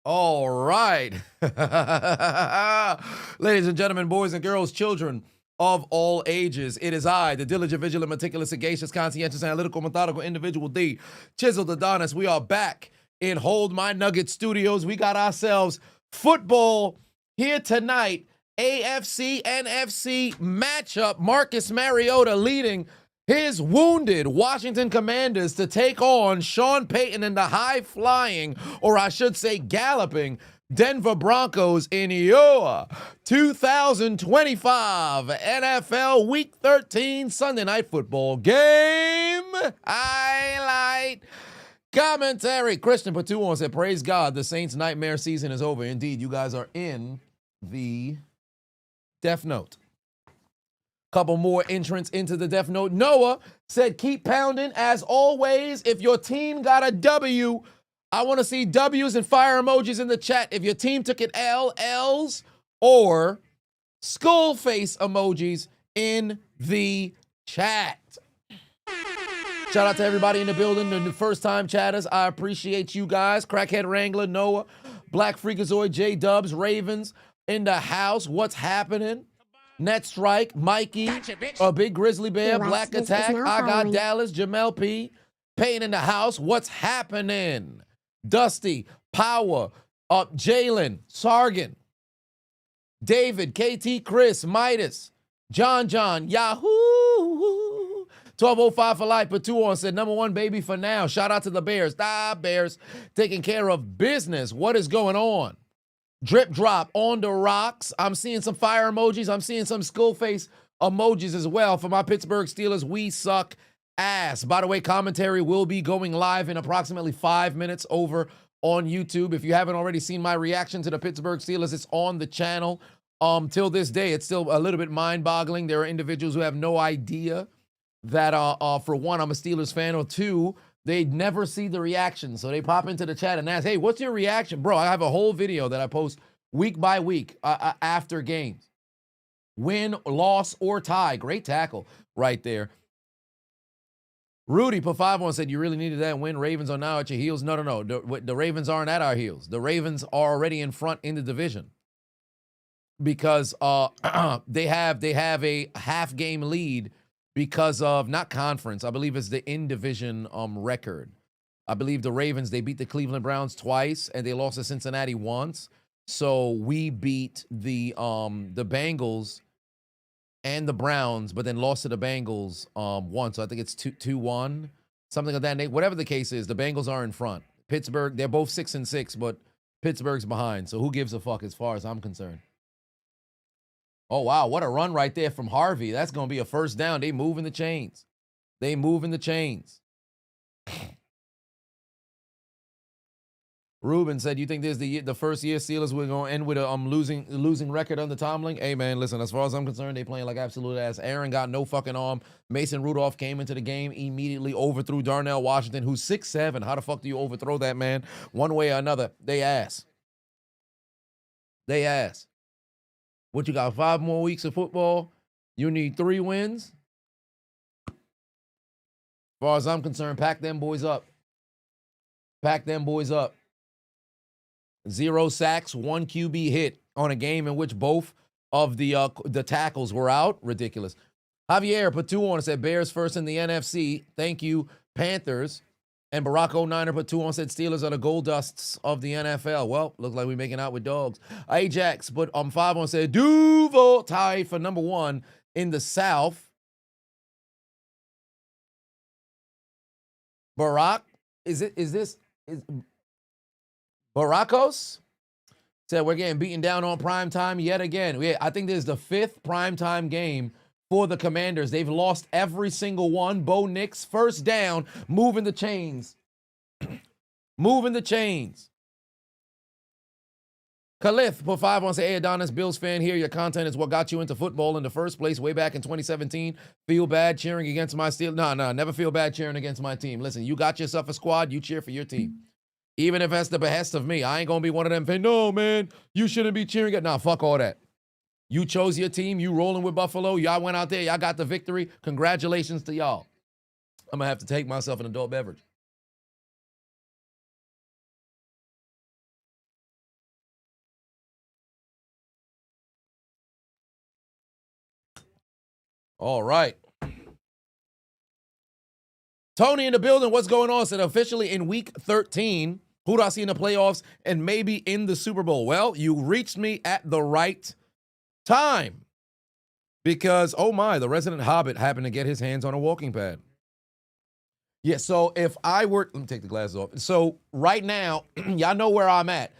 All right. Ladies and gentlemen, boys and girls, children of all ages, it is I, the diligent, vigilant, meticulous, sagacious, conscientious, analytical, methodical individual, the Chiseled Adonis. We are back in Hold My Nugget Studios. We got ourselves football here tonight. AFC, NFC matchup. Marcus Mariota leading his wounded Washington Commanders to take on Sean Payton and the high-flying, or I should say galloping, Denver Broncos in your 2025 NFL Week 13 Sunday Night Football game highlight commentary. Christian Patuon said, praise God, the Saints' nightmare season is over. Indeed, you guys are in the Death Note. Couple more entrants into the Death Note. Noah said, keep pounding. As always, if your team got a W, I want to see W's and fire emojis in the chat. If your team took an L, L's, or skull face emojis in the chat. Shout out to everybody in the building, the first-time chatters. I appreciate you guys. Crackhead Wrangler, Noah, Black Freakazoid, J-Dubs, Ravens in the house. What's happening? Net Strike, Mikey, a Big Grizzly Bear, Black Attack, I Got Dallas, Jamel P, Payne in the house. What's happening? Dusty, Power, Jalen, Sargent, David, KT, Chris, Midas, John, Yahoo, 1205 for life. Patuon said, number one, baby, for now. Shout out to the Bears. Bears taking care of business. What is going on? Drip drop on the rocks. I'm seeing some fire emojis. I'm seeing some skull face emojis as well. For my Pittsburgh Steelers, we suck ass. By the way, commentary will be going live in approximately 5 minutes over on YouTube. If you haven't already seen my reaction to the Pittsburgh Steelers, it's on the channel. Till this day, it's still a little bit mind-boggling. There are individuals who have no idea that, for one, I'm a Steelers fan, or two, they never see the reaction. So they pop into the chat and ask, hey, what's your reaction? Bro, I have a whole video that I post week by week after games. Win, loss, or tie. Great tackle right there. Rudy put 5-1 said, you really needed that win. Ravens are now at your heels. No. The Ravens aren't at our heels. The Ravens are already in front in the division because they have a half-game lead because of, not conference, I believe it's the in-division record. I believe the Ravens, they beat the Cleveland Browns twice, and they lost to Cincinnati once. So we beat the Bengals and the Browns, but then lost to the Bengals once. So I think it's 2-1, something like that. Whatever the case is, the Bengals are in front. Pittsburgh, they're both 6-6, but Pittsburgh's behind. So who gives a fuck as far as I'm concerned? Oh, wow, what a run right there from Harvey. That's going to be a first down. They moving the chains. They moving the chains. Ruben said, you think this is the first year Steelers were going to end with a losing record under Tomlin? Hey, man, listen, as far as I'm concerned, they playing like absolute ass. Aaron got no fucking arm. Mason Rudolph came into the game, immediately overthrew Darnell Washington, who's 6'7". How the fuck do you overthrow that man? One way or another, they ass. They ass. What, you got 5 more weeks of football? You need 3 wins? As far as I'm concerned, pack them boys up. Pack them boys up. 0 sacks, 1 QB hit on a game in which both of the tackles were out. Ridiculous. Javier Patuon said, Bears first in the NFC. Thank you, Panthers. And Barack 09er Patuon said, Steelers are the gold dusts of the NFL. Well, looks like we're making out with dogs. Ajax, but 5-1 said, Duval tied for number 1 in the South. Barack, is Barackos? Said, we're getting beaten down on primetime yet again. I think this is the 5th primetime game for the Commanders. They've lost every single one. Bo Nix, first down, moving the chains. Moving the chains. Khalif put 5-1 say, hey, Adonis, Bills fan here. Your content is what got you into football in the first place way back in 2017. Feel bad cheering against my Steelers? No, never feel bad cheering against my team. Listen, you got yourself a squad. You cheer for your team. Even if that's the behest of me. I ain't going to be one of them saying, no, man, you shouldn't be cheering at. Nah, fuck all that. You chose your team. You rolling with Buffalo. Y'all went out there. Y'all got the victory. Congratulations to y'all. I'm going to have to take myself an adult beverage. All right. Tony in the building. What's going on? Said officially in week 13. Who do I see in the playoffs and maybe in the Super Bowl? Well, you reached me at the right time because, oh my, the resident hobbit happened to get his hands on a walking pad. Yeah, so if I were, let me take the glasses off. So right now, y'all know where I'm at.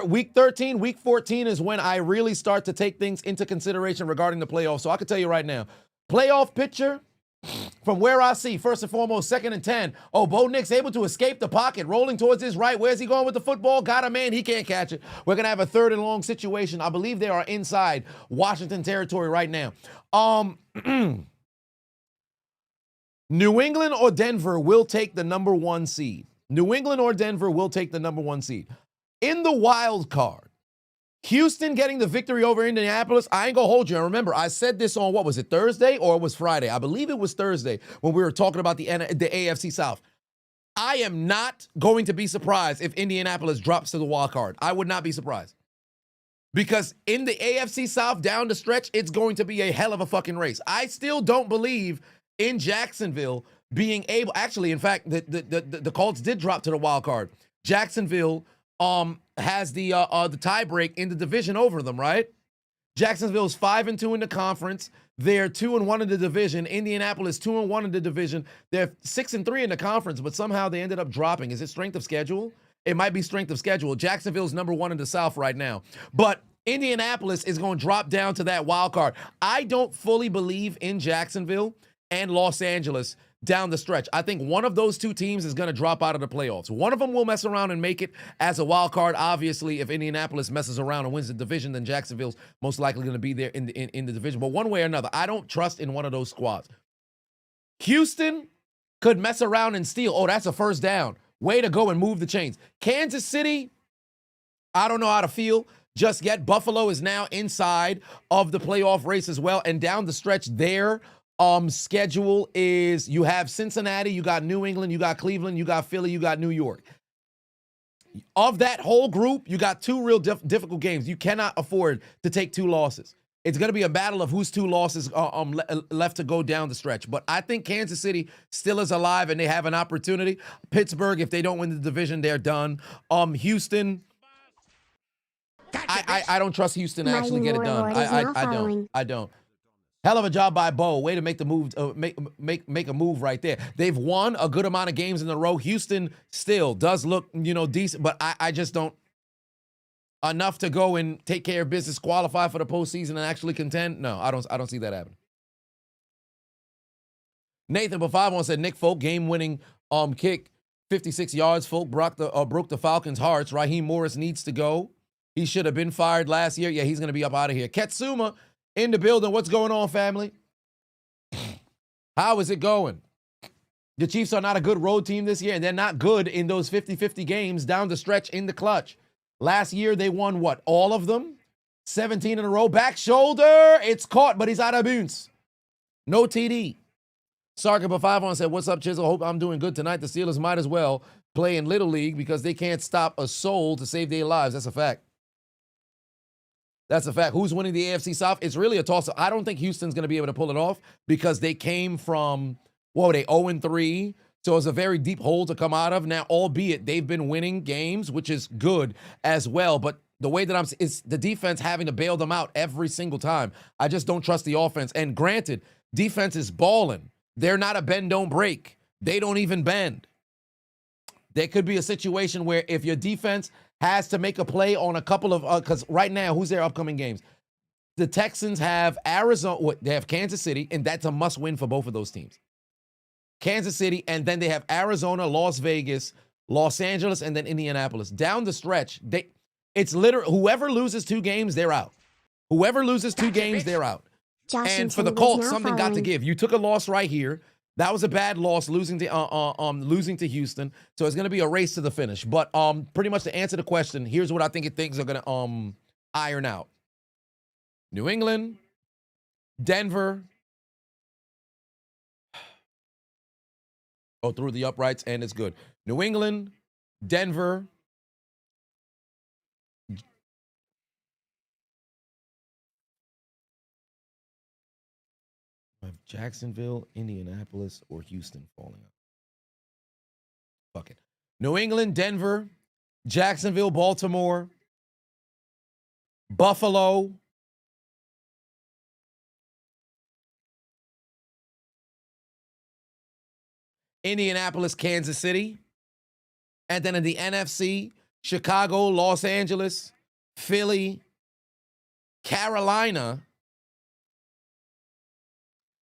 Week 13, week 14 is when I really start to take things into consideration regarding the playoffs. So I can tell you right now, playoff picture, from where I see, first and foremost, 2nd and 10. Oh, Bo Nix able to escape the pocket, rolling towards his right. Where's he going with the football? Got a man. He can't catch it. We're going to have a 3rd and long situation. I believe they are inside Washington territory right now. New England or Denver will take the number 1 seed. New England or Denver will take the number 1 seed. In the wild card, Houston getting the victory over Indianapolis. I ain't gonna hold you. And remember, I said this on, what was it, Thursday or it was Friday? I believe it was Thursday when we were talking about the AFC South. I am not going to be surprised if Indianapolis drops to the wild card. I would not be surprised. Because in the AFC South, down the stretch, it's going to be a hell of a fucking race. I still don't believe in Jacksonville being able, actually, in fact, the Colts did drop to the wild card. Jacksonville has the tie break in the division over them, right? Jacksonville's 5-2 in the conference. They're 2-1 in the division. Indianapolis 2-1 in the division. They're 6-3 in the conference, but somehow they ended up dropping. Is it strength of schedule? It might be strength of schedule. Jacksonville's number 1 in the South right now. But Indianapolis is going to drop down to that wild card. I don't fully believe in Jacksonville and Los Angeles down the stretch. I think one of those two teams is going to drop out of the playoffs. One of them will mess around and make it as a wild card. Obviously, if Indianapolis messes around and wins the division, then Jacksonville's most likely going to be there in the division. But one way or another, I don't trust in one of those squads. Houston could mess around and steal. Oh, that's a first down. Way to go and move the chains. Kansas City, I don't know how to feel just yet. Buffalo is now inside of the playoff race as well. And down the stretch there, schedule is you have Cincinnati, you got New England, you got Cleveland, you got Philly, you got New York. Of that whole group, you got 2 real difficult games. You cannot afford to take 2 losses. It's going to be a battle of whose 2 losses left to go down the stretch. But I think Kansas City still is alive and they have an opportunity. Pittsburgh, if they don't win the division, they're done. Houston, I don't trust Houston to actually get it done. I don't. Hell of a job by Bo. Way to make the move, make a move right there. They've won a good amount of games in a row. Houston still does look, decent, but I just don't enough to go and take care of business, qualify for the postseason, and actually contend. No, I don't see that happening. Nathan Bafavon said Nick Folk game-winning kick, 56 yards. Folk broke the Falcons' hearts. Raheem Morris needs to go. He should have been fired last year. Yeah, he's going to be up out of here. Ketsuma in the building. What's going on, family? How is it going? The Chiefs are not a good road team this year, and they're not good in those 50-50 games down the stretch in the clutch. Last year, they won, what, all of them? 17 in a row. Back shoulder. It's caught, but he's out of bounds. No TD. Sarkar Bafavon said, what's up, Chisel? Hope I'm doing good tonight. The Steelers might as well play in Little League because they can't stop a soul to save their lives. That's a fact. That's a fact. Who's winning the AFC South? It's really a toss-up. I don't think Houston's going to be able to pull it off because they came from, what were they, 0-3? So it's a very deep hole to come out of. Now, albeit they've been winning games, which is good as well. But the way that it's the defense having to bail them out every single time. I just don't trust the offense. And granted, defense is balling. They're not a bend, don't break. They don't even bend. There could be a situation where if your defense has to make a play on a couple of, because right now, who's their upcoming games? The Texans have Arizona, they have Kansas City, and that's a must win for both of those teams. Kansas City, and then they have Arizona, Las Vegas, Los Angeles, and then Indianapolis. Down the stretch, it's literally, whoever loses 2 games, they're out. Whoever loses 2 games, they're out. And for the Colts, something got to give. You took a loss right here. That was a bad loss, losing to Houston. So it's going to be a race to the finish. But pretty much to answer the question, here's what I think things are going to iron out. New England, Denver. Oh, through the uprights, and it's good. New England, Denver. Jacksonville, Indianapolis, or Houston falling out. Fuck it. New England, Denver, Jacksonville, Baltimore, Buffalo, Indianapolis, Kansas City. And then in the NFC, Chicago, Los Angeles, Philly, Carolina,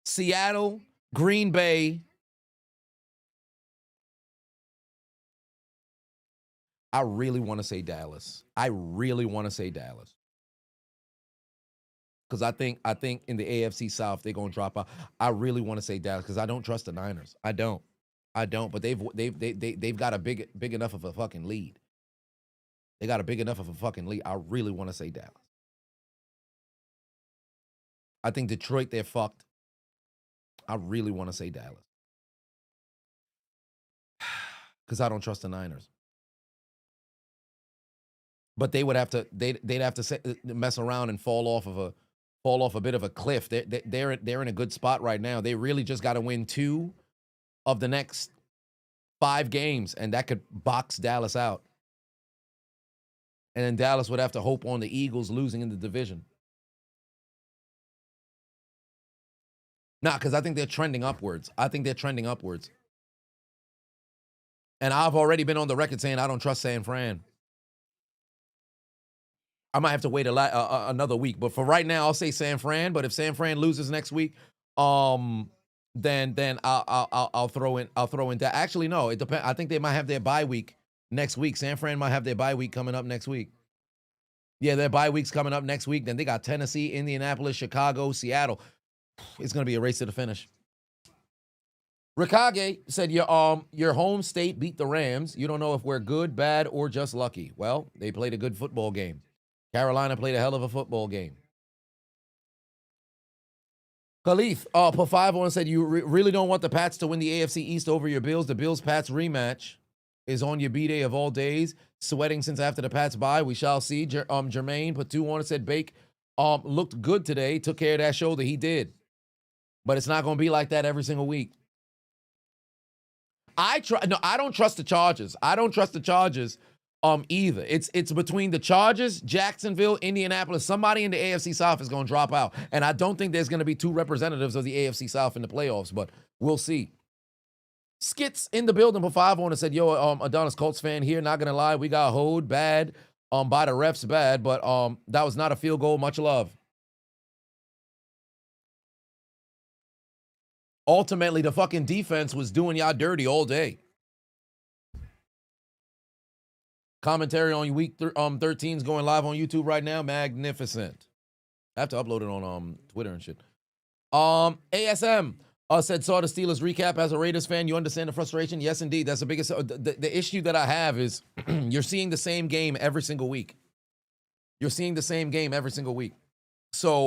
Seattle, Green Bay. I really want to say Dallas. Because I think in the AFC South they're gonna drop out. I really want to say Dallas because I don't trust the Niners. I don't. But they've got a big enough of a fucking lead. They got a big enough of a fucking lead. I really want to say Dallas. I think Detroit, they're fucked. I really want to say Dallas. Because I don't trust the Niners. But they would have to they'd have to mess around and fall off a bit of a cliff. They're in a good spot right now. They really just got to win 2 of the next 5 games, and that could box Dallas out. And then Dallas would have to hope on the Eagles losing in the division. Nah, because I think they're trending upwards. And I've already been on the record saying I don't trust San Fran. I might have to wait another week. But for right now, I'll say San Fran. But if San Fran loses next week, then I'll throw in that. Actually, no, it depends. I think they might have their bye week next week. San Fran might have their bye week coming up next week. Yeah, their bye week's coming up next week. Then they got Tennessee, Indianapolis, Chicago, Seattle. It's gonna be a race to the finish. Rikage said your home state beat the Rams. You don't know if we're good, bad, or just lucky. Well, they played a good football game. Carolina played a hell of a football game. Khalif put 5 on and said, you really don't want the Pats to win the AFC East over your Bills. The Bills-Pats rematch is on your B-Day of all days. Sweating since after the Pats bye. We shall see. Jermaine put 2 on and said, Bake looked good today. Took care of that shoulder. He did. But it's not going to be like that every single week. I don't trust the Chargers. Either. It's between the Chargers, Jacksonville, Indianapolis. Somebody in the AFC South is going to drop out. And I don't think there's going to be 2 representatives of the AFC South in the playoffs, but we'll see. Skits in the building for 5 on and said, yo, Adonis Colts fan here. Not going to lie, we got hoed bad by the refs bad, but that was not a field goal. Much love. Ultimately, the fucking defense was doing y'all dirty all day. Commentary on week 13 is going live on YouTube right now. Magnificent. I have to upload it on Twitter and shit. ASM said, saw the Steelers recap. As a Raiders fan, you understand the frustration? Yes, indeed. That's the biggest. The issue that I have is you're seeing the same game every single week. So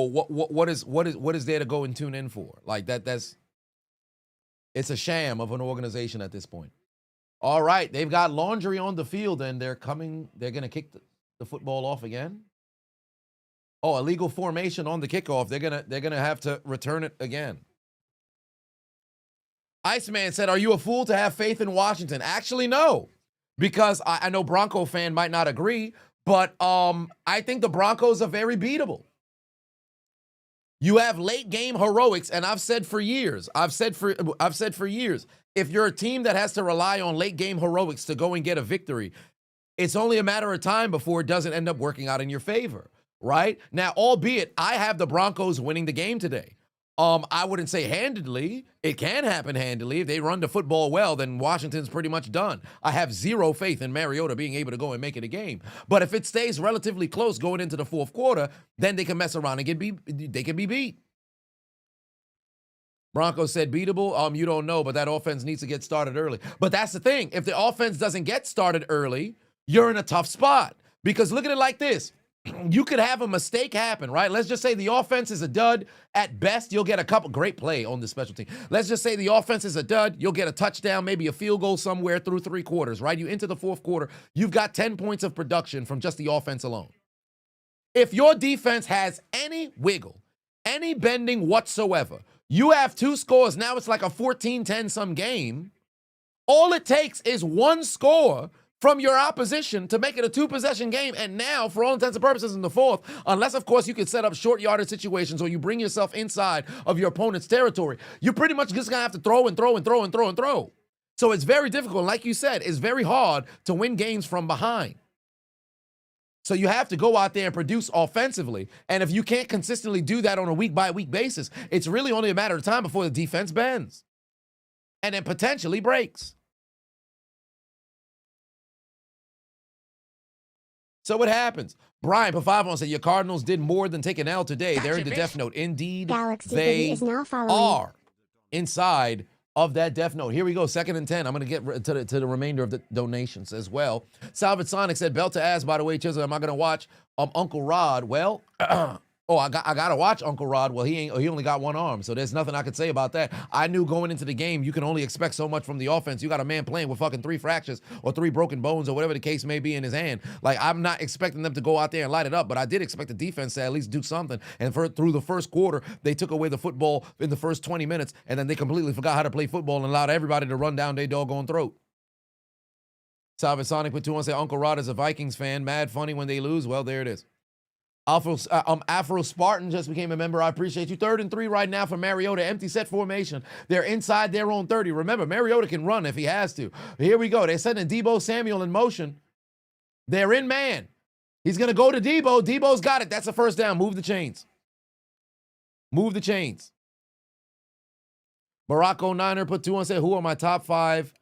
what is there to go and tune in for? Like it's a sham of an organization at this point. All right, they've got laundry on the field, and they're going to kick the football off again. Oh, illegal formation on the kickoff. They're going to have to return it again. Iceman said, are you a fool to have faith in Washington? Actually, no, because I know Bronco fan might not agree, but I think the Broncos are very beatable. You have late game heroics, and I've said for years, if you're a team that has to rely on late game heroics to go and get a victory, it's only a matter of time before it doesn't end up working out in your favor, right? Now, albeit I have the Broncos winning the game today. I wouldn't say handedly. It can happen handily. If they run the football well, then Washington's pretty much done. I have zero faith in Mariota being able to go and make it a game. But if it stays relatively close going into the fourth quarter, then they can mess around and they can be beat. Broncos said beatable. You don't know, but that offense needs to get started early. But that's the thing. If the offense doesn't get started early, you're in a tough spot. Because look at it like this. You could have a mistake happen, right? Let's just say the offense is a dud. At best, you'll get a couple great play on the special team. Let's just say the offense is a dud. You'll get a touchdown, maybe a field goal somewhere through 3 quarters, right? You enter the fourth quarter, you've got 10 points of production from just the offense alone. If your defense has any wiggle, any bending whatsoever, You have 2 scores. Now it's like a 14-10 some game. All it takes is 1 score from your opposition to make it a 2-possession game. And now, for all intents and purposes, in the 4th, unless, of course, you can set up short yardage situations or you bring yourself inside of your opponent's territory, you're pretty much just going to have to throw and throw and throw and throw and throw. So it's very difficult. Like you said, it's very hard to win games from behind. So you have to go out there and produce offensively. And if you can't consistently do that on a week-by-week basis, it's really only a matter of time before the defense bends and then potentially breaks. So what happens? Brian Pafavon said, your Cardinals did more than take an L today. They're in the death note. Indeed, they are inside of that death note. Here we go, 2nd and 10. I'm going to get to the remainder of the donations as well. Salvage Sonic said, Belta asked, by the way, Chiseled, am I going to watch Uncle Rod? Well, I got to watch Uncle Rod. Well, he only got 1 arm, so there's nothing I could say about that. I knew going into the game, you can only expect so much from the offense. You got a man playing with fucking 3 fractures or 3 broken bones or whatever the case may be in his hand. Like, I'm not expecting them to go out there and light it up, but I did expect the defense to at least do something. And through the first quarter, they took away the football in the first 20 minutes, and then they completely forgot how to play football and allowed everybody to run down their doggone throat. Salvage Sonic with 2 and say, Uncle Rod is a Vikings fan. Mad funny when they lose. Well, there it is. Afro Spartan just became a member. I appreciate you. 3rd and 3 right now for Mariota. Empty set formation. They're inside their own 30. Remember, Mariota can run if he has to. Here we go. They're sending Deebo Samuel in motion. They're in man. He's going to go to Deebo. Deebo's got it. That's a first down. Move the chains. Move the chains. Barack O'Niner put 2 and said, who are my top 5?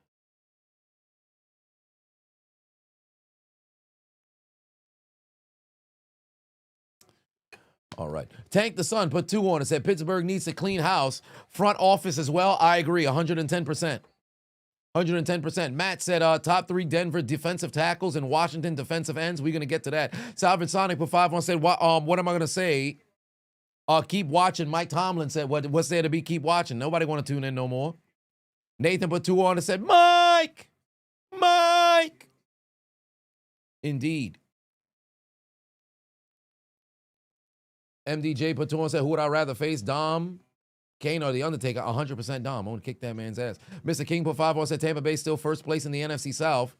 All right. Tank the Sun put 2 on and said Pittsburgh needs to clean house. Front office as well. I agree. 110%. 110%. Matt said top 3 Denver defensive tackles and Washington defensive ends. We're going to get to that. Salvin Sonic put 5 on said, what am I going to say? Keep watching. Mike Tomlin said, what's there to be? Keep watching. Nobody want to tune in no more. Nathan put 2 on and said, Mike. Indeed. MDJ put 2 on and said, who would I rather face, Dom, Kane, or The Undertaker? 100% Dom. I want to kick that man's ass. Mr. King put 5 on and said, Tampa Bay still first place in the NFC South.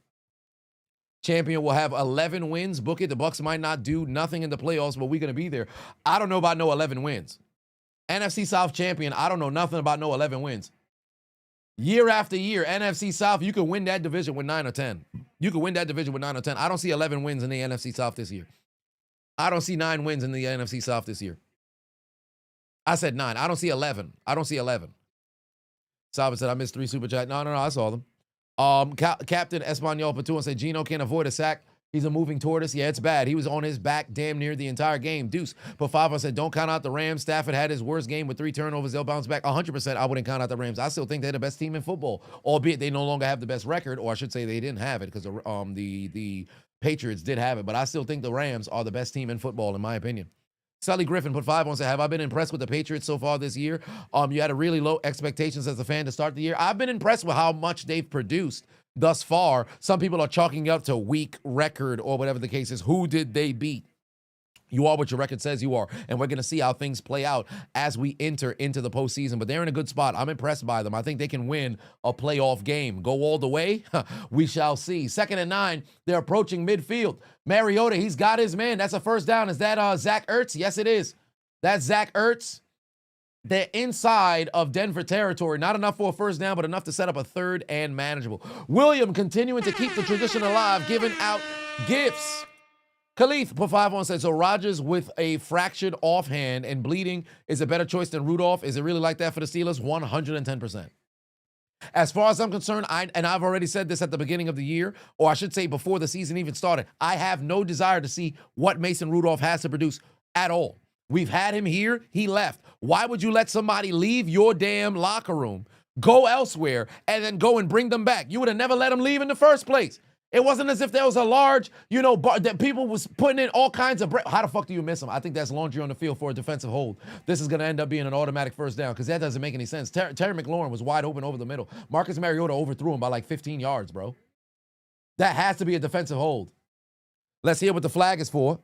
Champion will have 11 wins. Book it. The Bucs might not do nothing in the playoffs, but we're going to be there. I don't know about no 11 wins. NFC South champion, I don't know nothing about no 11 wins. Year after year, NFC South, you can win that division with 9 or 10. You can win that division with 9 or 10. I don't see 11 wins in the NFC South this year. I don't see 9 wins in the NFC South this year. I said 9. I don't see 11. Salva said, I missed 3 super chat. No, I saw them. Captain Espanol Patu said, Gino can't avoid a sack. He's a moving tortoise. Yeah, it's bad. He was on his back damn near the entire game. Deuce. But Fava said, don't count out the Rams. Stafford had his worst game with 3 turnovers. They'll bounce back. 100%, I wouldn't count out the Rams. I still think they're the best team in football, albeit they no longer have the best record, or I should say they didn't have it because the Patriots did have it. But I still think the Rams are the best team in football, in my opinion. Sully Griffin put 5 on, said, have I been impressed with the Patriots so far this year? You had a really low expectations as a fan to start the year. I've been impressed with how much they've produced thus far. Some people are chalking it up to weak record or whatever the case is. Who did they beat? You are what your record says you are. And we're going to see how things play out as we enter into the postseason. But they're in a good spot. I'm impressed by them. I think they can win a playoff game. Go all the way? We shall see. 2nd and 9. They're approaching midfield. Mariota, he's got his man. That's a first down. Is that Zach Ertz? Yes, it is. That's Zach Ertz. They're inside of Denver territory. Not enough for a first down, but enough to set up a 3rd and manageable. William continuing to keep the tradition alive, giving out gifts. Khalif put 5 on, said, so Rodgers with a fractured offhand and bleeding is a better choice than Rudolph. Is it really like that for the Steelers? 110%. As far as I'm concerned, I've already said this at the beginning of the year, or I should say before the season even started, I have no desire to see what Mason Rudolph has to produce at all. We've had him here. He left. Why would you let somebody leave your damn locker room, go elsewhere, and then go and bring them back? You would have never let him leave in the first place. It wasn't as if there was a large, bar that people was putting in all kinds of How the fuck do you miss him? I think that's laundry on the field for a defensive hold. This is going to end up being an automatic first down because that doesn't make any sense. Terry McLaurin was wide open over the middle. Marcus Mariota overthrew him by like 15 yards, bro. That has to be a defensive hold. Let's hear what the flag is for.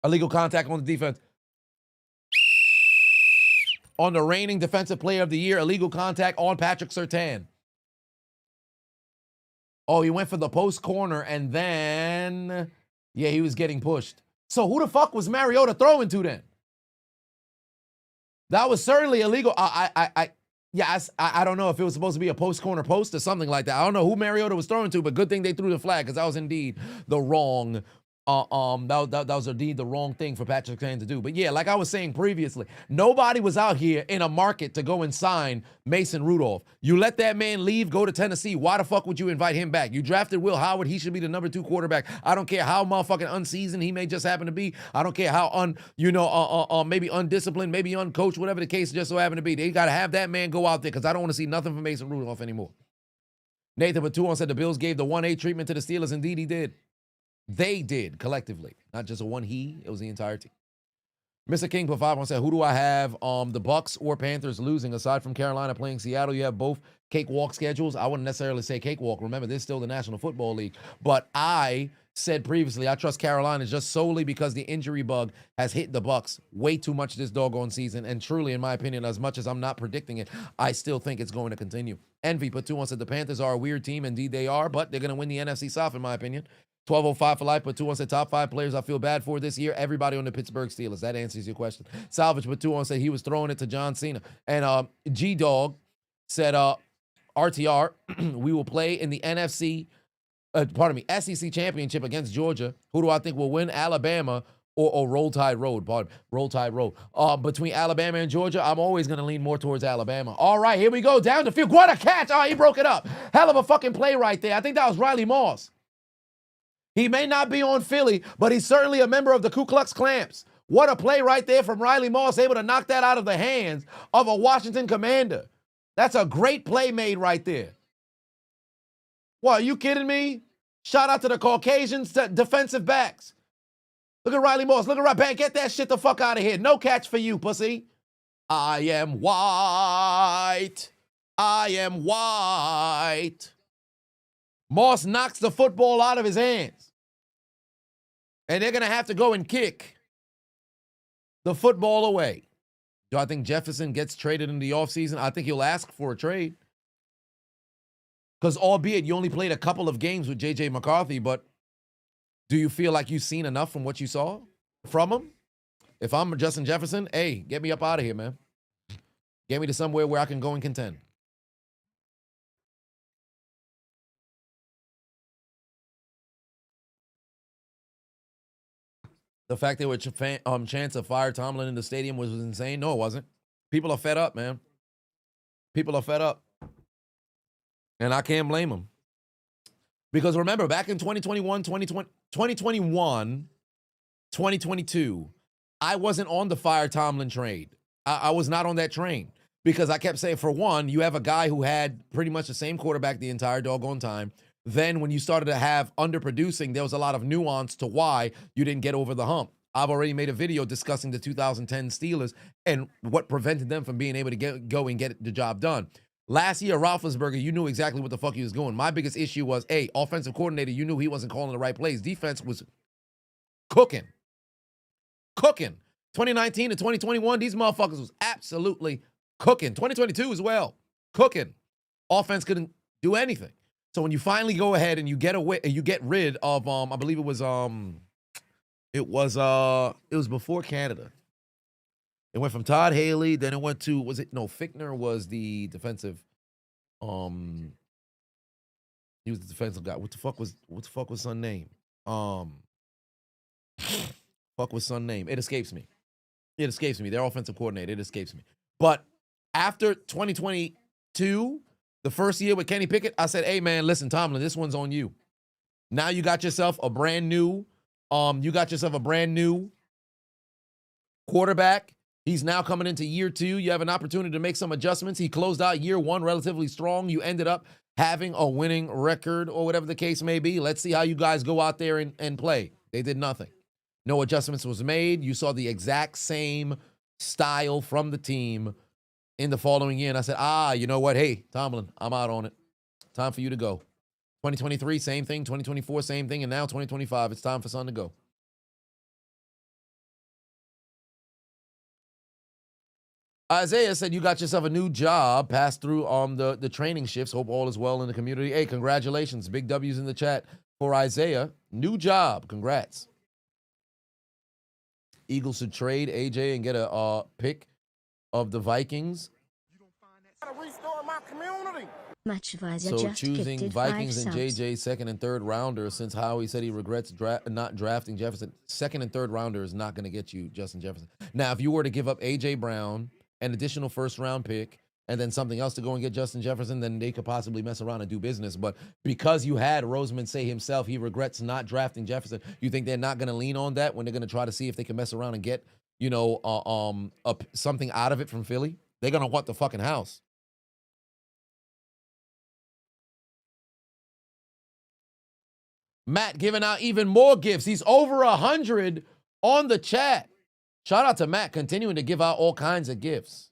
Illegal contact on the defense. on the reigning defensive player of the year, illegal contact on Patrick Surtain. Oh, he went for the post corner, and then, yeah, he was getting pushed. So who the fuck was Mariota throwing to then? That was certainly illegal. I don't know if it was supposed to be a post corner post or something like that. I don't know who Mariota was throwing to, but good thing they threw the flag, because that was indeed the wrong that was indeed the wrong thing for Patrick Surtain to do. But yeah, like I was saying previously, nobody was out here in a market to go and sign Mason Rudolph. You let that man leave, go to Tennessee. Why the fuck would you invite him back? You drafted Will Howard. He should be the number 2 quarterback. I don't care how motherfucking unseasoned he may just happen to be. I don't care how maybe undisciplined, maybe uncoached, whatever the case just so happen to be. They got to have that man go out there, because I don't want to see nothing from Mason Rudolph anymore. Nathan Batuan said the Bills gave the 1A treatment to the Steelers. Indeed, he did. They did, collectively. Not just a one he, it was the entire team. Mr. King put 5 on said, who do I have? The Bucks or Panthers losing? Aside from Carolina playing Seattle, you have both cakewalk schedules. I wouldn't necessarily say cakewalk. Remember, this is still the National Football League. But I said previously, I trust Carolina just solely because the injury bug has hit the Bucks way too much this doggone season. And truly, in my opinion, as much as I'm not predicting it, I still think it's going to continue. Envy put 2 on said, the Panthers are a weird team. Indeed, they are, but they're going to win the NFC South, in my opinion. 1205 for life, but 2 on said top 5 players I feel bad for this year. Everybody on the Pittsburgh Steelers. That answers your question. Salvage, but 2 on said he was throwing it to John Cena. And G-Dog said, RTR, we will play in the SEC championship against Georgia. Who do I think will win? Alabama or Roll Tide Road? Roll Tide Road. Between Alabama and Georgia, I'm always going to lean more towards Alabama. All right, here we go. Down the field. What a catch. Oh, he broke it up. Hell of a fucking play right there. I think that was Riley Moss. He may not be on Philly, but he's certainly a member of the Ku Klux Klamps. What a play right there from Riley Moss, able to knock that out of the hands of a Washington commander. That's a great play made right there. What, are you kidding me? Shout out to the Caucasian defensive backs. Look at Riley Moss. Look at right back. Get that shit the fuck out of here. No catch for you, pussy. I am white. I am white. Moss knocks the football out of his hands. And they're going to have to go and kick the football away. Do I think Jefferson gets traded in the offseason? I think he'll ask for a trade. Because albeit you only played a couple of games with J.J. McCarthy, but do you feel like you've seen enough from what you saw from him? If I'm Justin Jefferson, hey, get me up out of here, man. Get me to somewhere where I can go and contend. The fact there was a chance of fire Tomlin in the stadium was insane. No, it wasn't. People are fed up, man. People are fed up. And I can't blame them. Because remember, back in 2021, 2022, I wasn't on the fire Tomlin train. I was not on that train. Because I kept saying, for one, you have a guy who had pretty much the same quarterback the entire doggone time. Then when you started to have underproducing, there was a lot of nuance to why you didn't get over the hump. I've already made a video discussing the 2010 Steelers and what prevented them from being able to go and get the job done. Last year, Roethlisberger, you knew exactly what the fuck he was doing. My biggest issue was, A, offensive coordinator, you knew he wasn't calling the right plays. Defense was cooking. 2019 to 2021, these motherfuckers was absolutely cooking. 2022 as well, cooking. Offense couldn't do anything. So when you finally go ahead and you get rid of I believe it was before Canada. It went from Todd Haley, then it went to Fichtner was the defensive he was the defensive guy. What the fuck was son name? Fuck was son name? It escapes me. Their offensive coordinator, it escapes me. But after 2022, the first year with Kenny Pickett, I said, hey, man, listen, Tomlin, this one's on you. Now you got yourself a brand new quarterback. He's now coming into year 2. You have an opportunity to make some adjustments. He closed out year 1 relatively strong. You ended up having a winning record or whatever the case may be. Let's see how you guys go out there and play. They did nothing. No adjustments was made. You saw the exact same style from the team in the following year. And I said, you know what? Hey, Tomlin, I'm out on it. Time for you to go. 2023, same thing. 2024, same thing. And now 2025, it's time for Son to go. Isaiah said you got yourself a new job. Pass through the training shifts. Hope all is well in the community. Hey, congratulations. Big W's in the chat for Isaiah. New job. Congrats. Eagles should trade AJ and get a pick of the Vikings. So choosing Vikings and JJ second and third rounder, since Howie said he regrets not drafting Jefferson. Second and third rounder is not going to get you Justin Jefferson. Now, if you were to give up AJ Brown, an additional first round pick, and then something else to go and get Justin Jefferson, then they could possibly mess around and do business. But because you had Roseman say himself he regrets not drafting Jefferson, you think they're not going to lean on that when they're going to try to see if they can mess around and get, something out of it from Philly? They're going to want the fucking house. Matt giving out even more gifts. He's over 100 on the chat. Shout out to Matt, continuing to give out all kinds of gifts.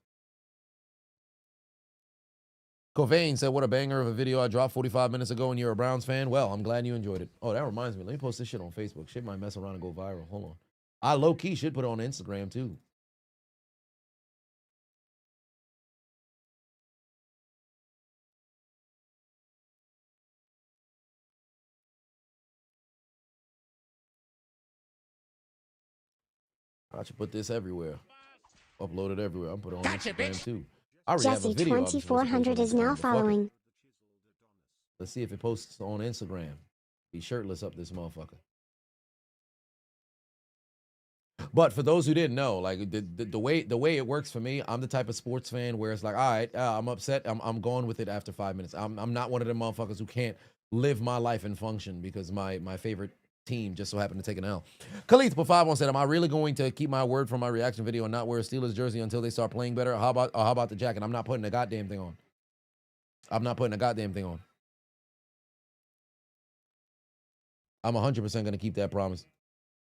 Covain said, what a banger of a video I dropped 45 minutes ago and you're a Browns fan. Well, I'm glad you enjoyed it. Oh, that reminds me. Let me post this shit on Facebook. Shit might mess around and go viral. Hold on. I low-key should put it on Instagram, too. I should put this everywhere. Upload it everywhere. I'll put it on Instagram, too. Jesse 2400 is now following. Let's see if it posts on Instagram. Be shirtless up this motherfucker. But for those who didn't know, like the way it works for me, I'm the type of sports fan where it's like, all right, I'm upset. I'm going with it after 5 minutes. I'm not one of them motherfuckers who can't live my life and function because my favorite team just so happened to take an L. Khalid for 5-1 said, am I really going to keep my word from my reaction video and not wear a Steelers jersey until they start playing better? How about the jacket? I'm not putting a goddamn thing on. I'm not putting a goddamn thing on. I'm 100% going to keep that promise.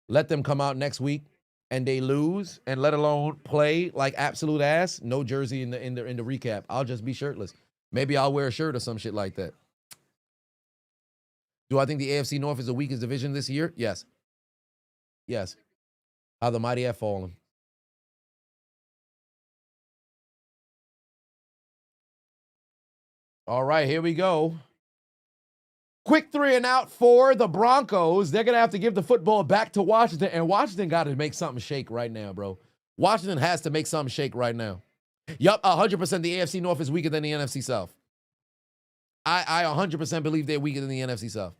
Let them come out next week and they lose, and let alone play like absolute ass. No jersey in the recap. I'll just be shirtless. Maybe I'll wear a shirt or some shit like that. Do I think the AFC North is the weakest division this year? Yes. Yes. How the mighty have fallen. All right, here we go. Quick 3 and out for the Broncos. They're going to have to give the football back to Washington, and Washington got to make something shake right now, bro. Washington has to make something shake right now. Yup, 100% the AFC North is weaker than the NFC South. I 100% believe they're weaker than the NFC South.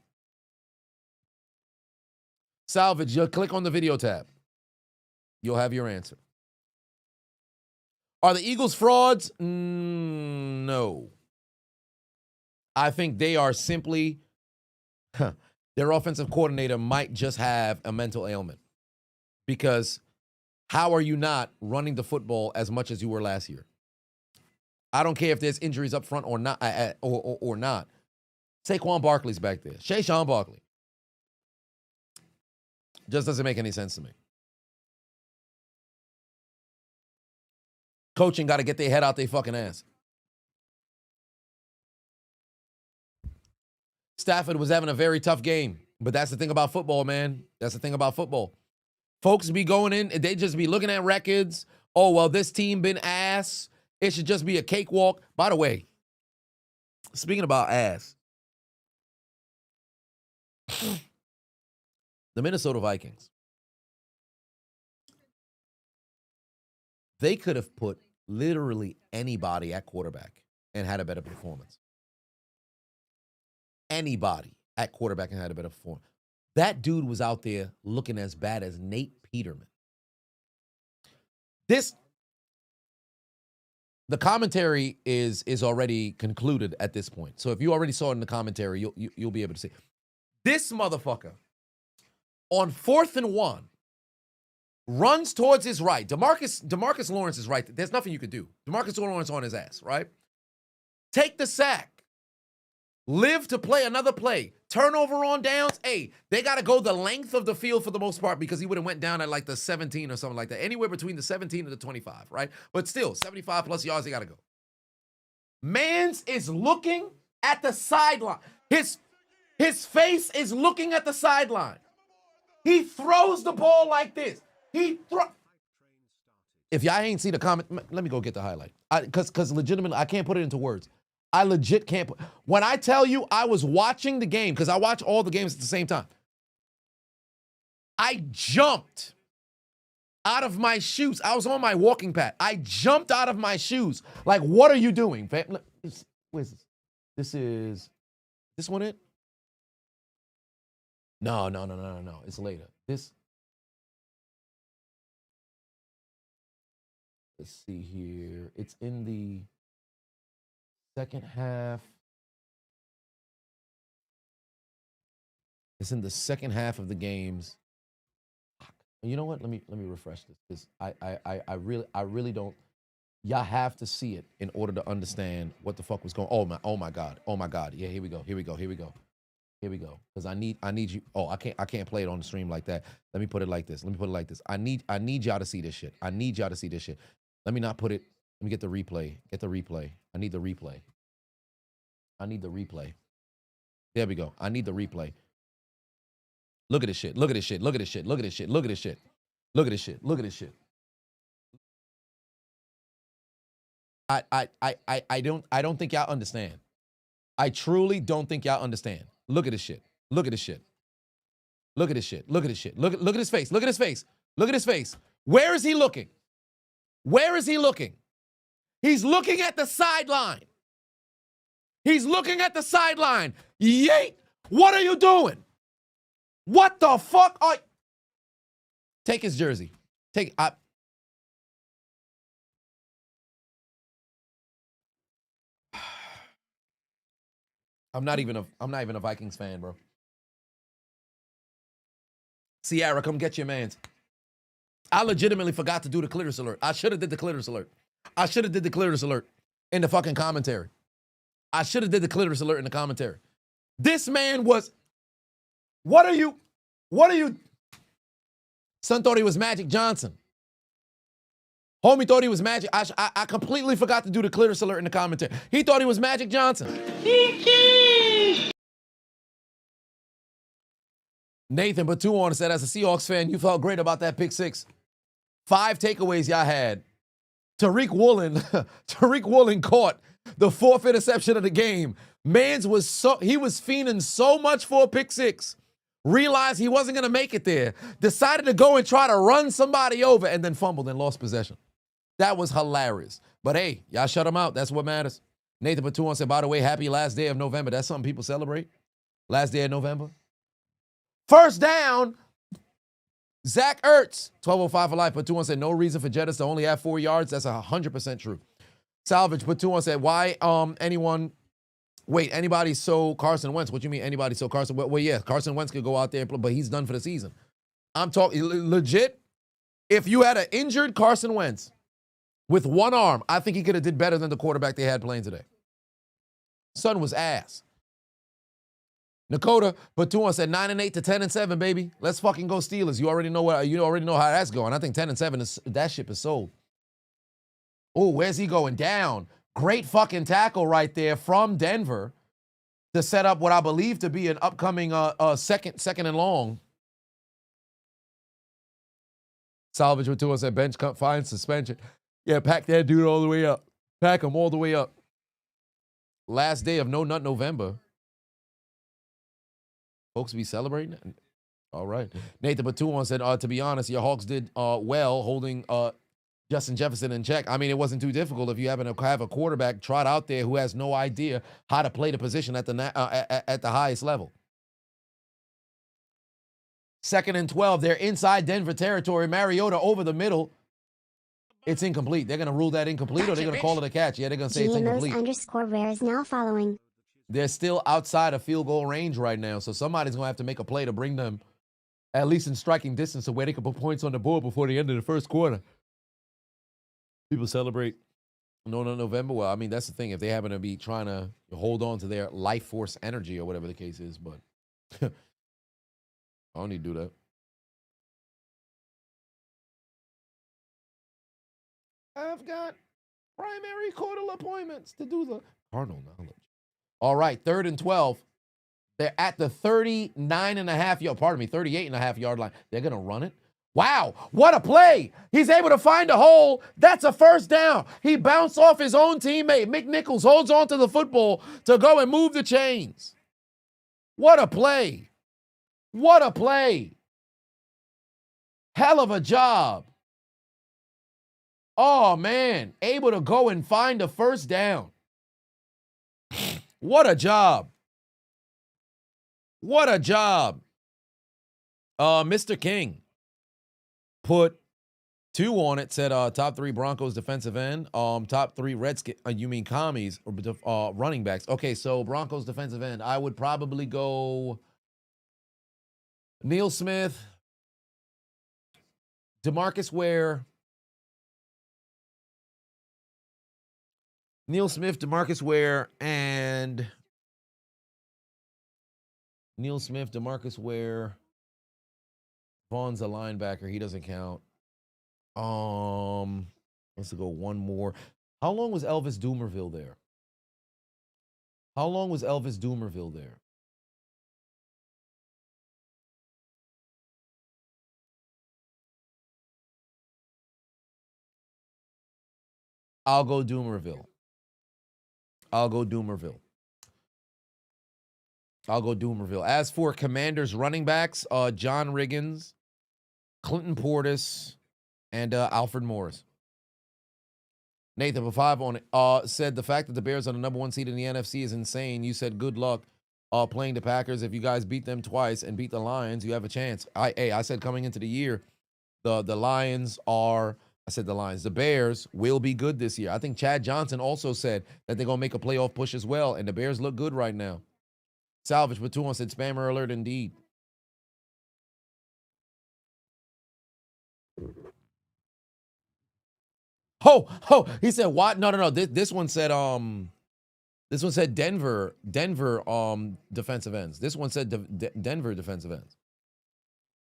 Salvage, you'll click on the video tab. You'll have your answer. Are the Eagles frauds? No. I think they are simply, their offensive coordinator might just have a mental ailment. Because how are you not running the football as much as you were last year? I don't care if there's injuries up front or not. Or not. Saquon Barkley's back there. Sean Barkley. Just doesn't make any sense to me. Coaching got to get their head out their fucking ass. Stafford was having a very tough game. But that's the thing about football, man. That's the thing about football. Folks be going in, they just be looking at records. Oh, well, this team been ass. It should just be a cakewalk. By the way, speaking about ass, the Minnesota Vikings, they could have put literally anybody at quarterback and had a better performance. Anybody at quarterback and had a better performance. That dude was out there looking as bad as Nate Peterman. The commentary is already concluded at this point. So if you already saw it in the commentary, you'll be able to see. This motherfucker, on 4th and 1, runs towards his right. DeMarcus Lawrence is right. There's nothing you could do. DeMarcus Lawrence on his ass, right? Take the sack. Live to play another play. Turnover on downs. Hey, they got to go the length of the field for the most part because he would have went down at like the 17 or something like that. Anywhere between the 17 and the 25, right? But still, 75 plus yards, they got to go. Mans is looking at the sideline. His face is looking at the sideline. He throws the ball like this. If y'all ain't see the comment, let me go get the highlight. Because legitimately, I can't put it into words. I legit can't put. When I tell you I was watching the game, because I watch all the games at the same time, I jumped out of my shoes. I was on my walking pad. I jumped out of my shoes. Like, what are you doing? Where's this? This one it? No. It's later. Let's see here. It's in the second half. It's in the second half of the games. You know what? Let me refresh this. Because I really don't. Y'all have to see it in order to understand what the fuck was going on. Oh my God. Yeah, here we go. Because I need you. Oh, I can't play it on the stream like that. Let me put it like this. I need y'all to see this shit. Let me not put it. Let me get the replay. I need the replay. There we go. I need the replay. Look at this shit. I don't think y'all understand. I truly don't think y'all understand. Look at this shit. Look at his face. Look at his face. Where is he looking? He's looking at the sideline. Yeet. What are you doing? What the fuck are... Take his jersey. I'm not even a Vikings fan, bro. Sierra, come get your mans. I legitimately forgot to do the clearance alert. I should have did the clearance alert in the fucking commentary. This man was... What are you... Son thought he was Magic Johnson. Homie thought he was Magic. I completely forgot to do the clearance alert in the commentary. He thought he was Magic Johnson. Nathan Batuon said, as a Seahawks fan, you felt great about that pick six. 5 takeaways y'all had. Tariq Woolen caught the 4th interception of the game. He was fiending so much for a pick six. Realized he wasn't going to make it there. Decided to go and try to run somebody over and then fumbled and lost possession. That was hilarious. But hey, y'all shut him out. That's what matters. Nathan Batuon said, by the way, happy last day of November. That's something people celebrate. Last day of November. First down. Zach Ertz, 1205 for life. Batuon said, no reason for Jettis to only have 4 yards. That's 100% true. Salvage, Batuon said, why anybody so Carson Wentz? What you mean anybody so Carson? Well, yeah, Carson Wentz could go out there, but he's done for the season. I'm talking legit. If you had an injured Carson Wentz with one arm, I think he could have did better than the quarterback they had playing today. Son was ass. Nakota Batuon said 9-8 to 10-7, baby. Let's fucking go Steelers. You already know how that's going. I think 10-7 that ship is sold. Oh, where's he going? Down. Great fucking tackle right there from Denver to set up what I believe to be an upcoming second and long. Salvage with 2 said bench cut fine suspension. Yeah, pack that dude all the way up. Pack him all the way up. Last day of No Nut November. Folks be celebrating? All right. Nathan Batuon said, to be honest, your Hawks did well holding Justin Jefferson in check. I mean, it wasn't too difficult if you happen to have a quarterback trot out there who has no idea how to play the position at the highest level. 2nd and 12. They're inside Denver territory. Mariota over the middle. It's incomplete. They're going to rule that incomplete, or they're going to call it a catch. Yeah, they're going to say it's incomplete. GMOs_rare is now following. They're still outside of field goal range right now, so somebody's going to have to make a play to bring them at least in striking distance to where they can put points on the board before the end of the first quarter. People celebrate No November. Well, I mean, that's the thing. If they happen to be trying to hold on to their life force energy or whatever the case is, but I don't need to do that. I've got primary quarter appointments to do the carnal knowledge. All right, 3rd and 12. They're at the 38.5 yard line. They're going to run it. Wow, what a play. He's able to find a hole. That's a first down. He bounced off his own teammate. McNichols holds on to the football to go and move the chains. What a play. What a play. Hell of a job. Oh, man. Able to go and find a first down. What a job. What a job. Mr. King put 2 on it, said top 3 Broncos defensive end, top 3 Redskins, you mean commies, or running backs. Okay, so Broncos defensive end, I would probably go Neil Smith, DeMarcus Ware, and Neil Smith, DeMarcus Ware. Vaughn's a linebacker. He doesn't count. Let's go one more. How long was Elvis Doomerville there? I'll go Doomerville. As for Commanders running backs, John Riggins, Clinton Portis, and Alfred Morris. Nathan, for 5 on it, said the fact that the Bears are the number 1 seed in the NFC is insane. You said good luck playing the Packers. If you guys beat them twice and beat the Lions, you have a chance. I said coming into the year, the Bears will be good this year. I think Chad Johnson also said that they're going to make a playoff push as well, and the Bears look good right now. Salvage Batuan said spammer alert indeed. He said what? No. This one said Denver defensive ends. This one said Denver defensive ends.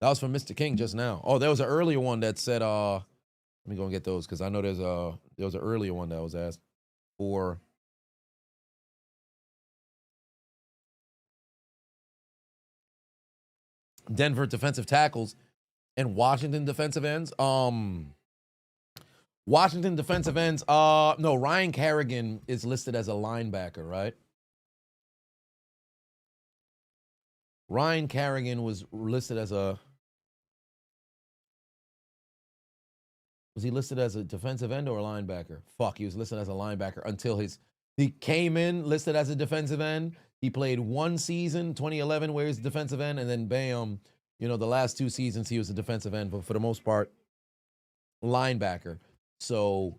That was from Mr. King just now. Oh, there was an earlier one that said let me go and get those because I know there was an earlier one that was asked for Denver defensive tackles and Washington defensive ends. Washington defensive ends. No, Ryan Kerrigan is listed as a linebacker, right? Ryan Kerrigan was listed as a. Was he listed as a defensive end or a linebacker? Fuck, he was listed as a linebacker until he came in listed as a defensive end. He played 1 season, 2011, where he's a defensive end, and then bam, the last 2 seasons he was a defensive end, but for the most part, linebacker. So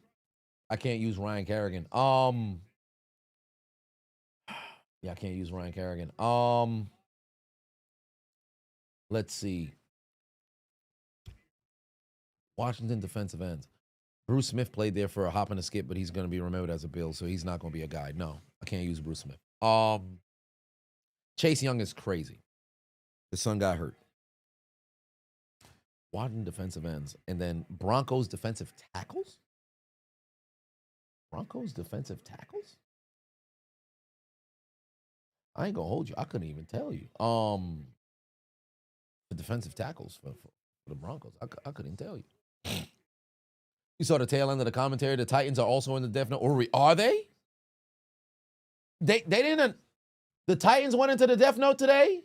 I can't use Ryan Kerrigan. Yeah, I can't use Ryan Kerrigan. Let's see. Washington defensive ends. Bruce Smith played there for a hop and a skip, but he's going to be remembered as a Bill, so he's not going to be a guy. No, I can't use Bruce Smith. Chase Young is crazy. His son got hurt. Washington defensive ends. And then Broncos defensive tackles? I ain't going to hold you. I couldn't even tell you. The defensive tackles for the Broncos. I couldn't tell you. You saw the tail end of the commentary. The Titans are also in the death note. Or are they? They didn't. The Titans went into the death note today?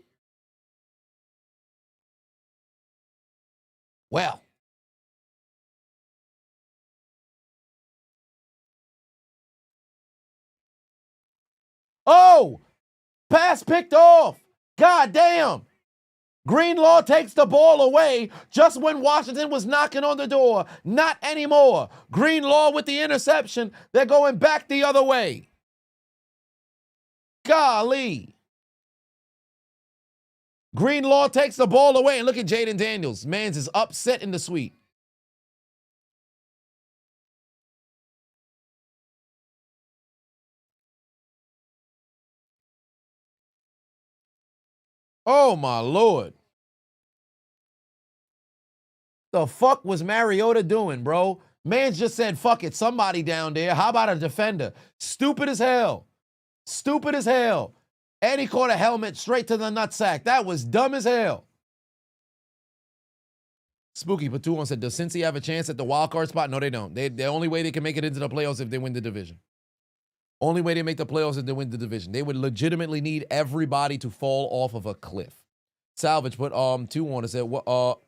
Well. Oh! Pass picked off. God damn. Greenlaw takes the ball away just when Washington was knocking on the door. Not anymore. Greenlaw with the interception. They're going back the other way. Golly. Greenlaw takes the ball away, and look at Jaden Daniels. Mans is upset in the suite. Oh, my Lord. The fuck was Mariota doing, bro? Mans just said, fuck it, somebody down there. How about a defender? Stupid as hell. And he caught a helmet straight to the nutsack. That was dumb as hell. Spooky Patu said, does Cincy have a chance at the wild card spot? No, they don't. The only way they can make it into the playoffs is if they win the division. Only way they make the playoffs is if they win the division. They would legitimately need everybody to fall off of a cliff. Salvage put 2 on and said, bro,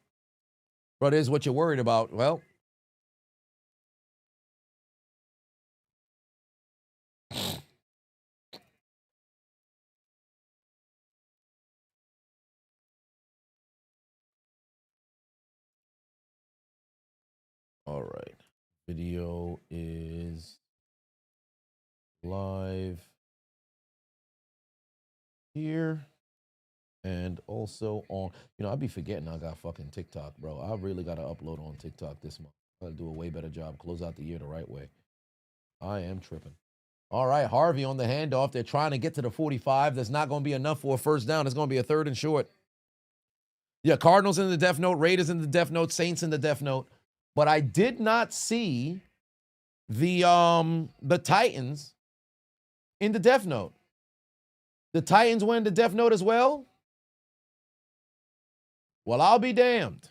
this is what you're worried about. Well, all right. Video is live here and also on, I'd be forgetting I got fucking TikTok, bro. I really got to upload on TikTok this month. I got to do a way better job, close out the year the right way. I am tripping. All right, Harvey on the handoff. They're trying to get to the 45. That's not going to be enough for a first down. It's going to be a 3rd and short. Yeah, Cardinals in the death note, Raiders in the death note, Saints in the death note. But I did not see the Titans in the death note. The Titans went in the death note as well? Well, I'll be damned.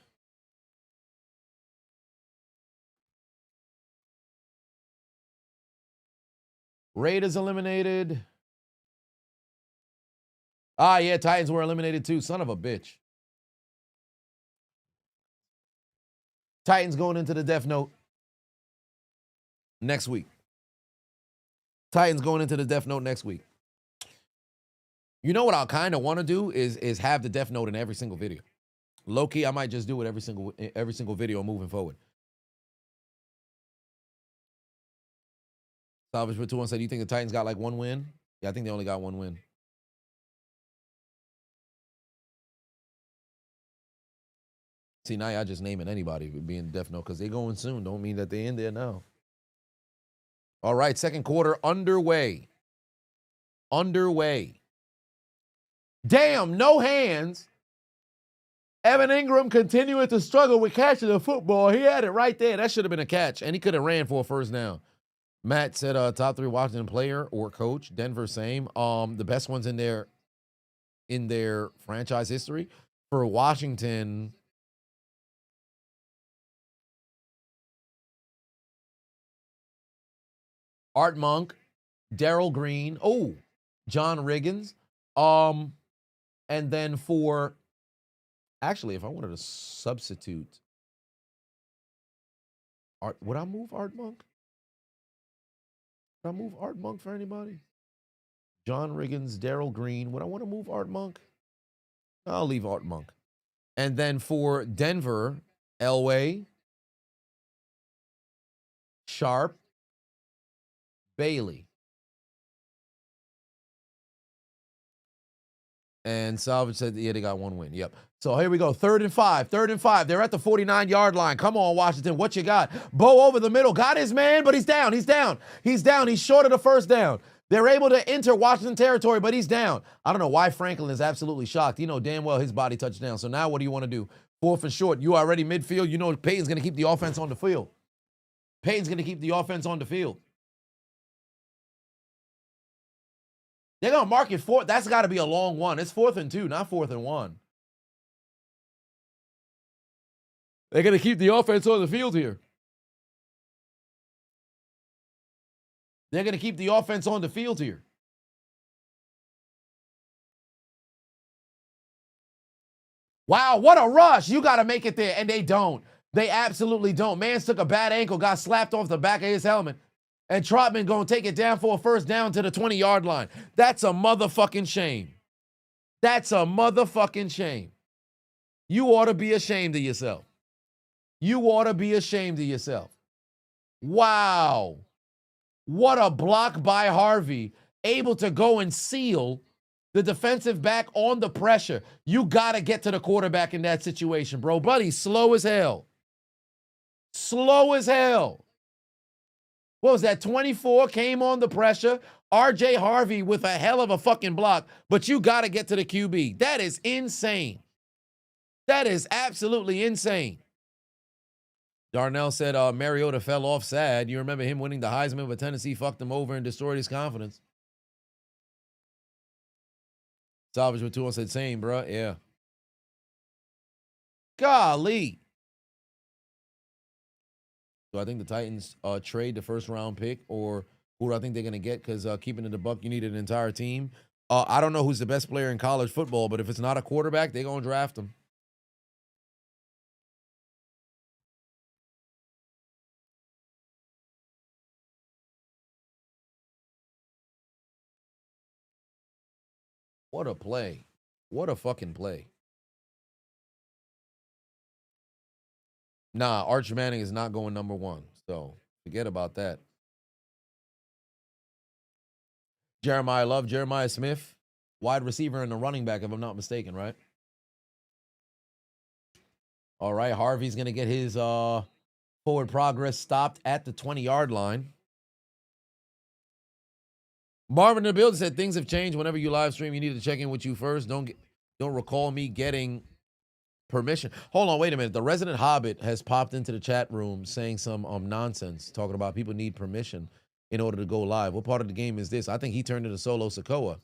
Raiders eliminated. Ah, yeah, Titans were eliminated too. Son of a bitch. Titans going into the death note next week. Titans going into the death note next week. You know what I kind of want to do is have the death note in every single video. Low-key, I might just do it every single video moving forward. Salvage with 2 said, do you think the Titans got like 1 win? Yeah, I think they only got 1 win. See, now y'all just naming anybody being death note because they're going soon. Don't mean that they're in there now. All right, second quarter underway. Damn, no hands. Evan Ingram continuing to struggle with catching the football. He had it right there. That should have been a catch, and he could have ran for a first down. Matt said top 3 Washington player or coach. Denver, same. The best ones in their franchise history. For Washington, Art Monk, Darryl Green, John Riggins. And then for, actually, if I wanted to substitute, would I move Art Monk? Would I move Art Monk for anybody? John Riggins, Darryl Green. Would I want to move Art Monk? I'll leave Art Monk. And then for Denver, Elway, Sharp, Bailey. And Salvage said, yeah, they got 1 win. Yep. So here we go. 3rd and 5. 3rd and 5. They're at the 49-yard line. Come on, Washington. What you got? Bo over the middle. Got his man, but he's down. He's down. He's short of the first down. They're able to enter Washington territory, but he's down. I don't know why Franklin is absolutely shocked. You know damn well his body touched down. So now what do you want to do? 4th and short. You already midfield. You know Peyton's going to keep the offense on the field. They're going to mark it 4th. That's got to be a long one. It's 4th and 2, not 4th and 1. They're going to keep the offense on the field here. Wow, what a rush. You got to make it there. And they don't. They absolutely don't. Mans took a bad ankle, got slapped off the back of his helmet. And Trotman going to take it down for a first down to the 20-yard line. That's a motherfucking shame. You ought to be ashamed of yourself. Wow. What a block by Harvey. Able to go and seal the defensive back on the pressure. You got to get to the quarterback in that situation, bro. Buddy's slow as hell. What was that? 24 came on the pressure. R.J. Harvey with a hell of a fucking block, but you got to get to the QB. That is insane. That is absolutely insane. Darnell said Mariota fell off sad. You remember him winning the Heisman, but Tennessee fucked him over and destroyed his confidence. Salvage with 2 said same, bro. Yeah. Golly. Do I think the Titans trade the first round pick, or who do I think they're going to get? Because keeping it a buck, you need an entire team. I don't know who's the best player in college football, but if it's not a quarterback, they're going to draft him. What a play. What a fucking play. Nah, Arch Manning is not going number 1. So forget about that. Jeremiah Smith, wide receiver and a running back, if I'm not mistaken, right? All right, Harvey's going to get his forward progress stopped at the 20-yard line. Marvin in the building said things have changed. Whenever you live stream, you need to check in with you first. Don't recall me getting permission. Hold on, wait a minute. The resident Hobbit has popped into the chat room saying some nonsense, talking about people need permission in order to go live. What part of the game is this? I think he turned into Solo Sokoa.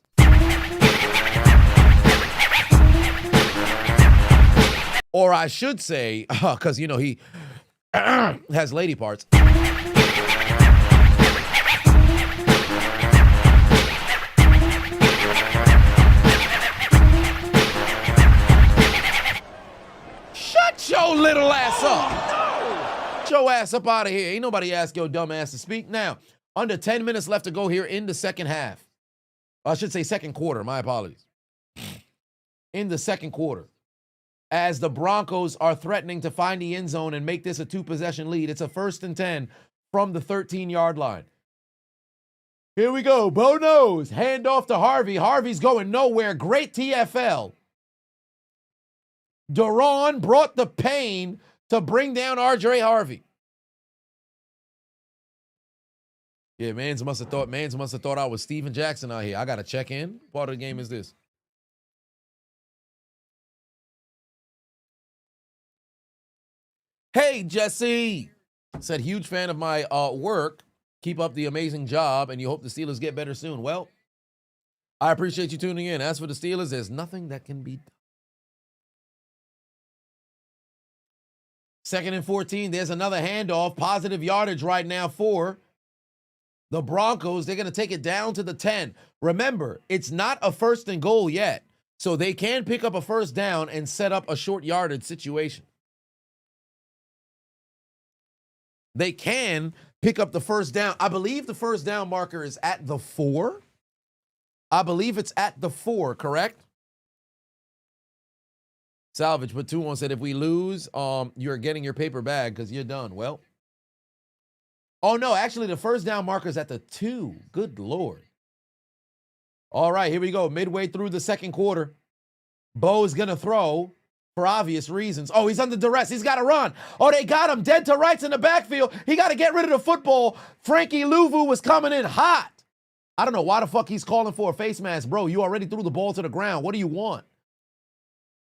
Or I should say, because, you know, he has lady parts. Shut your little ass up. Get your ass up out of here. Ain't nobody ask your dumb ass to speak. Now, under 10 minutes left to go here in the second half. I should say second quarter. My apologies. In the second quarter. As the Broncos are threatening to find the end zone and make this a 2-possession lead. It's a 1st and 10 from the 13-yard line. Here we go. Bo knows. Hand off to Harvey. Harvey's going nowhere. Great TFL. Duron brought the pain to bring down R.J. Harvey. Yeah, Mans must have thought I was Steven Jackson out here. I got to check in. Part of the game is this. Hey, Jesse. Said, huge fan of my work. Keep up the amazing job, and you hope the Steelers get better soon. Well, I appreciate you tuning in. As for the Steelers, there's nothing that can be done. 2nd and 14. There's another handoff. Positive yardage right now for the Broncos. They're going to take it down to the 10. Remember, it's not a 1st and goal yet, so they can pick up a first down and set up a short yardage situation. They can pick up the first down. I believe the first down marker is at the 4. I believe it's at the 4, correct? Salvage, but 2-1 said, if we lose, you're getting your paper bag because you're done. Well, oh, no, actually, the first down marker is at the 2. Good Lord. All right, here we go. Midway through the second quarter. Bo is going to throw for obvious reasons. Oh, he's under duress. He's got to run. Oh, they got him dead to rights in the backfield. He got to get rid of the football. Frankie Louvu was coming in hot. I don't know why the fuck he's calling for a face mask. Bro, you already threw the ball to the ground. What do you want?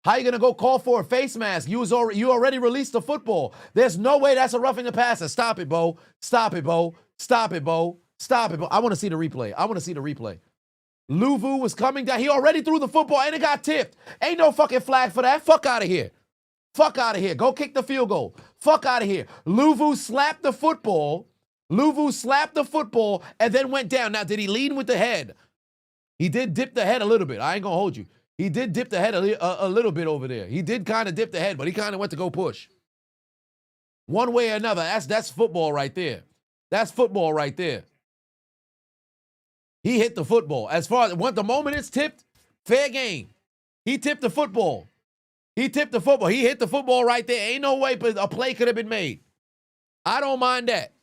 How you going to go call for a face mask? You already released the football. There's no way that's a roughing the passer. Stop it, Bo. Stop it, Bo. Stop it, Bo. Stop it, Bo. I want to see the replay. Louvu was coming down. He already threw the football and it got tipped. Ain't no fucking flag for that. Fuck out of here. Fuck out of here. Go kick the field goal. Fuck out of here. Louvu slapped the football and then went down. Now, did he lead with the head? He did dip the head a little bit. I ain't going to hold you. He did dip the head a little bit over there. He did kind of dip the head, but he kind of went to go push. One way or another, that's football right there. That's football right there. He hit the football. As far as the moment it's tipped, fair game. He tipped the football. He hit the football right there. Ain't no way a play could have been made. I don't mind that.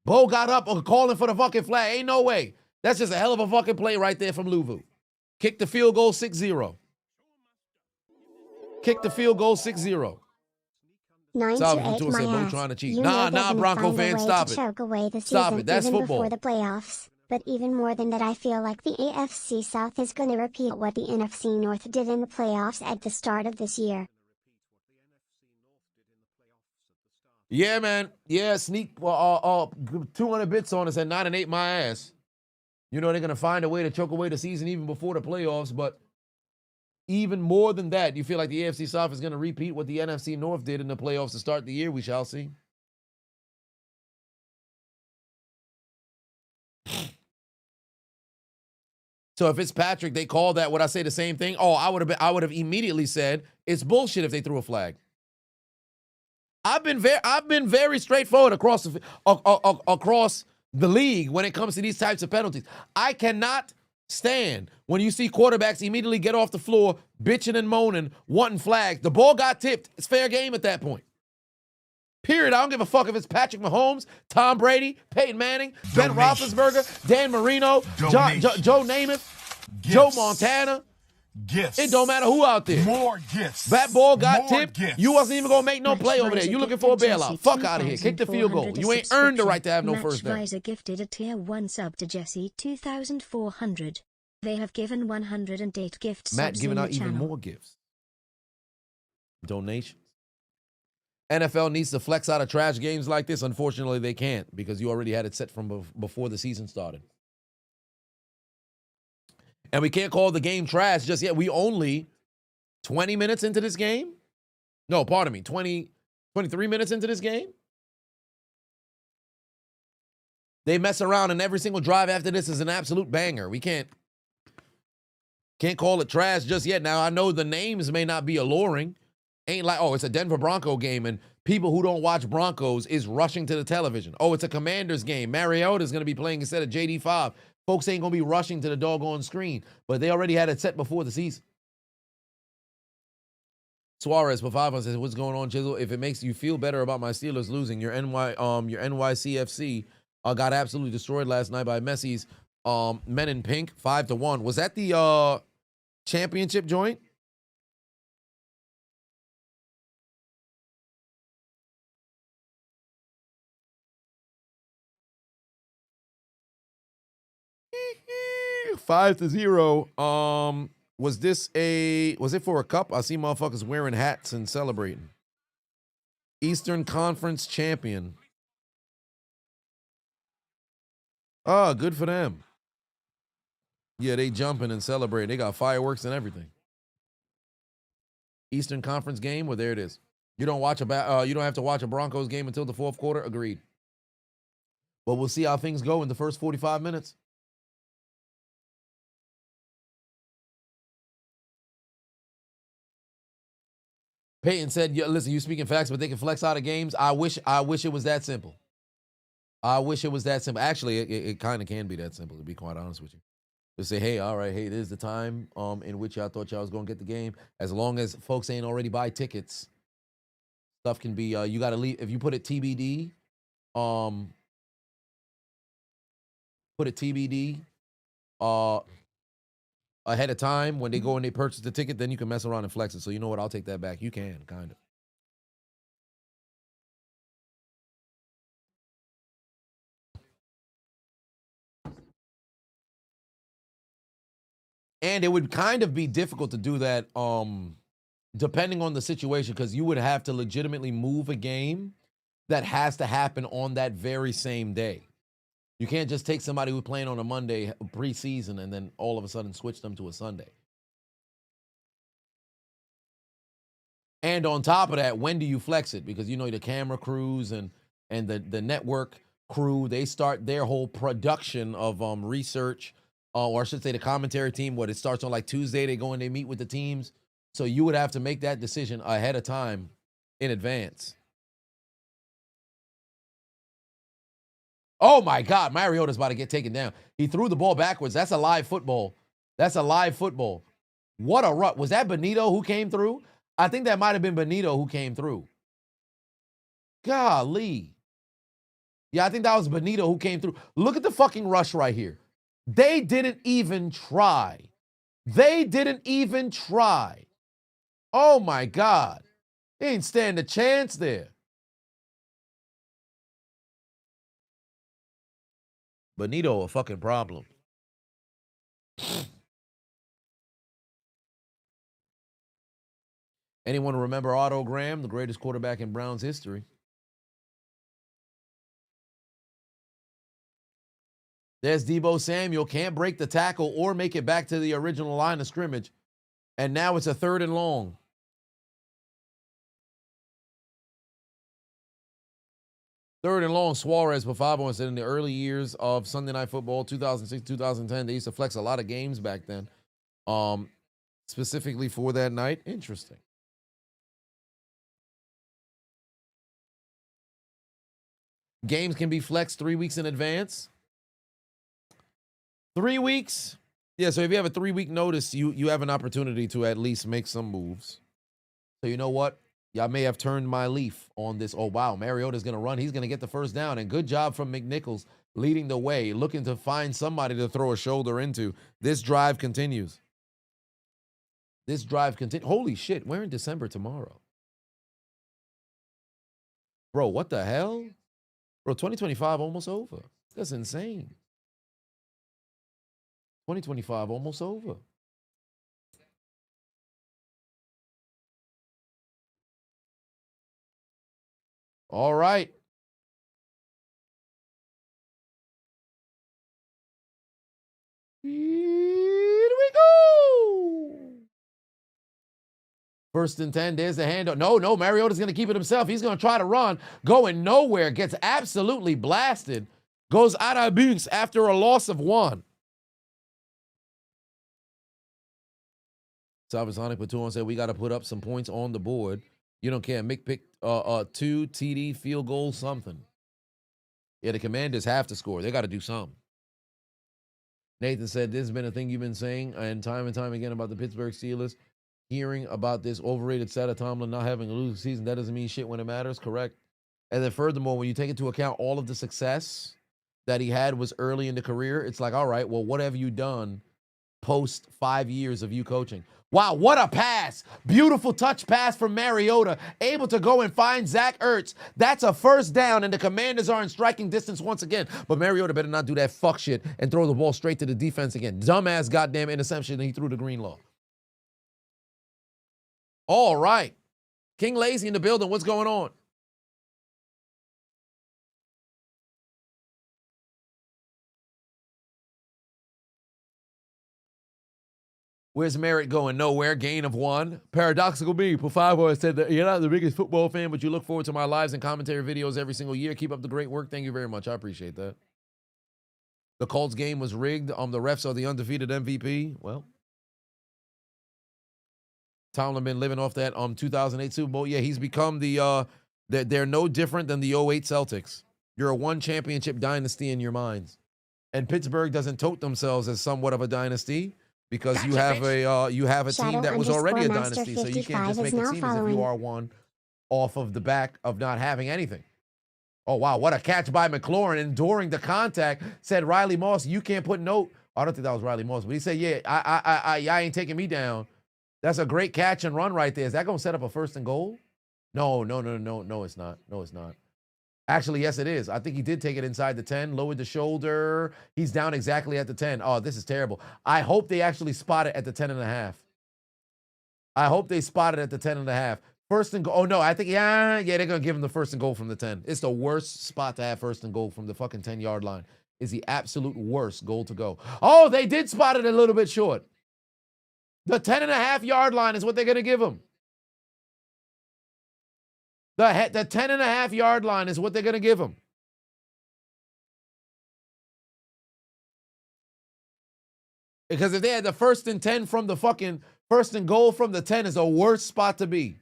Bo got up calling for the fucking flag. Ain't no way. That's just a hell of a fucking play right there from Louvu. Kick the field goal 6-0. Kick the field goal 6-0. 9-8 my ass. Trying to cheat. You know Nah, Bronco fans, stop it. Choke away the Stop season it. That's even football. Before the playoffs. But even more than that, I feel like the AFC South is going to repeat what the NFC North did in the playoffs at the start of this year. Yeah, man. Yeah, sneak 200 bits on us at 9-8 my ass. You know they're going to find a way to choke away the season even before the playoffs, but Even more than that, you feel like the AFC South is going to repeat what the NFC North did in the playoffs to start the year? We shall see. So if it's Patrick, they call that. Would I say the same thing? Oh, I would have immediately said it's bullshit if they threw a flag. I've been very straightforward across the league when it comes to these types of penalties. I cannot stand when you see quarterbacks immediately get off the floor bitching and moaning, wanting flags. The ball got tipped. It's fair game at that point. Period. I don't give a fuck if it's Patrick Mahomes, Tom Brady, Peyton Manning, Ben Roethlisberger, Dan Marino, Joe Namath, Joe Montana. Gifts. It don't matter who out there. More gifts. That ball got tipped. Gifts. You wasn't even gonna make no play over there. You looking for a bailout. Fuck out of here. Kick the field goal. You ain't earned the right to have no first down. Matchvisor gifted a tier 1 sub to Jesse 2,400. They have given 108 gift subs. Matt giving out even more gifts. Donations. NFL needs to flex out of trash games like this. Unfortunately, they can't because you already had it set from before the season started. And we can't call the game trash just yet. We only 20 minutes into this game? No, pardon me, 23 minutes into this game? They mess around and every single drive after this is an absolute banger. We can't call it trash just yet. Now, I know the names may not be alluring. Ain't like, oh, it's a Denver Bronco game and people who don't watch Broncos is rushing to the television. Oh, it's a Commanders game. Mariota's going to be playing instead of JD5. Folks ain't going to be rushing to the doggone screen, but they already had it set before the season. Suarez for 5 says, what's going on, Chiseled? If it makes you feel better about my Steelers losing, your NYCFC got absolutely destroyed last night by Messi's Men in Pink, 5-1. Was that the championship joint? Five to 0. Was it for a cup? I see motherfuckers wearing hats and celebrating. Eastern Conference champion. Oh, good for them. Yeah, they jumping and celebrating. They got fireworks and everything. Eastern Conference game, well, there it is. You don't have to watch a Broncos game until the fourth quarter. Agreed. But we'll see how things go in the first 45 minutes. Peyton said, yeah, listen, you speaking facts, but they can flex out of games. I wish it was that simple. I wish it was that simple. Actually, it kind of can be that simple, to be quite honest with you. Just say, hey, all right, hey, this is the time in which y'all thought y'all was going to get the game. As long as folks ain't already buy tickets, stuff can be, you got to leave. If you put it TBD, ahead of time when they go and they purchase the ticket, then you can mess around and flex it. So you know what? I'll take that back. You can, kind of. And it would kind of be difficult to do that depending on the situation because you would have to legitimately move a game that has to happen on that very same day. You can't just take somebody who's playing on a Monday preseason and then all of a sudden switch them to a Sunday. And on top of that, when do you flex it? Because, you know, the camera crews and the network crew, they start their whole production of research, or I should say the commentary team, it starts on like Tuesday. They go and they meet with the teams. So you would have to make that decision ahead of time in advance. Oh, my God. Mariota's about to get taken down. He threw the ball backwards. That's a live football. What a rut. Was that Benito who came through? I think that might have been Benito who came through. Golly. Yeah, I think that was Benito who came through. Look at the fucking rush right here. They didn't even try. Oh, my God. They ain't stand a chance there. Benito, a fucking problem. Anyone remember Otto Graham, the greatest quarterback in Browns history? There's Deebo Samuel. Can't break the tackle or make it back to the original line of scrimmage. And now it's a 3rd and long. Third and long, Suarez, but Fabo said in the early years of Sunday Night Football, 2006, 2010, they used to flex a lot of games back then, specifically for that night. Interesting. Games can be flexed 3 weeks in advance. 3 weeks? Yeah, so if you have a 3-week notice, you have an opportunity to at least make some moves. So you know what? Y'all may have turned my leaf on this. Oh, wow, Mariota's going to run. He's going to get the first down. And good job from McNichols leading the way, looking to find somebody to throw a shoulder into. This drive continues. Holy shit, we're in December tomorrow. Bro, what the hell? Bro, 2025 almost over. That's insane. 2025 almost over. All right. Here we go. 1st and 10. There's the handoff. No, Mariota's going to keep it himself. He's going to try to run. Going nowhere. Gets absolutely blasted. Goes out of bounds after a loss of 1. Salvasonic Patul said we got to put up some points on the board. You don't care. Mick picked 2 TD, field goal, something. Yeah, the Commanders have to score. They got to do something. Nathan said this has been a thing you've been saying and time again about the Pittsburgh Steelers. Hearing about this overrated set of Tomlin not having a losing season, that doesn't mean shit when it matters, correct? And then furthermore, when you take into account all of the success that he had was early in the career, it's like, all right, well, what have you done post 5 years of you coaching? Wow, what a pass. Beautiful touch pass from Mariota. Able to go and find Zach Ertz. That's a first down, and the Commanders are in striking distance once again. But Mariota better not do that fuck shit and throw the ball straight to the defense again. Dumbass goddamn interception, and he threw the green law. All right. King Lazy in the building. What's going on? Where's Merritt going? Nowhere. Gain of 1. Paradoxical me. Pufavo said that you're not the biggest football fan, but you look forward to my lives and commentary videos every single year. Keep up the great work. Thank you very much. I appreciate that. The Colts game was rigged. The refs are the undefeated MVP. Well, Tomlin been living off that 2008 Super Bowl. Yeah, he's become they're no different than the '08 Celtics. You're a 1 championship dynasty in your minds. And Pittsburgh doesn't tote themselves as somewhat of a dynasty because you have a team that was already a dynasty. So you can't just make it seem as if you are one off of the back of not having anything. Oh, wow, what a catch by McLaurin. Enduring the contact, said Riley Moss, you can't put no. I don't think that was Riley Moss, but he said, yeah, I ain't taking me down. That's a great catch and run right there. Is that going to set up a 1st and goal? No, it's not. No, it's not. Actually, yes, it is. I think he did take it inside the 10, lowered the shoulder. He's down exactly at the 10. Oh, this is terrible. I hope they actually spot it at the 10.5. I hope they spot it at the 10.5. 1st and goal. Oh, no, I think, yeah, they're going to give him the 1st and goal from the 10. It's the worst spot to have 1st and goal from the fucking 10-yard line. Is the absolute worst goal to go. Oh, they did spot it a little bit short. The 10.5-yard line is what they're going to give him. The 10.5-yard line is what they're going to give him. Because if they had the 1st and 10 from the fucking 1st and goal from the 10 is the worst spot to be.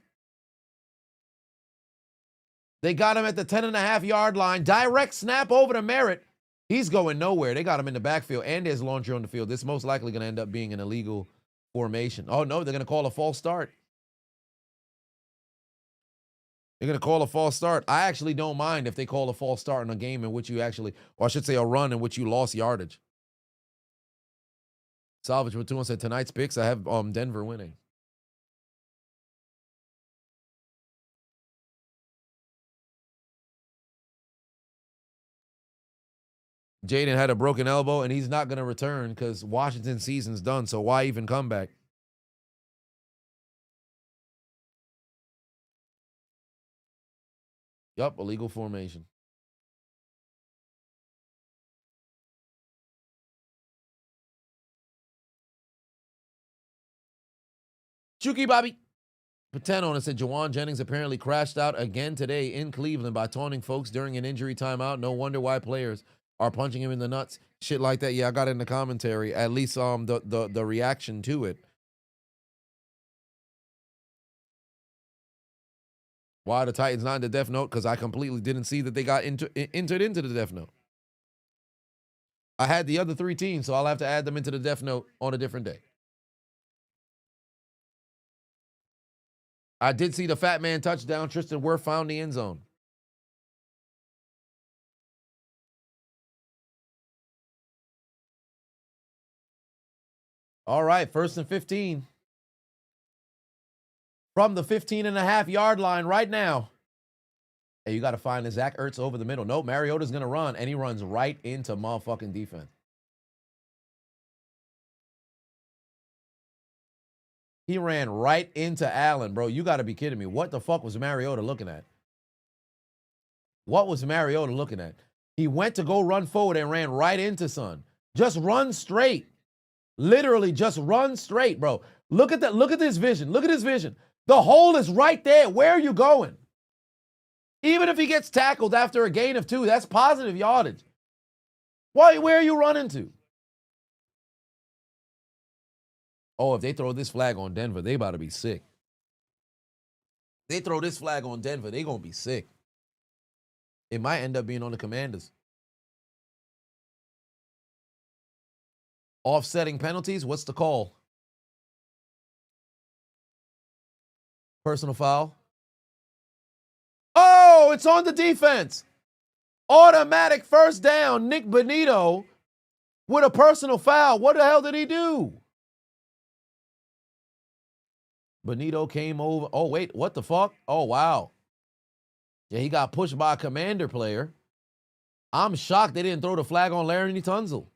They got him at the 10.5-yard line. Direct snap over to Merritt. He's going nowhere. They got him in the backfield, and there's laundry on the field. This is most likely going to end up being an illegal formation. Oh, no, they're going to call a false start. They're going to call a false start. I actually don't mind if they call a false start in a game in which you actually, or I should say a run in which you lost yardage. Salvage Platoon said, tonight's picks, I have Denver winning. Jaden had a broken elbow, and he's not going to return because Washington's season's done, so why even come back? Yup, illegal formation. Chucky Bobby. Paten on it said Jawan Jennings apparently crashed out again today in Cleveland by taunting folks during an injury timeout. No wonder why players are punching him in the nuts. Shit like that. Yeah, I got it in the commentary. At least the reaction to it. Why the Titans not in the Death Note? Because I completely didn't see that they got entered into the Death Note. I had the other 3 teams, so I'll have to add them into the Death Note on a different day. I did see the fat man touchdown. Tristan Wirth found the end zone. All right, 1st and 15. From the 15.5-yard line right now. Hey, you got to find the Zach Ertz over the middle. Nope, Mariota's going to run, and he runs right into motherfucking defense. He ran right into Allen, bro. You got to be kidding me. What the fuck was Mariota looking at? What was Mariota looking at? He went to go run forward and ran right into son. Just run straight. Literally just run straight, bro. Look at that. Look at this vision. Look at his vision. The hole is right there. Where are you going? Even if he gets tackled after a gain of 2, that's positive yardage. Where are you running to? Oh, if they throw this flag on Denver, they about to be sick. They throw this flag on Denver, they going to be sick. It might end up being on the Commanders. Offsetting penalties, what's the call? Personal foul. Oh, it's on the defense. Automatic first down. Nick Bonito with a personal foul. What the hell did he do? Bonito came over. Oh, wait, what the fuck? Oh, wow. Yeah, he got pushed by a Commander player. I'm shocked they didn't throw the flag on Laramie Tunsil.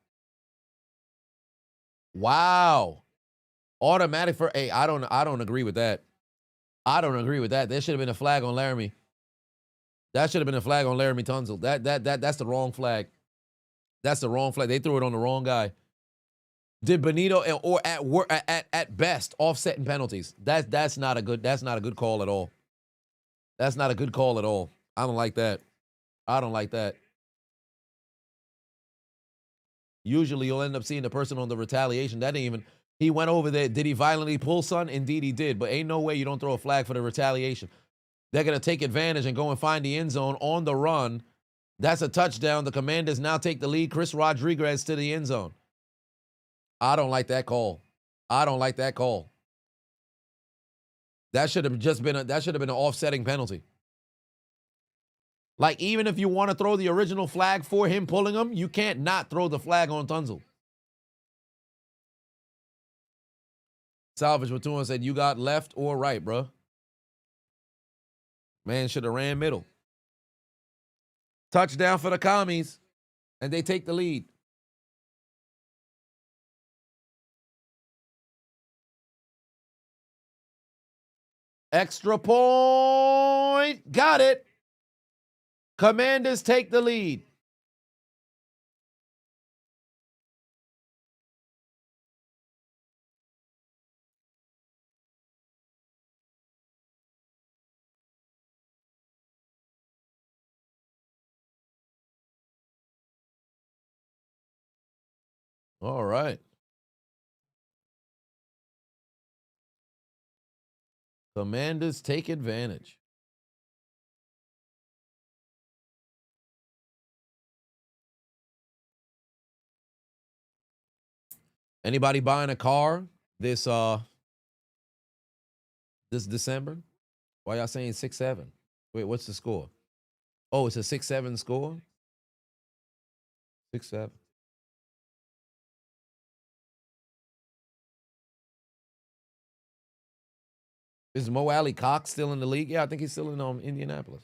Wow. Automatic for hey, I don't agree with that. I don't agree with that. There should have been a flag on Laramie. That should have been a flag on Laramie Tunsil. That's the wrong flag. That's the wrong flag. They threw it on the wrong guy. Did Bonito or at best offsetting penalties? That's not a good call at all. That's not a good call at all. I don't like that. I don't like that. Usually you'll end up seeing the person on the retaliation. That didn't even, he went over there. Did he violently pull son? Indeed he did. But ain't no way you don't throw a flag for the retaliation. They're going to take advantage and go and find the end zone on the run. That's a touchdown. The Commanders now take the lead. Chris Rodriguez to the end zone. I don't like that call. I don't like that call. That should have just been an offsetting penalty. Like, even if you want to throw the original flag for him pulling him, you can't not throw the flag on Tunsil. Salvage Matuna said, you got left or right, bro. Man should have ran middle. Touchdown for the Commies, and they take the lead. Extra point. Got it. Commanders take the lead. All right. Commanders take advantage. Anybody buying a car this December? Why y'all saying 6-7? Wait, what's the score? Oh, it's a 6-7 score? 6-7. Is Mo Alley Cox still in the league? Yeah, I think he's still in Indianapolis.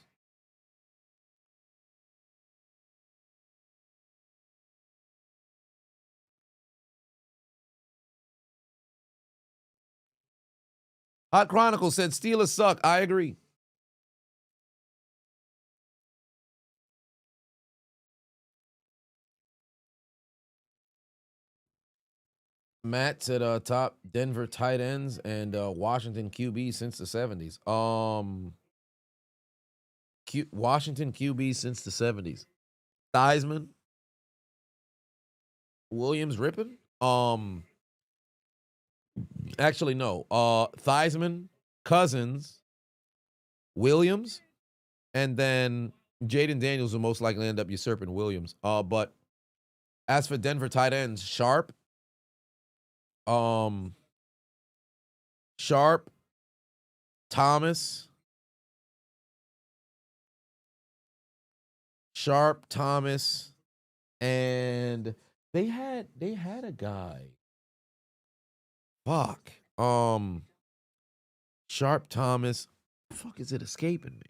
Hot Chronicle said Steelers suck. I agree. Matt said top Denver tight ends and Washington QB since the 70s. Washington QB since the 70s. Theismann, Williams, Rippon. Actually no. Theismann, Cousins, Williams, and then Jaden Daniels will most likely end up usurping Williams. But as for Denver tight ends, Sharp, Thomas, and they had a guy. Fuck. Sharp, Thomas. Fuck, is it escaping me?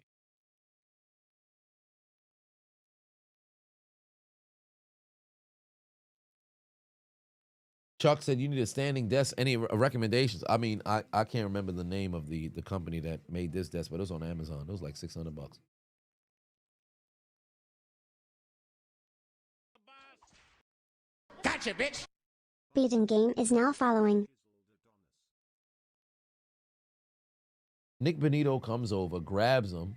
Chuck said you need a standing desk. Any recommendations? I mean, I can't remember the name of the company that made this desk, but it was on Amazon. It was like $600. Gotcha, bitch. Beaten Game is now following. Nick Benito comes over, grabs him.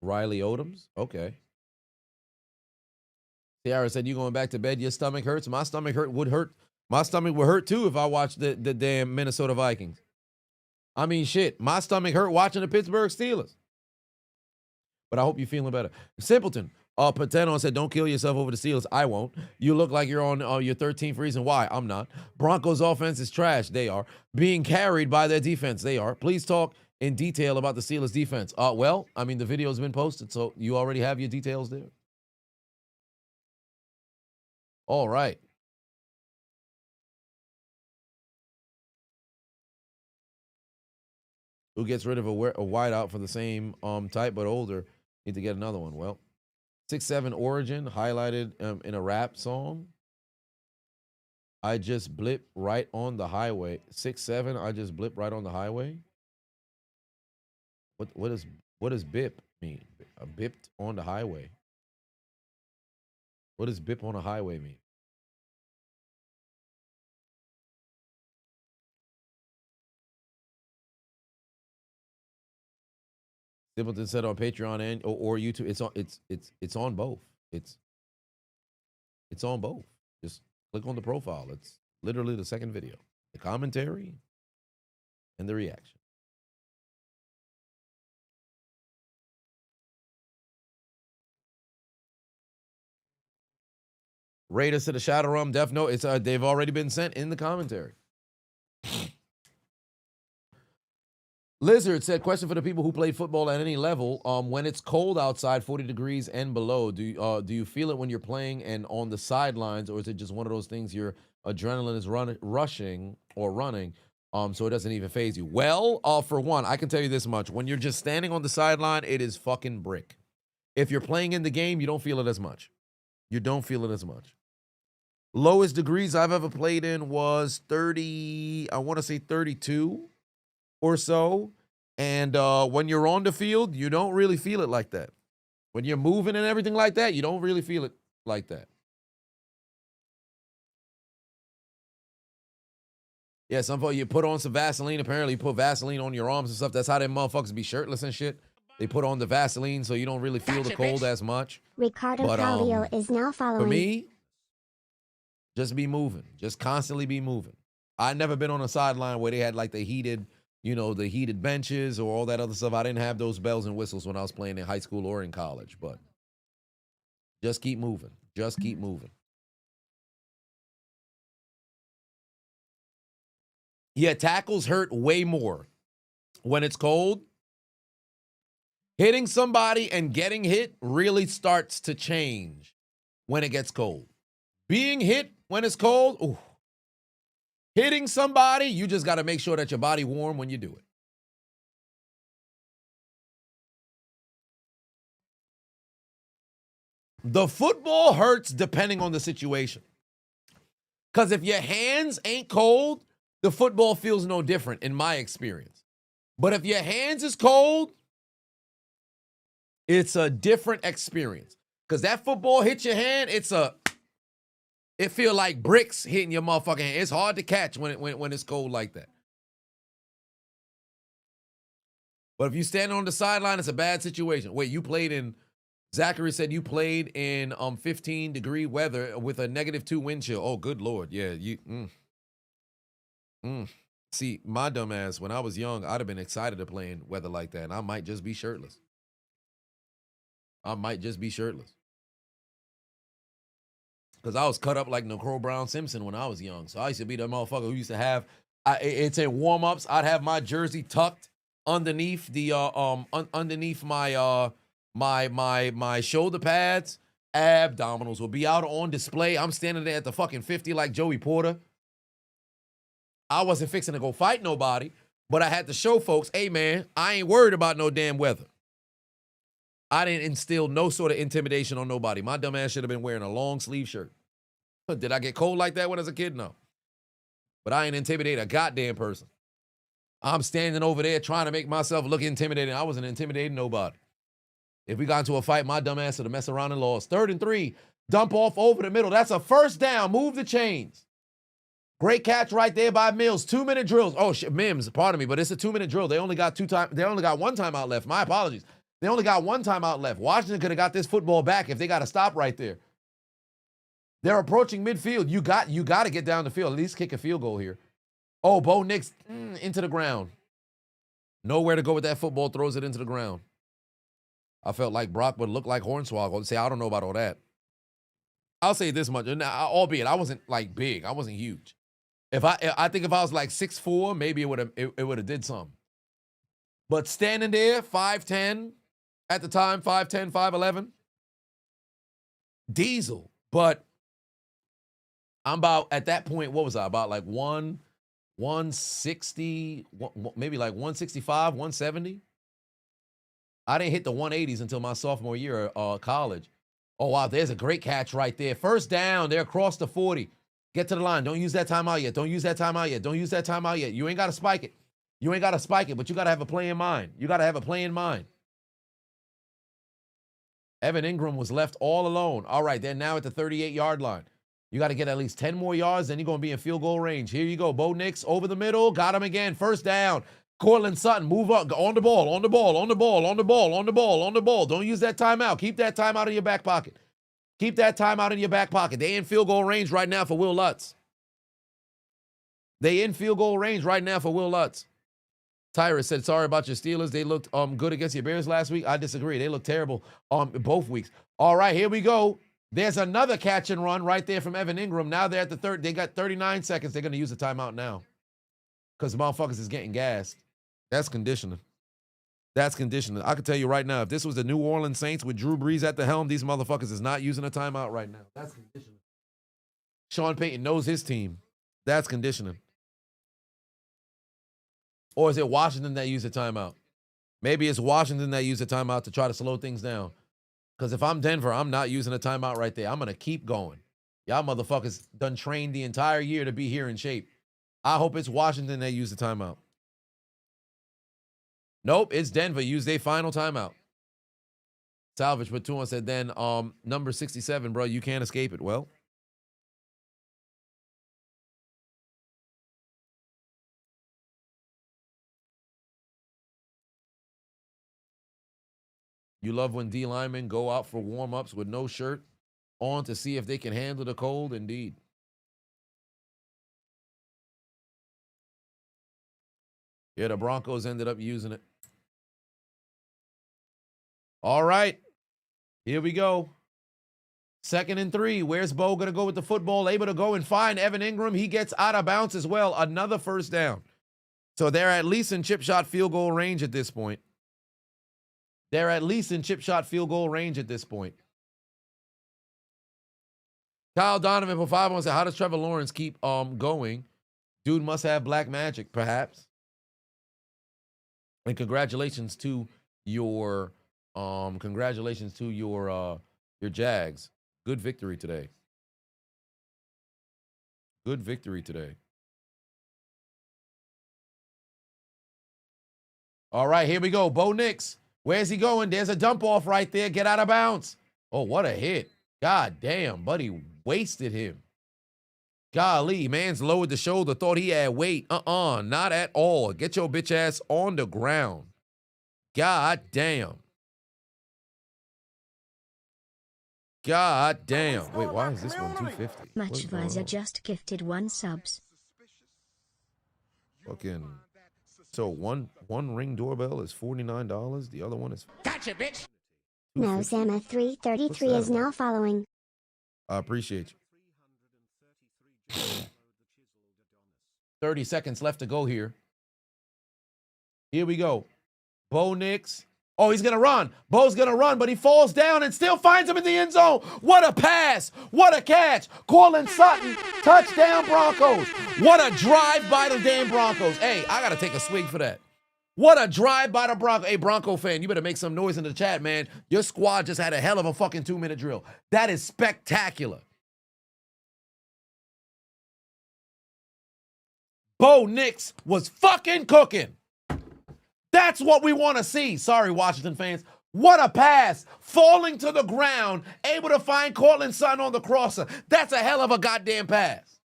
Riley Odoms. Okay. Tiara said, you going back to bed? Your stomach hurts? My stomach would hurt. My stomach would hurt too if I watched the damn Minnesota Vikings. I mean, shit. My stomach hurt watching the Pittsburgh Steelers. But I hope you're feeling better. Simpleton. Pateno said, don't kill yourself over the Steelers. I won't. You look like you're on your 13th reason why. I'm not. Broncos offense is trash. They are. Being carried by their defense. They are. Please talk in detail about the Steelers defense. Well, I mean, the video's been posted, so you already have your details there. All right. Who gets rid of a wideout for the same type but older? Need to get another one. Well, 6'7" Origin highlighted in a rap song. I just blip right on the highway. 6'7", I just blip right on the highway. What does bip mean? Bipped on the highway. What does bip on a highway mean? Simpleton said on Patreon and or YouTube. It's on both. It's on both. Just click on the profile. It's literally the second video. The commentary and the reaction. Raiders to the Shadow Realm. Death Note. It's they've already been sent in the commentary. Lizard said, question for the people who play football at any level. When it's cold outside, 40 degrees and below, do you feel it when you're playing and on the sidelines, or is it just one of those things your adrenaline is running, so it doesn't even phase you? Well, for one, I can tell you this much. When you're just standing on the sideline, it is fucking brick. If you're playing in the game, you don't feel it as much. You don't feel it as much. Lowest degrees I've ever played in was 30, I want to say 32 or so. And when you're on the field, you don't really feel it like that. When you're moving and everything like that, you don't really feel it like that. Yeah, some folks, you put on some Vaseline. Apparently, you put Vaseline on your arms and stuff. That's how them motherfuckers be shirtless and shit. They put on the Vaseline so you don't really feel the cold as much. Ricardo Calio is now following. For me, just be moving. Just constantly be moving. I've never been on a sideline where they had like the heated, the heated benches or all that other stuff. I didn't have those bells and whistles when I was playing in high school or in college, but just keep moving. Just keep moving. Yeah, tackles hurt way more when it's cold. Hitting somebody and getting hit really starts to change when it gets cold. Being hit when it's cold, ooh. Hitting somebody, you just got to make sure that your body warm when you do it. The football hurts depending on the situation. Because if your hands ain't cold, the football feels no different in my experience. But if your hands is cold, it's a different experience. Because that football hits your hand, it feel like bricks hitting your motherfucking hand. It's hard to catch when it's cold like that. But if you stand on the sideline, it's a bad situation. Wait, Zachary said you played in 15-degree weather with a -2 wind chill. Oh, good Lord. Yeah, See, my dumb ass, when I was young, I'd have been excited to play in weather like that, and I might just be shirtless. Because I was cut up like Nicole Brown Simpson when I was young. So I used to be the motherfucker who used to have, it's in warm-ups, I'd have my jersey tucked underneath the underneath my my shoulder pads. Abdominals will be out on display. I'm standing there at the fucking 50 like Joey Porter. I wasn't fixing to go fight nobody, but I had to show folks, hey man, I ain't worried about no damn weather. I didn't instill no sort of intimidation on nobody. My dumb ass should have been wearing a long sleeve shirt. Did I get cold like that when I was a kid? No. But I ain't intimidate a goddamn person. I'm standing over there trying to make myself look intimidating. I wasn't intimidating nobody. If we got into a fight, my dumb ass would have messed around and lost. 3rd and 3, dump off over the middle. That's a first down. Move the chains. Great catch right there by Mills. 2-minute drills. Oh shit, Mims, pardon me, but it's a 2-minute drill. They only got one timeout left. My apologies. They only got one timeout left. Washington could have got this football back if they got to stop right there. They're approaching midfield. You got to get down the field. At least kick a field goal here. Oh, Bo Nix into the ground. Nowhere to go with that football. Throws it into the ground. I felt like Brock would look like Hornswoggle. Say, I don't know about all that. I'll say this much, albeit I wasn't like big. I wasn't huge. I think if I was like 6'4", maybe it would have did something. But standing there, 5'10", at the time, 5'10", 5'11", diesel. But I'm about, at that point, what was I? About like 160, maybe like 165, 170. I didn't hit the 180s until my sophomore year of college. Oh, wow, there's a great catch right there. First down, they're across the 40. Get to the line. Don't use that timeout yet. Don't use that timeout yet. Don't use that timeout yet. You ain't got to spike it. You ain't got to spike it, but you got to have a play in mind. You got to have a play in mind. Evan Ingram was left all alone. All right, they're now at the 38-yard line. You got to get at least 10 more yards, then you're going to be in field goal range. Here you go. Bo Nix over the middle. Got him again. First down. Cortland Sutton, move up. On the ball. Don't use that timeout. Keep that timeout in your back pocket. Keep that timeout in your back pocket. They in field goal range right now for Will Lutz. Tyrus said, sorry about your Steelers. They looked good against your Bears last week. I disagree. They looked terrible both weeks. All right, here we go. There's another catch and run right there from Evan Ingram. Now they're at the third. They got 39 seconds. They're going to use the timeout now because the motherfuckers is getting gassed. That's conditioning. I can tell you right now, if this was the New Orleans Saints with Drew Brees at the helm, these motherfuckers is not using a timeout right now. That's conditioning. Sean Payton knows his team. That's conditioning. Or is it Washington that used a timeout? Maybe it's Washington that used a timeout to try to slow things down. Because if I'm Denver, I'm not using a timeout right there. I'm going to keep going. Y'all motherfuckers done trained the entire year to be here in shape. I hope it's Washington that used the timeout. Nope, it's Denver. Used their final timeout. Salvage Platoon said, then number 67, bro, you can't escape it. Well, you love when D linemen go out for warm-ups with no shirt on to see if they can handle the cold. Indeed. Yeah, the Broncos ended up using it. All right, here we go. 2nd and 3. Where's Bo going to go with the football? Able to go and find Evan Ingram. He gets out of bounds as well. Another first down. So they're at least in chip shot field goal range at this point. Kyle Donovan for 5 said, how does Trevor Lawrence keep going? Dude must have black magic, perhaps. And congratulations to your Jags. Good victory today. Good victory today. All right, here we go. Bo Nix. Where's he going? There's a dump off right there. Get out of bounds. Oh, what a hit. God damn, buddy wasted him. Golly, man's lowered the shoulder. Thought he had weight. Not at all. Get your bitch ass on the ground. God damn. God damn. Wait, why is this one 250? Match Visor just gifted 1 subs. Fucking. So one Ring doorbell is $49. The other one is. Gotcha, bitch. No, Zama 333 is now following. I appreciate you. 30 seconds left to go here. Here we go. Bo Nix. Oh, he's going to run. Bo's going to run, but he falls down and still finds him in the end zone. What a pass. What a catch. Cortland Sutton. Touchdown, Broncos. What a drive by the damn Broncos. Hey, I got to take a swing for that. What a drive by the Broncos. Hey, Bronco fan, you better make some noise in the chat, man. Your squad just had a hell of a fucking 2-minute drill. That is spectacular. Bo Nix was fucking cooking. That's what we want to see. Sorry, Washington fans. What a pass. Falling to the ground, able to find Cortland Sutton on the crosser. That's a hell of a goddamn pass.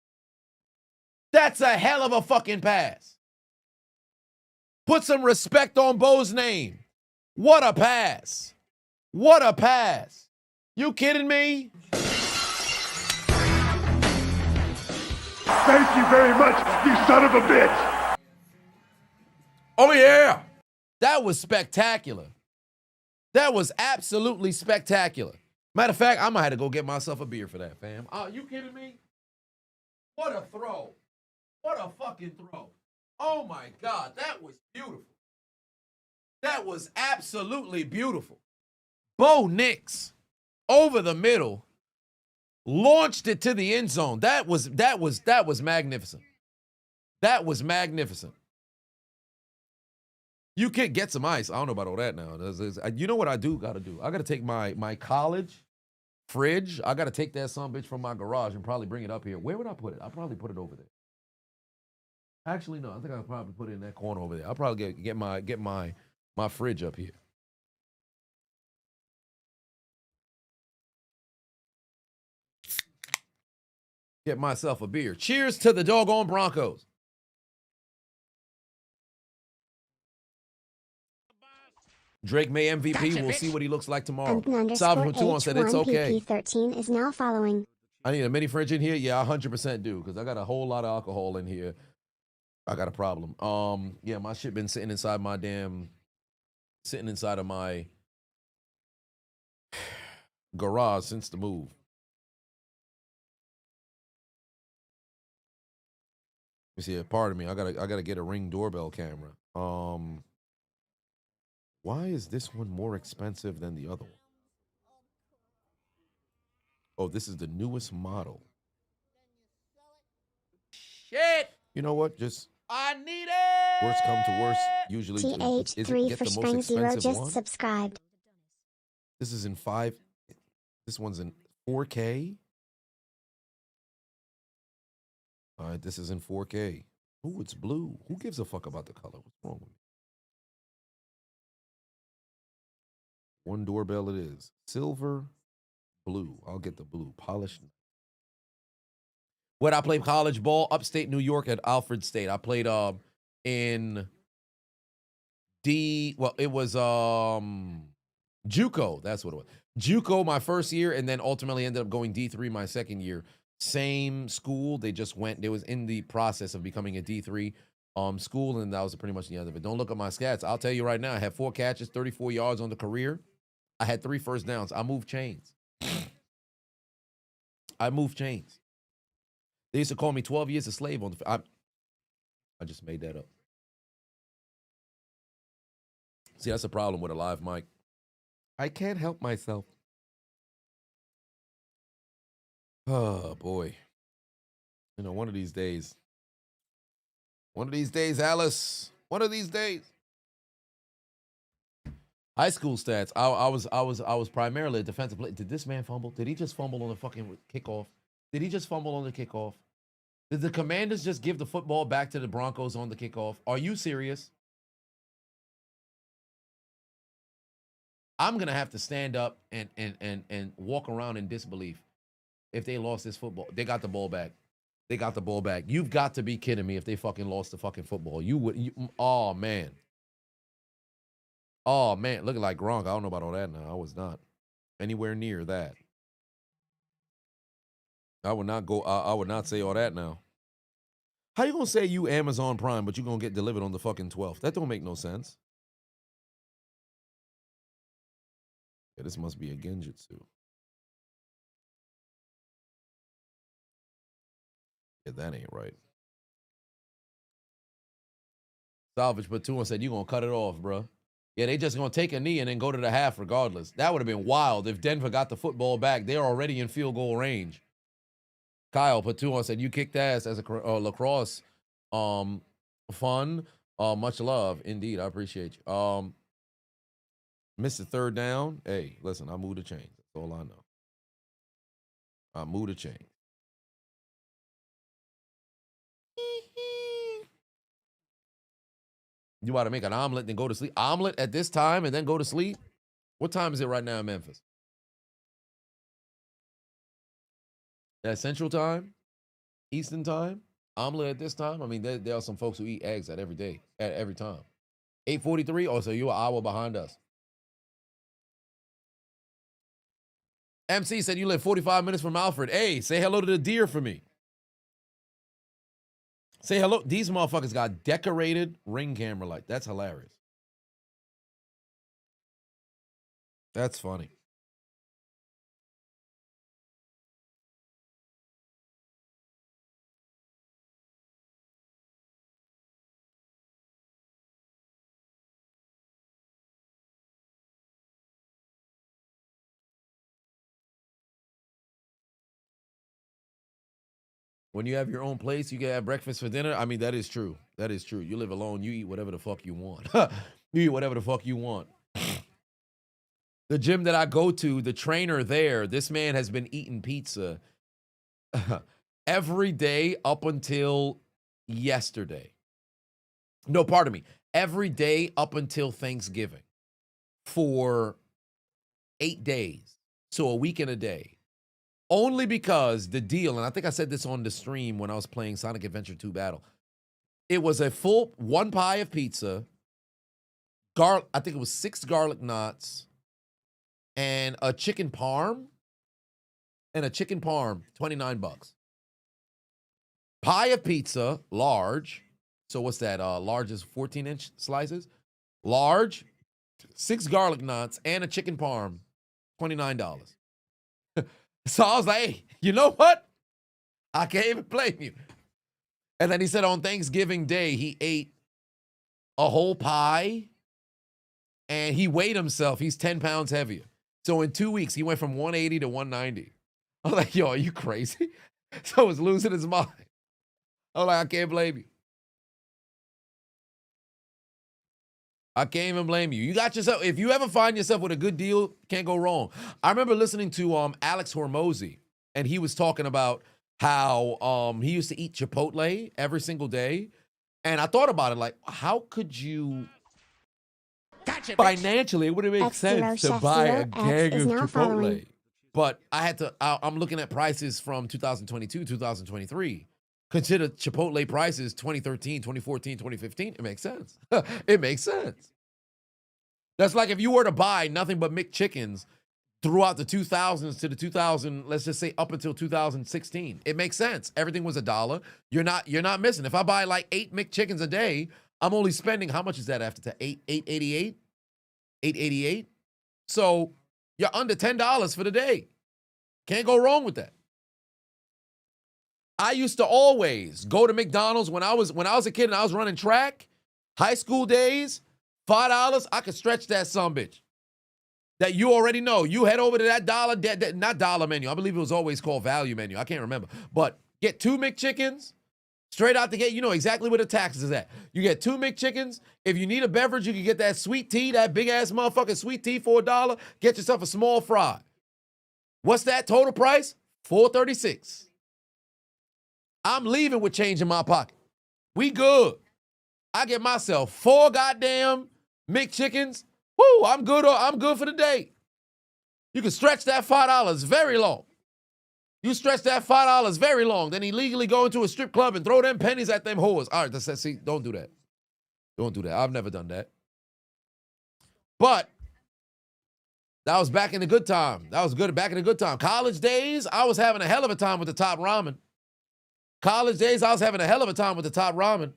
That's a hell of a fucking pass. Put some respect on Bo's name. What a pass. What a pass. You kidding me? Thank you very much, you son of a bitch. Oh, yeah. That was spectacular. That was absolutely spectacular. Matter of fact, I might have to go get myself a beer for that, fam. Are you kidding me? What a throw. What a fucking throw. Oh, my God. That was beautiful. That was absolutely beautiful. Bo Nix, over the middle, launched it to the end zone. That was magnificent. That was magnificent. You can get some ice. I don't know about all that now. You know what I got to do? I got to take my college fridge. I got to take that son bitch from my garage and probably bring it up here. Where would I put it? I'll probably put it over there. Actually, no. I think I'll probably put it in that corner over there. I'll probably get my fridge up here. Get myself a beer. Cheers to the doggone Broncos. Drake May MVP. Gotcha, We'll bitch. see what he looks like tomorrow. Underscore Salvador said it's okay. PP13 is now following. I need a mini fridge in here. Yeah, I 100% do because I got a whole lot of alcohol in here. I got a problem. Yeah, my shit been sitting inside of my garage since the move. Let me see. Pardon me. I gotta get a Ring doorbell camera. Why is this one more expensive than the other one? Oh, this is the newest model. Shit! You know what? Just I need it. worst come to worst. Usually, TH3 get for the most Spring Zero expensive just one. subscribed. This is in 5. This one's in 4K. All right, this is in 4K. Ooh, it's blue. Who gives a fuck about the color? What's wrong with me? One doorbell it is. Silver, blue. I'll get the blue. Polished. Where'd I play college ball? Upstate New York at Alfred State. I played in it was JUCO. That's what it was. JUCO my first year, and then ultimately ended up going D3 my second year. Same school. They was in the process of becoming a D3 school, and that was pretty much the end of it. Don't look at my stats. I'll tell you right now, I had 4 catches, 34 yards on the career. I had 3 first downs. I moved chains. I moved chains. They used to call me 12 years a slave on the. I just made that up. See, that's a problem with a live mic. I can't help myself. Oh, boy. You know, one of these days, Alice. One of these days. High school stats. I was primarily a defensive player. Did this man fumble? Did he just fumble on the fucking kickoff? Did he just fumble on the kickoff? Did the Commanders just give the football back to the Broncos on the kickoff? Are you serious? I'm going to have to stand up and walk around in disbelief if they lost this football. They got the ball back. They got the ball back. You've got to be kidding me if they fucking lost the fucking football. Oh, man. Oh, man. Looking like Gronk. I don't know about all that now. I was not anywhere near that. I would not say all that now. How you going to say you Amazon Prime, but you going to get delivered on the fucking 12th? That don't make no sense. Yeah, this must be a genjutsu. Yeah, that ain't right. Salvage put 2 and said, you going to cut it off, bro. Yeah, they just going to take a knee and then go to the half regardless. That would have been wild if Denver got the football back. They're already in field goal range. Kyle put 2 on said, you kicked ass as a lacrosse fun. Much love. Indeed, I appreciate you. Mr. Third Down. Hey, listen, I moved the chains. That's all I know. I moved the chains. You want to make an omelet and go to sleep? Omelet at this time and then go to sleep? What time is it right now in Memphis? That Central Time? Eastern Time? Omelet at this time? I mean, there are some folks who eat eggs at every day, at every time. 8:43? Oh, so you're an hour behind us. MC said you live 45 minutes from Alfred. Hey, say hello to the deer for me. Say hello. These motherfuckers got decorated ring camera light. That's hilarious. That's funny. When you have your own place, you can have breakfast for dinner. I mean, that is true. That is true. You live alone. You eat whatever the fuck you want. You eat whatever the fuck you want. The gym that I go to, the trainer there, this man has been eating pizza every day up until yesterday. No, pardon me. Every day up until Thanksgiving for 8 days. So a week and a day. Only because the deal, and I think I said this on the stream when I was playing Sonic Adventure 2 Battle. It was a full 1 pie of pizza, I think it was 6 garlic knots, and a chicken parm. And a chicken parm, $29. Pie of pizza, large. So what's that? Large is 14-inch slices. Large, 6 garlic knots, and a chicken parm, $29. So I was like, hey, you know what? I can't even blame you. And then he said on Thanksgiving Day, he ate a whole pie and he weighed himself. He's 10 pounds heavier. So in 2 weeks, he went from 180 to 190. I was like, yo, are you crazy? So I was losing his mind. I was like, I can't blame you. I can't even blame you. You got yourself, if you ever find yourself with a good deal, can't go wrong. I remember listening to Alex Hormozy, and he was talking about how he used to eat Chipotle every single day. And I thought about it, like, how could you Gotcha, financially, it wouldn't make sense to buy a gang of Chipotle. Following. But I'm looking at prices from 2022, 2023. Consider Chipotle prices 2013, 2014, 2015. It makes sense. It makes sense. That's like if you were to buy nothing but McChickens throughout the 2000s to the 2000, let's just say up until 2016. It makes sense. Everything was $1. You're not missing. If I buy like 8 McChickens a day, I'm only spending, how much is that after tax? $8.88? $8.88? So you're under $10 for the day. Can't go wrong with that. I used to always go to McDonald's when I was a kid and I was running track, high school days, $5, I could stretch that sumbitch. That you already know. You head over to that dollar, not dollar menu. I believe it was always called value menu. I can't remember. But get 2 McChickens, straight out the gate. You know exactly where the taxes is at. You get 2 McChickens. If you need a beverage, you can get that sweet tea, that big-ass motherfucking sweet tea for $1. Get yourself a small fry. What's that total price? $4.36. I'm leaving with change in my pocket. We good. I get myself 4 goddamn McChickens. Woo, I'm good. I'm good for the day. You can stretch that $5 very long. You stretch that $5 very long, then illegally go into a strip club and throw them pennies at them whores. All right, see, don't do that. Don't do that. I've never done that. But that was back in the good time. That was good back in the good time. College days, I was having a hell of a time with the top ramen. College days, I was having a hell of a time with the top ramen.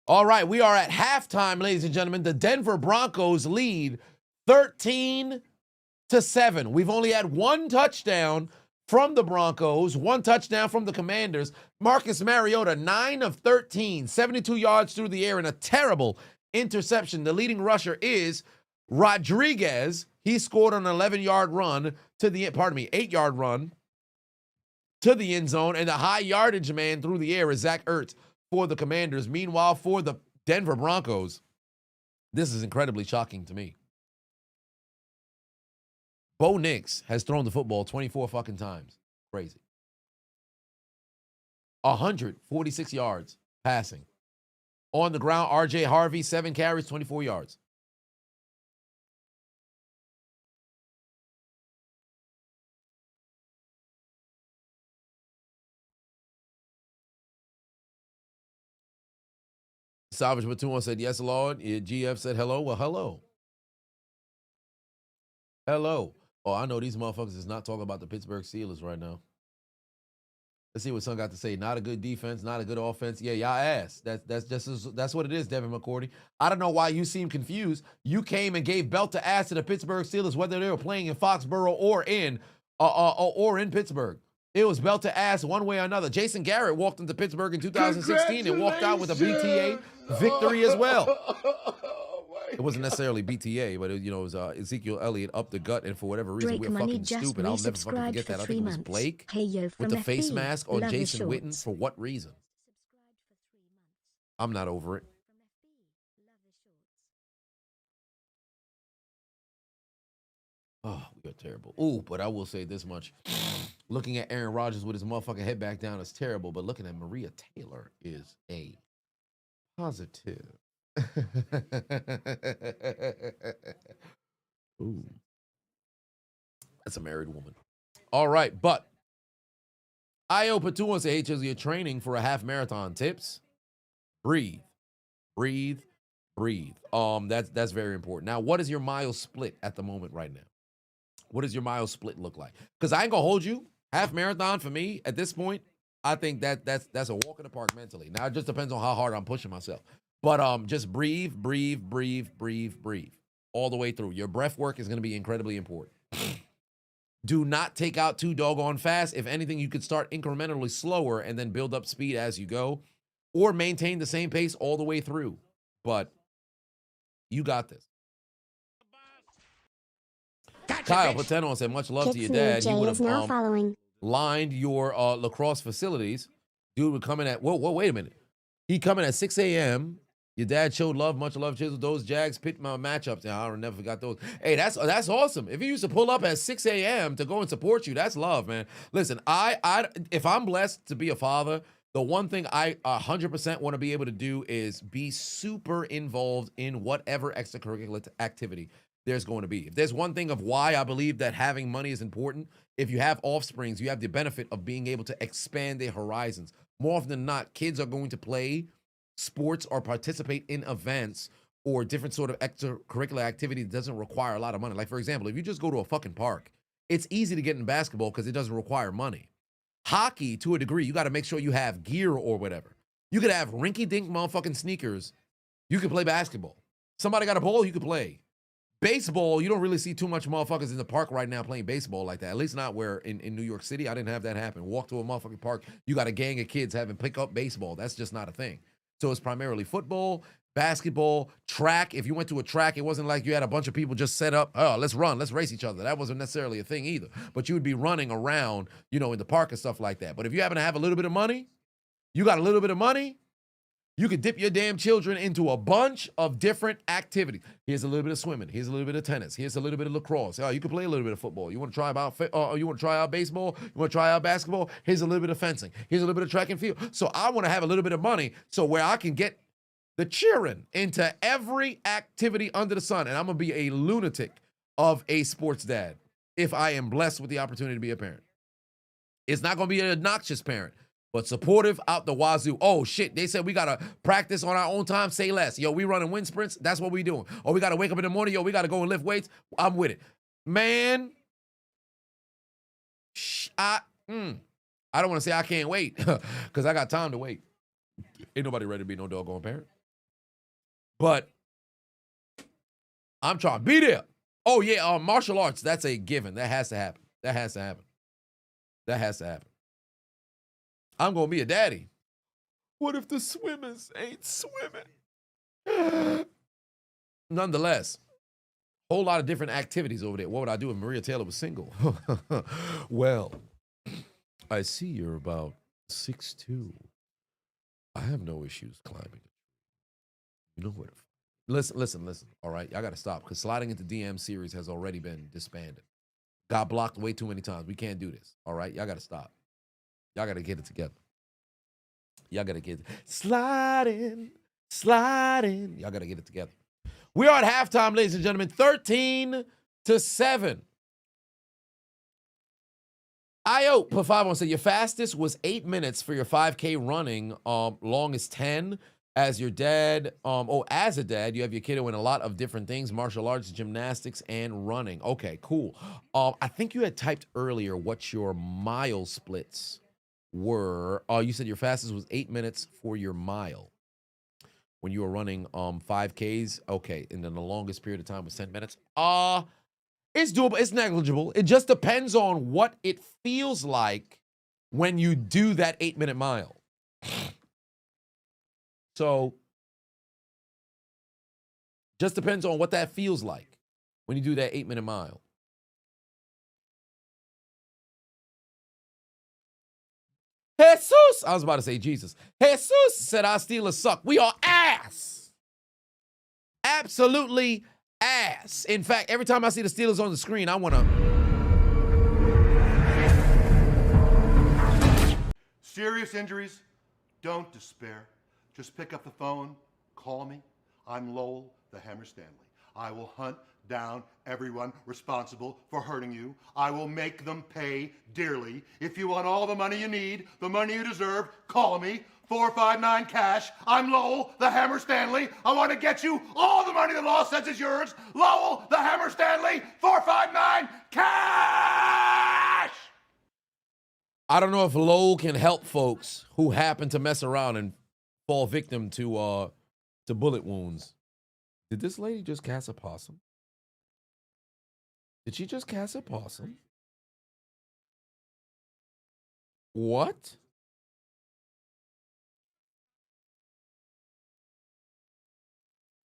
All right, we are at halftime, ladies and gentlemen. The Denver Broncos lead 13-7. We've only had 1 touchdown from the Broncos, 1 touchdown from the Commanders. Marcus Mariota, 9 of 13, 72 yards through the air, and a terrible interception. The leading rusher is Rodriguez. He scored an 11-yard run to the, 8-yard run to the end zone, and the high yardage man through the air is Zach Ertz for the Commanders. Meanwhile, for the Denver Broncos, this is incredibly shocking to me. Bo Nix has thrown the football 24 fucking times. Crazy. 146 yards passing. On the ground, R.J. Harvey, 7 carries, 24 yards. Salvage Batum said, yes, Lord. GF said, hello. Well, hello. Hello. Oh, I know these motherfuckers is not talking about the Pittsburgh Steelers right now. Let's see what Son got to say. Not a good defense, not a good offense. Yeah, y'all ass. That's what it is, Devin McCourty. I don't know why you seem confused. You came and gave belt to ass to the Pittsburgh Steelers, whether they were playing in Foxborough or in Pittsburgh. It was belt to ass one way or another. Jason Garrett walked into Pittsburgh in 2016 and walked out with a BTA victory as well. It wasn't necessarily BTA, but it was Ezekiel Elliott up the gut, and for whatever reason, we're fucking stupid. I'll never fucking forget that. I think it was Blake with the face mask on Jason Witten. For what reason? I'm not over it. Oh, we are terrible. Ooh, but I will say this much. Looking at Aaron Rodgers with his motherfucking head back down is terrible, but looking at Maria Taylor is a positive. Ooh. That's a married woman. All right, but Io Patu says, hey, Chiseled, you're training for a half marathon. Tips? Breathe. Breathe. Breathe. That's very important. Now, what is your mile split at the moment right now? What does your mile split look like? Because I ain't gonna hold you. Half marathon for me at this point, I think that's a walk in the park mentally. Now it just depends on how hard I'm pushing myself. But just breathe, breathe, breathe, breathe, breathe all the way through. Your breath work is going to be incredibly important. Do not take out too doggone fast. If anything, you could start incrementally slower and then build up speed as you go, or maintain the same pace all the way through. But you got this. Kyle Pateno said, much love to your dad. He would have lined your lacrosse facilities. Dude would come in at, whoa, wait a minute. He coming at 6 a.m. Your dad showed love, much love, Chiseled. Those Jags pit my matchups. I'll never forgot those. Hey, that's awesome. If he used to pull up at 6 a.m. to go and support you, that's love, man. Listen, if I'm blessed to be a father, the one thing I 100% want to be able to do is be super involved in whatever extracurricular activity there's going to be. If there's one thing of why I believe that having money is important, if you have offsprings, you have the benefit of being able to expand their horizons. More often than not, kids are going to play sports or participate in events or different sort of extracurricular activity that doesn't require a lot of money. Like, for example, if you just go to a fucking park, it's easy to get in basketball because it doesn't require money. Hockey, to a degree, you got to make sure you have gear or whatever. You could have rinky-dink motherfucking sneakers. You could play basketball. Somebody got a ball, you could play. Baseball, you don't really see too much motherfuckers in the park right now playing baseball like that. At least not where in New York City. I didn't have that happen. Walk to a motherfucking park, you got a gang of kids having pick up baseball. That's just not a thing. So it's primarily football, basketball, track. If you went to a track, it wasn't like you had a bunch of people just set up, oh, let's run, let's race each other. That wasn't necessarily a thing either. But you would be running around, in the park and stuff like that. But if you happen to have a little bit of money, you got a little bit of money, You could dip your damn children into a bunch of different activities. Here's a little bit of swimming. Here's a little bit of tennis. Here's a little bit of lacrosse. Oh, you can play a little bit of football. You want to try out baseball? You want to try out basketball? Here's a little bit of fencing. Here's a little bit of track and field. So I want to have a little bit of money so where I can get the children into every activity under the sun. And I'm going to be a lunatic of a sports dad if I am blessed with the opportunity to be a parent. It's not going to be an obnoxious parent, but supportive out the wazoo. Oh, shit, they said we got to practice on our own time, say less. Yo, we running wind sprints, that's what we doing. Or we got to wake up in the morning, yo, we got to go and lift weights. I'm with it. Man, I don't want to say I can't wait because I got time to wait. Ain't nobody ready to be no doggone parent. But I'm trying to be there. Oh, yeah, martial arts, that's a given. That has to happen. That has to happen. That has to happen. I'm going to be a daddy. What if the swimmers ain't swimming? Nonetheless, whole lot of different activities over there. What would I do if Maria Taylor was single? Well, I see you're about 6'2". I have no issues climbing. You know what? Listen. All right, y'all got to stop because sliding into DM series has already been disbanded. Got blocked way too many times. We can't do this. All right, y'all got to stop. Y'all got to get it together. Y'all got to get it. Sliding. Y'all got to get it together. We are at halftime, ladies and gentlemen, 13-7. Io per 5-1 said your fastest was 8 minutes for your 5K running. Long as 10. As your dad, as a dad, you have your kiddo in a lot of different things, martial arts, gymnastics, and running. Okay, cool. I think you had typed earlier what your mile splits were. You said your fastest was 8 minutes for your mile when you were running 5Ks. Okay, and then the longest period of time was 10 minutes. It's doable. It's negligible. It just depends on what it feels like when you do that 8-minute mile. So, just depends on what that feels like when you do that 8-minute mile. Jesus, I was about to say Jesus. Jesus said our Steelers suck. We are ass. Absolutely ass. In fact, every time I see the Steelers on the screen, I want to. Serious injuries, don't despair. Just pick up the phone, call me. I'm Lowell, the Hammer Stanley. I will hunt down everyone responsible for hurting you. I will make them pay dearly. If you want all the money you need, the money you deserve, call me. 459 cash. I'm Lowell, the Hammer Stanley. I want to get you all the money the law says is yours. Lowell, the Hammer Stanley. 459 cash. I don't know if Lowell can help folks who happen to mess around and fall victim to bullet wounds. Did this lady just cast a possum? Did she just cast a possum? What?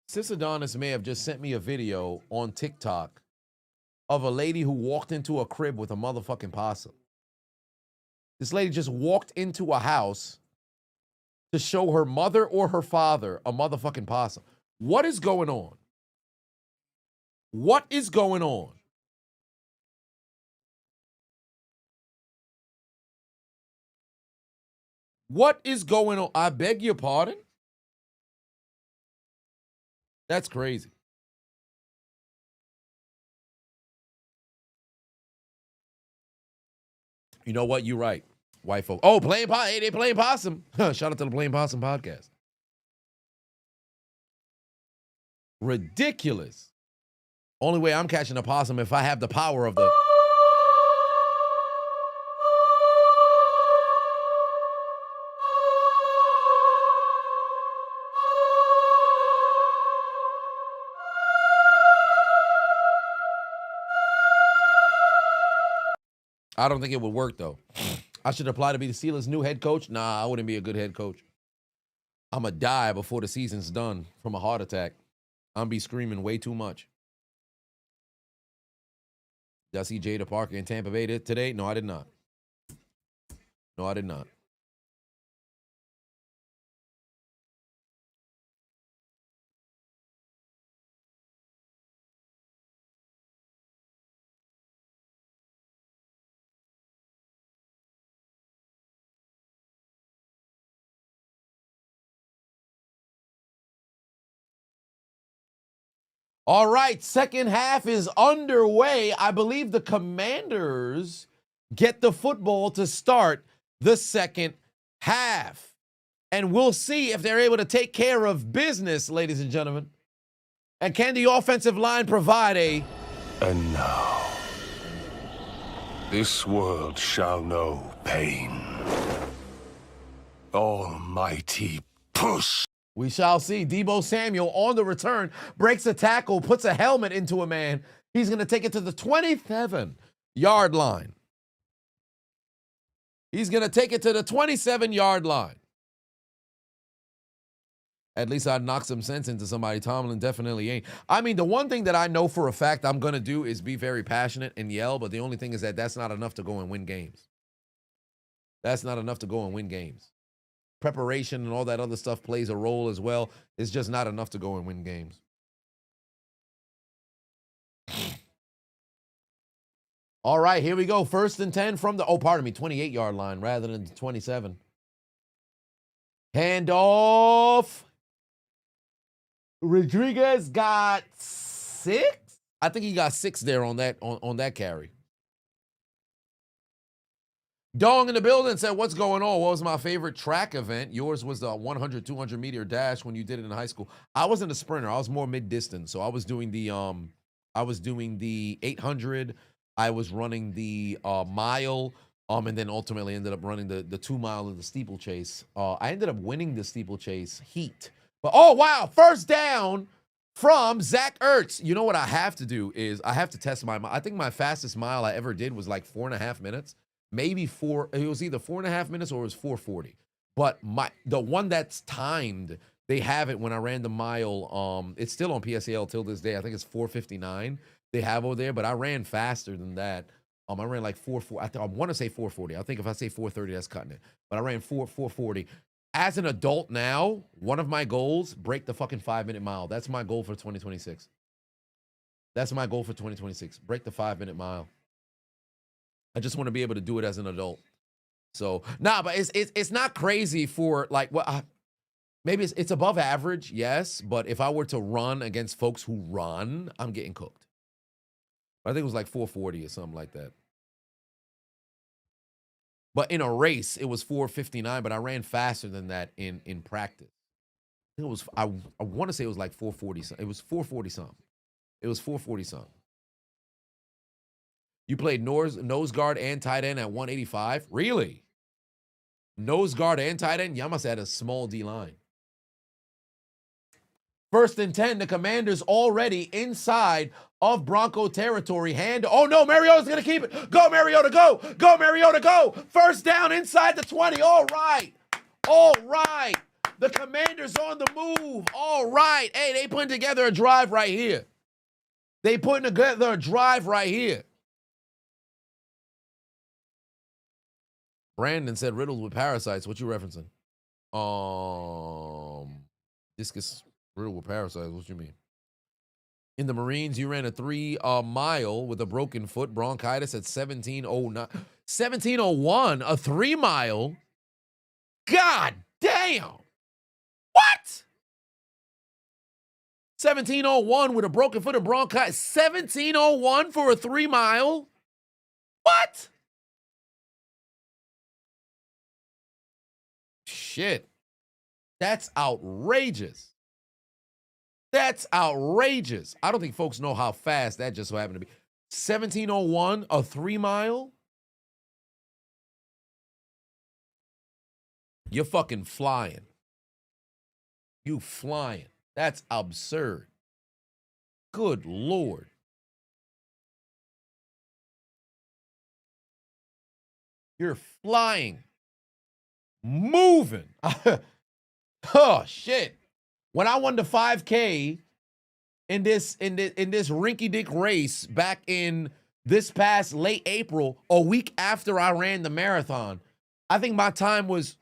Sis Adonis may have just sent me a video on TikTok of a lady who walked into a crib with a motherfucking possum. This lady just walked into a house to show her mother or her father a motherfucking possum. What is going on? What is going on? What is going on? I beg your pardon? That's crazy. You know what? You're right. White folk. Oh, hey, they playing possum. Shout out to the Playing Possum podcast. Ridiculous. Only way I'm catching a possum if I have the power of the. I don't think it would work, though. I should apply to be the Steelers' new head coach. Nah, I wouldn't be a good head coach. I'm going to die before the season's done from a heart attack. I'm be screaming way too much. Did I see Jada Parker in Tampa Bay today? No, I did not. No, I did not. All right, second half is underway. I believe the Commanders get the football to start the second half. And we'll see if they're able to take care of business, ladies and gentlemen. And can the offensive line provide a... And now, this world shall know pain. Almighty push. We shall see. Deebo Samuel on the return, breaks a tackle, puts a helmet into a man. He's going to take it to the 27-yard line. He's going to take it to the 27-yard line. At least I'd knock some sense into somebody. Tomlin definitely ain't. I mean, the one thing that I know for a fact I'm going to do is be very passionate and yell, but the only thing is that that's not enough to go and win games. That's not enough to go and win games. Preparation and all that other stuff plays a role as well. It's just not enough to go and win games. All right, here we go. 1st and 10 from the, 28-yard line rather than the 27. Handoff. Rodriguez got 6? I think he got 6 there on that carry. Dong in the building said, what's going on? What was my favorite track event? Yours was the 100, 200 meter dash when you did it in high school. I wasn't a sprinter. I was more mid-distance. So I was doing the 800. I was running the mile, and then ultimately ended up running the 2 mile of the steeplechase. I ended up winning the steeplechase heat. But oh wow, first down from Zach Ertz. You know what I have to do is I have to test I think my fastest mile I ever did was like 4.5 minutes. Maybe 4, it was either 4.5 minutes or it was 4:40. But the one that's timed, they have it when I ran the mile. It's still on PSAL till this day. I think it's 4:59 they have over there, but I ran faster than that. I ran like 4:40. I want to say 4:40. I think if I say 4:30, that's cutting it. But I ran 4:40. As an adult now, one of my goals, break the fucking 5-minute mile. That's my goal for 2026. That's my goal for 2026. Break the 5-minute mile. I just want to be able to do it as an adult. So, but it's not crazy for like what maybe it's above average, yes, but if I were to run against folks who run, I'm getting cooked. I think it was like 4:40 or something like that. But in a race, it was 4:59, but I ran faster than that in practice. I think it was I want to say it was like 4:40. It was 4:40 something. It was 4:40 something. You played nose guard and tight end at 185? Really? Nose guard and tight end? Y'all must have had a small D line. 1st and 10, the Commanders already inside of Bronco territory. Oh no, Mariota's gonna keep it. Go, Mariota, go! Go, Mariota, go! First down inside the 20. All right. All right. The Commanders on the move. All right. Hey, they putting together a drive right here. They putting together a drive right here. Brandon said riddled with parasites. What you referencing? Discus riddled with parasites. What you mean? In the Marines, you ran a 3 mile with a broken foot, bronchitis at 17:09. 17:01, a 3 mile? God damn. What? 17:01 with a broken foot and bronchitis. 17:01 for a 3 mile? What? Shit. That's outrageous. That's outrageous. I don't think folks know how fast that just so happened to be. 17:01, a 3 mile? You're fucking flying. You flying. That's absurd. Good Lord. You're flying. Moving. Oh shit. When I won the 5K in this rinky-dink race back in this past late April, a week after I ran the marathon, I think my time was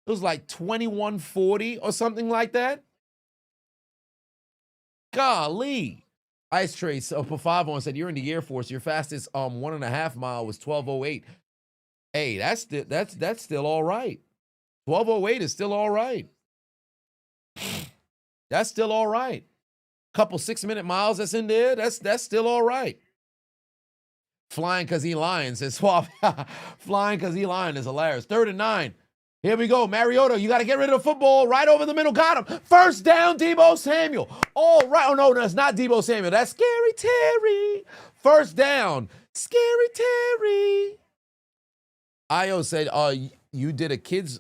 like 21:40 or something like that. Golly. Ice Trace for 5-1 said, you're in the Air Force. Your fastest 1.5 mile was 12:08. Hey, that's still all right. 12:08 is still all right. That's still all right. Couple 6-minute miles that's in there. That's still all right. Flying because he lying, says Swap. Flying because he lying is hilarious. 3rd and 9. Here we go. Mariota, you got to get rid of the football. Right over the middle. Got him. First down, Deebo Samuel. All right. Oh, no, that's not Deebo Samuel. That's Scary Terry. First down. Scary Terry. Io said, you did a kids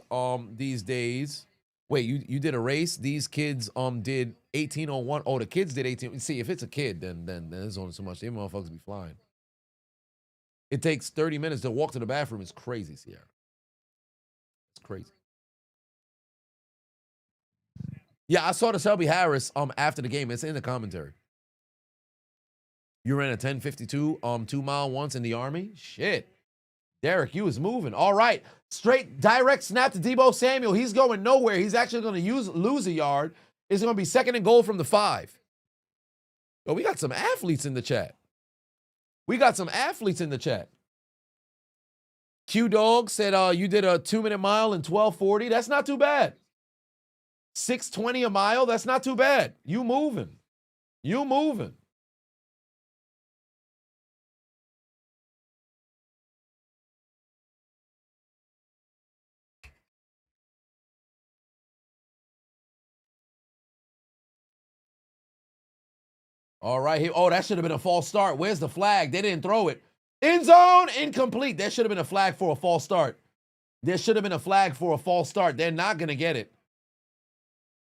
these days. Wait, you did a race? These kids did 18:01. Oh, the kids did 18. See, if it's a kid, then there's only so much. Them motherfuckers be flying. It takes 30 minutes to walk to the bathroom. It's crazy, Sierra. It's crazy. Yeah, I saw the Shelby Harris after the game. It's in the commentary. You ran a 10:52 2-mile once in the Army? Shit. Derek, you was moving. All right. Straight direct snap to Deebo Samuel. He's going nowhere. He's actually going to lose a yard. It's going to be 2nd and goal from the 5. Oh, we got some athletes in the chat. Q-Dog said you did a 2-minute mile in 12:40. That's not too bad. 6:20 a mile. That's not too bad. You moving. All right, here. Oh, that should have been a false start. Where's the flag? They didn't throw it. End zone, incomplete. There should have been a flag for a false start. They're not going to get it.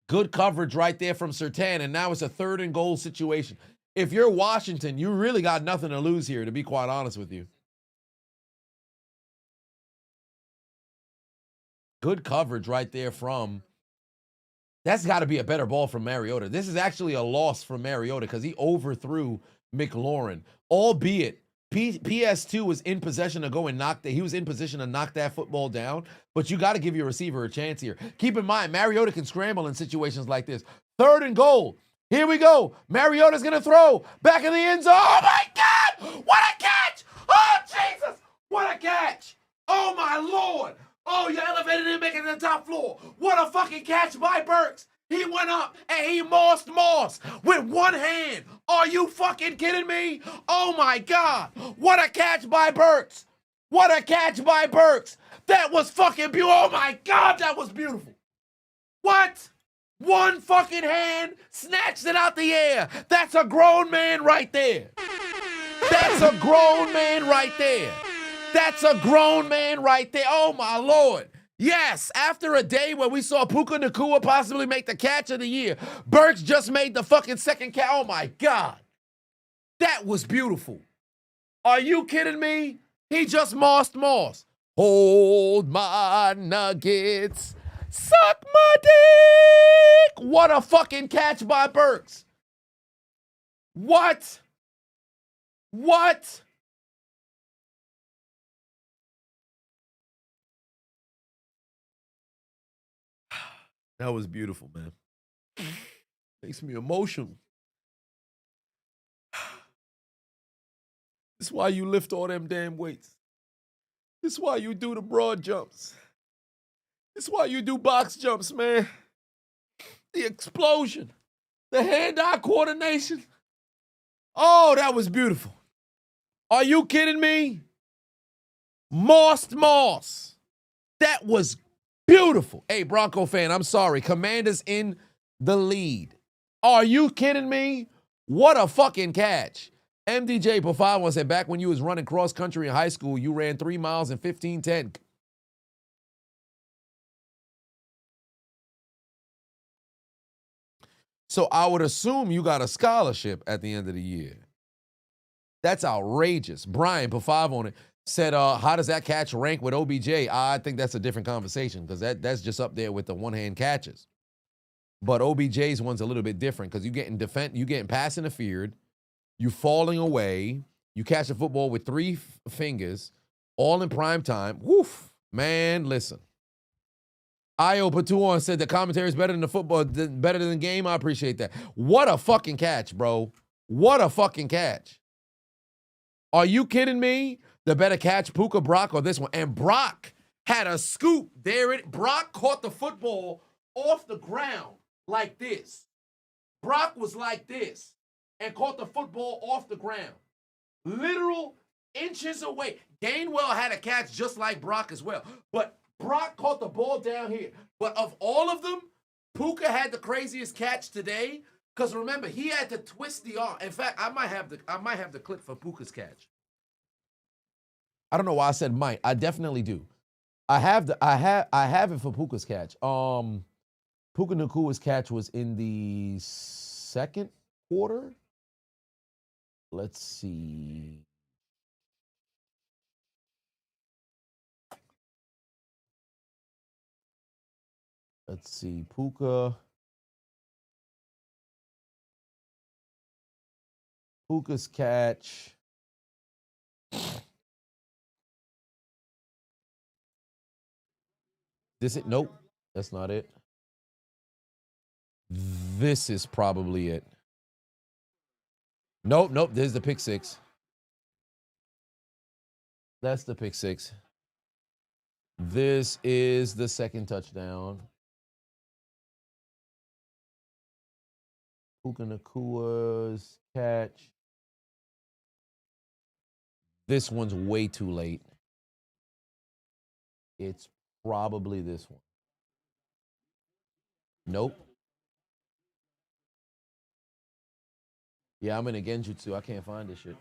Good coverage right there from Surtain, and now it's a 3rd and goal situation. If you're Washington, you really got nothing to lose here, to be quite honest with you. Good coverage right there from... That's got to be a better ball from Mariota. This is actually a loss from Mariota because he overthrew McLaurin. Albeit, PS2 was in possession to go and he was in position to knock that football down, but you got to give your receiver a chance here. Keep in mind, Mariota can scramble in situations like this. 3rd and goal. Here we go. Mariota's going to throw. Back in the end zone. Oh, my God. What a catch. Oh, Jesus. What a catch. Oh, my Lord. Oh, you elevated him, making it to the top floor. What a fucking catch by Burks. He went up and he mossed with one hand. Are you fucking kidding me? Oh, my God. What a catch by Burks. That was fucking beautiful. Oh, my God, that was beautiful. What? One fucking hand snatched it out the air. That's a grown man right there. Oh, my Lord. Yes, after a day where we saw Puka Nacua possibly make the catch of the year, Burks just made the fucking second catch. Oh, my God. That was beautiful. Are you kidding me? He just mossed. Hold my nuggets. Suck my dick. What a fucking catch by Burks. What? That was beautiful, man. Makes me emotional. This is why you lift all them damn weights. This is why you do the broad jumps. This is why you do box jumps, man. The explosion. The hand-eye coordination. Oh, that was beautiful. Are you kidding me? Moss. That was beautiful. Hey, Bronco fan, I'm sorry. Commanders in the lead. Are you kidding me? What a fucking catch. MDJ Pofano said back when you was running cross country in high school, you ran 3 miles in 15:10. So I would assume you got a scholarship at the end of the year. That's outrageous. Brian Pofano said, how does that catch rank with OBJ? I think that's a different conversation because that's just up there with the one-hand catches. But OBJ's one's a little bit different because you getting pass interfered, you falling away, you catch a football with 3 fingers, all in prime time. Woof, man, listen. Io Patuan said the commentary is better than the football, better than the game. I appreciate that. What a fucking catch, bro. What a fucking catch. Are you kidding me? The better catch, Puka, Brock, or this one. And Brock had a scoop. Brock caught the football off the ground like this. Brock was like this and caught the football off the ground. Literal inches away. Gainwell had a catch just like Brock as well. But Brock caught the ball down here. But of all of them, Puka had the craziest catch today. Because remember, he had to twist the arm. In fact, I might have the clip for Puka's catch. I don't know why I said might. I definitely do. I have it for Puka's catch. Puka Nakua's catch was in the second quarter. Let's see. Puka's catch. Nope, that's not it. This is probably it. Nope, there's the pick six. That's the pick six. This is the second touchdown. Puka Nakua's catch. This one's way too late. It's probably this one. Nope. Yeah, I'm in a Genjutsu. I can't find this shit.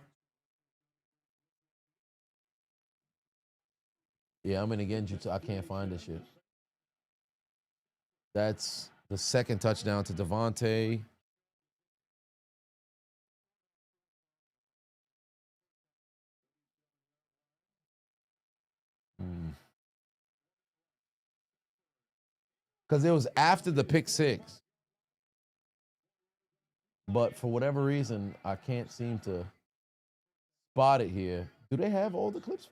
Yeah, I'm in a Genjutsu. I can't find this shit. That's the second touchdown to Devontae. Because it was after the pick six. But for whatever reason, I can't seem to spot it here. Do they have all the clips?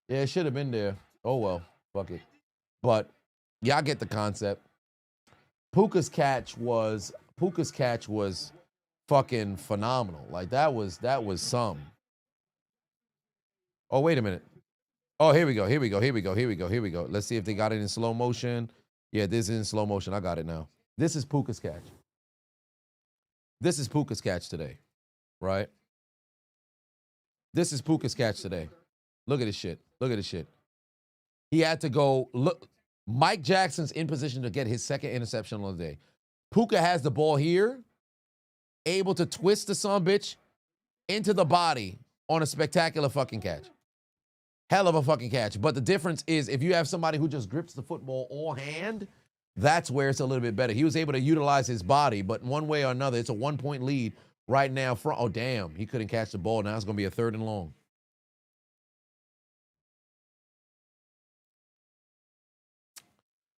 Yeah, it should have been there. Oh, well, fuck it. But, yeah, I get the concept. Puka's catch was fucking phenomenal. Like, that was some. Oh, wait a minute. Oh, here we go. Let's see if they got it in slow motion. Yeah, this is in slow motion. I got it now. This is Puka's catch. This is Puka's catch today, right? This is Puka's catch today. Look at this shit. He had to go, look, Mike Jackson's in position to get his second interception of the day. Puka has the ball here, able to twist the sumbitch into the body on a spectacular fucking catch. Hell of a fucking catch. But the difference is if you have somebody who just grips the football all hand, that's where it's a little bit better. He was able to utilize his body, but one way or another, it's a 1-point lead right now. Oh, damn. He couldn't catch the ball. Now it's going to be a 3rd and long.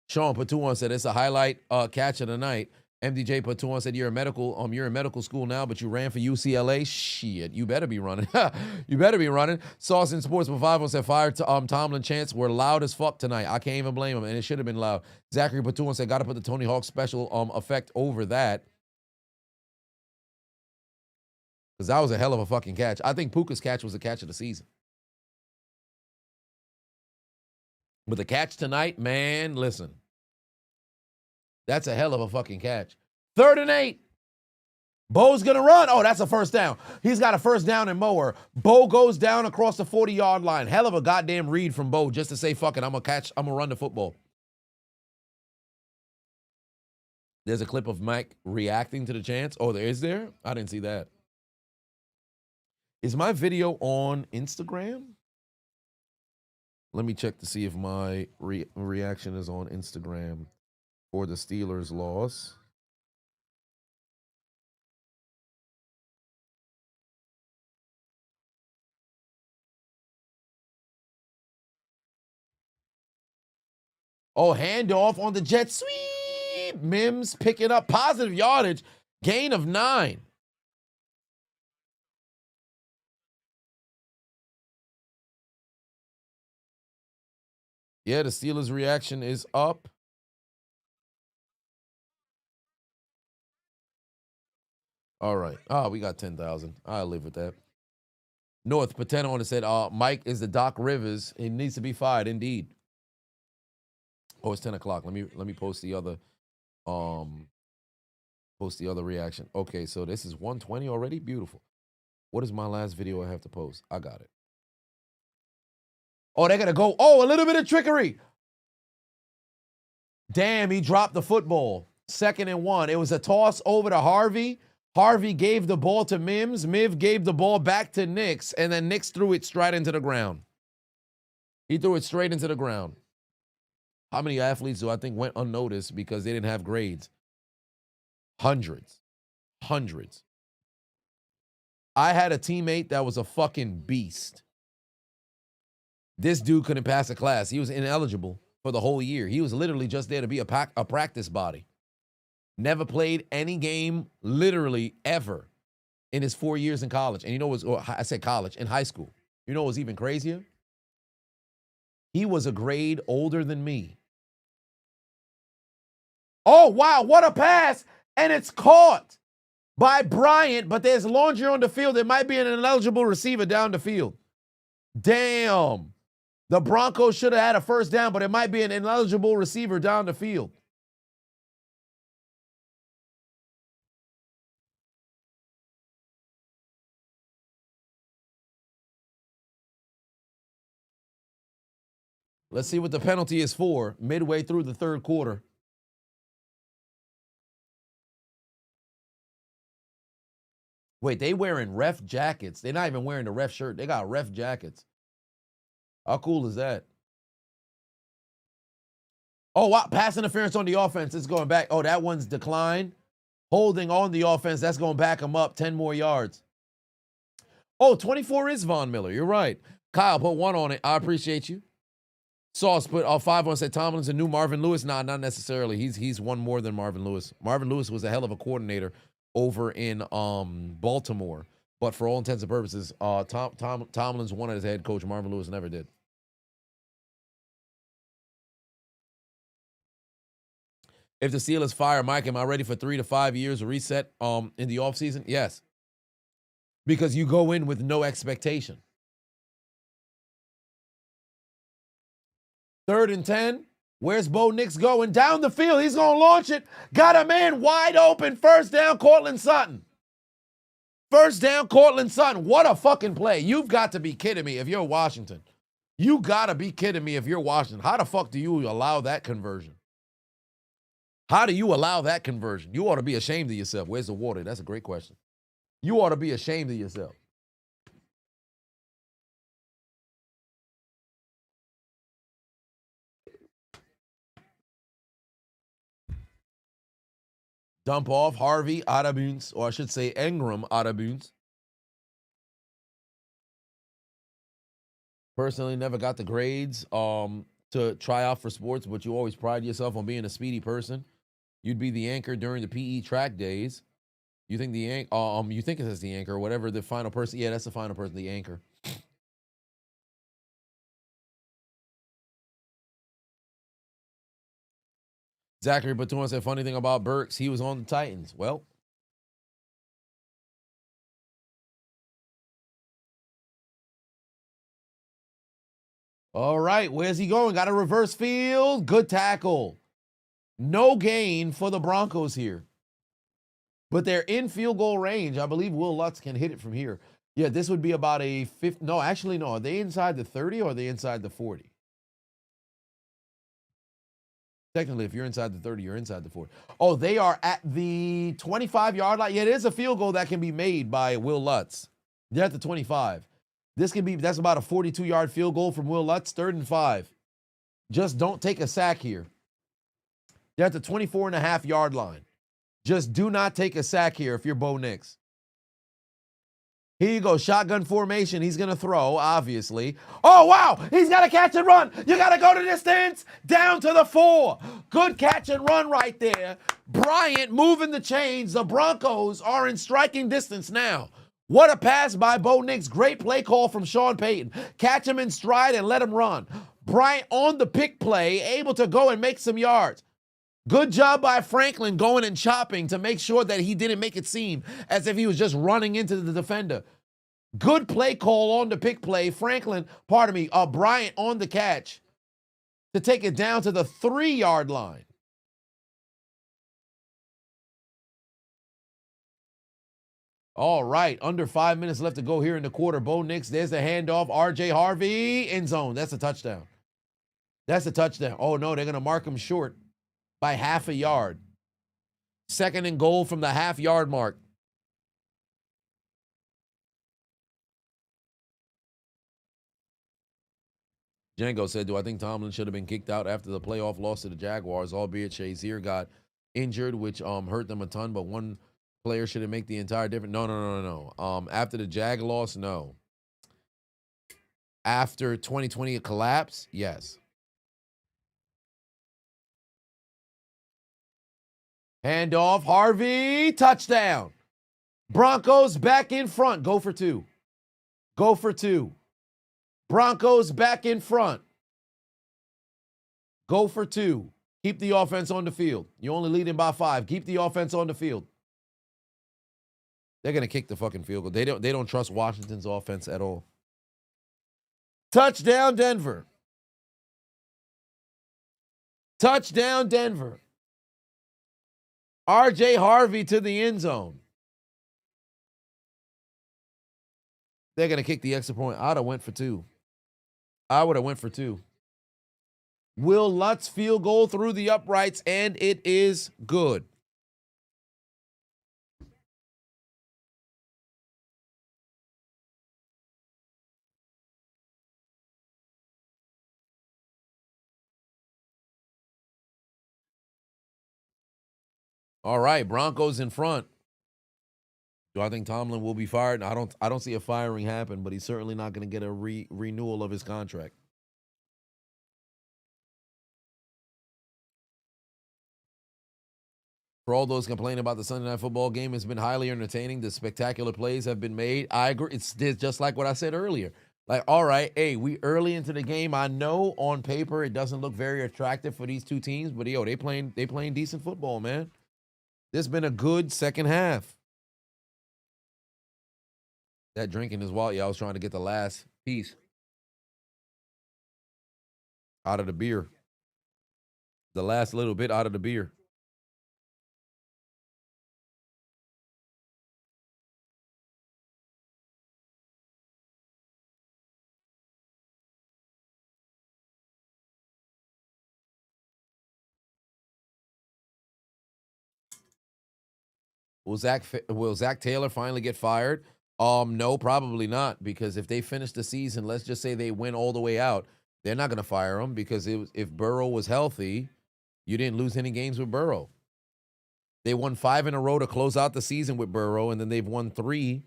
Sean Patuan said it's a highlight catch of the night. MDJ Patuan said you're in medical school now, but you ran for UCLA. Shit, you better be running. You better be running. Sauce in Sports for 5 said fire to Tomlin chants were loud as fuck tonight. I can't even blame him, and it should have been loud. Zachary Patuan said got to put the Tony Hawk special effect over that. Because that was a hell of a fucking catch. I think Puka's catch was the catch of the season. But the catch tonight, man, listen. That's a hell of a fucking catch. 3rd and 8. Bo's going to run. Oh, that's a first down. He's got a first down and mower. Bo goes down across the 40-yard line. Hell of a goddamn read from Bo just to say, fuck it, I'm going to run the football. There's a clip of Mike reacting to the chants. Oh, is there? I didn't see that. Is my video on Instagram? Let me check to see if my reaction is on Instagram for the Steelers' loss. Oh, handoff on the jet sweep. Mims picking up positive yardage. Gain of 9. Yeah, the Steelers' reaction is up. All right. Oh, we got 10,000. I'll live with that. North Pateno said, Mike is the Doc Rivers. He needs to be fired, indeed. Oh, it's 10 o'clock. Let me post the other reaction. Okay, so this is 1:20 already. Beautiful. What is my last video I have to post? I got it. Oh, they're gonna go. Oh, a little bit of trickery. Damn, he dropped the football. 2nd and 1. It was a toss over to Harvey. Harvey gave the ball to Mims. Miv gave the ball back to Nix, and then Nix threw it straight into the ground. He threw it straight into the ground. How many athletes do I think went unnoticed because they didn't have grades? Hundreds. Hundreds. I had a teammate that was a fucking beast. This dude couldn't pass a class. He was ineligible for the whole year. He was literally just there to be a practice body. Never played any game, literally, ever in his 4 years in college. And you know what's, I said college, in high school. You know what's even crazier? He was a grade older than me. Oh, wow, what a pass. And it's caught by Bryant, but there's laundry on the field. There might be an ineligible receiver down the field. Damn. The Broncos should have had a first down, but it might be an ineligible receiver down the field. Let's see what the penalty is for midway through the third quarter. Wait, they wearing ref jackets. They're not even wearing the ref shirt. They got ref jackets. How cool is that? Oh, wow. Pass interference on the offense. It's going back. Oh, that one's declined. Holding on the offense. That's going to back them up 10 more yards. Oh, 24 is Von Miller. You're right. Kyle, put 1 on it. I appreciate you. Sauce put 5 on, said Tomlin's a new Marvin Lewis. Nah, not necessarily. He's one more than Marvin Lewis. Marvin Lewis was a hell of a coordinator over in Baltimore. But for all intents and purposes, Tomlin's wanted his head coach. Marvin Lewis never did. If the Steelers fire Mike, am I ready for 3 to 5 years of reset in the offseason? Yes. Because you go in with no expectation. 3rd and 10. Where's Bo Nix going? Down the field. He's going to launch it. Got a man wide open. First down, Cortland Sutton. First down, Cortland Sutton. What a fucking play. You've got to be kidding me if you're Washington. You got to be kidding me if you're Washington. How the fuck do you allow that conversion? How do you allow that conversion? You ought to be ashamed of yourself. Where's the water? That's a great question. You ought to be ashamed of yourself. Dump off Harvey Adabuns, or I should say Engram Adabuns. Personally, never got the grades to try out for sports, but you always pride yourself on being a speedy person. You'd be the anchor during the PE track days. You think you think it says the anchor or whatever the final person. Yeah, that's the final person, the anchor. Zachary Batuan said, funny thing about Burks, he was on the Titans. Well, all right, where's he going? Got a reverse field. Good tackle. No gain for the Broncos here. But they're in field goal range. I believe Will Lutz can hit it from here. Yeah, this would be about a 50. No, actually, no. Are they inside the 30 or are they inside the 40? Technically, if you're inside the 30, you're inside the 40. Oh, they are at the 25-yard line. Yeah, it is a field goal that can be made by Will Lutz. They're at the 25. That's about a 42-yard field goal from Will Lutz, 3rd and 5. Just don't take a sack here. They're at the 24.5-yard line. Just do not take a sack here if you're Bo Nix. Here you go, shotgun formation. He's going to throw, obviously. Oh, wow, he's got to catch and run. You got to go to distance, down to the 4. Good catch and run right there. Bryant moving the chains. The Broncos are in striking distance now. What a pass by Bo Nix. Great play call from Sean Payton. Catch him in stride and let him run. Bryant on the pick play, able to go and make some yards. Good job by Franklin going and chopping to make sure that he didn't make it seem as if he was just running into the defender. Good play call on the pick play. Bryant on the catch. to take it down to the 3-yard line. All right, under 5 minutes left to go here in the quarter. Bo Nix, there's the handoff. R.J. Harvey, end zone. That's a touchdown. That's a touchdown. Oh, no, they're going to mark him short by half a yard. 2nd and goal from the half-yard mark. Django said, do I think Tomlin should have been kicked out after the playoff loss to the Jaguars, albeit Shazier got injured, which hurt them a ton, but one player should have made the entire difference? No. After the Jag loss, no. After 2020 collapse, yes. Handoff, Harvey, touchdown. Broncos back in front. Go for 2. Go for 2. Broncos back in front. Go for 2. Keep the offense on the field. You're only leading by 5. Keep the offense on the field. They're going to kick the fucking field goal. They don't trust Washington's offense at all. Touchdown, Denver. Touchdown, Denver. R.J. Harvey to the end zone. They're going to kick the extra point. I'd have went for 2. I would have went for 2. Will Lutz field goal through the uprights, and it is good. All right, Broncos in front. Do I think Tomlin will be fired? I don't see a firing happen, but he's certainly not going to get a renewal of his contract. For all those complaining about the Sunday Night Football game, it's been highly entertaining. The spectacular plays have been made. I agree. It's just like what I said earlier. Like, all right, hey, we early into the game. I know on paper it doesn't look very attractive for these two teams, but yo, they playing decent football, man. There's been a good second half. That drinking is wild. Yeah, I was trying to get the last piece out of the beer. The last little bit out of the beer. Will Zach Taylor finally get fired? No, probably not, because if they finish the season, let's just say they win all the way out, they're not going to fire him, because if Burrow was healthy, you didn't lose any games with Burrow. They won 5 in a row to close out the season with Burrow, and then they've won 3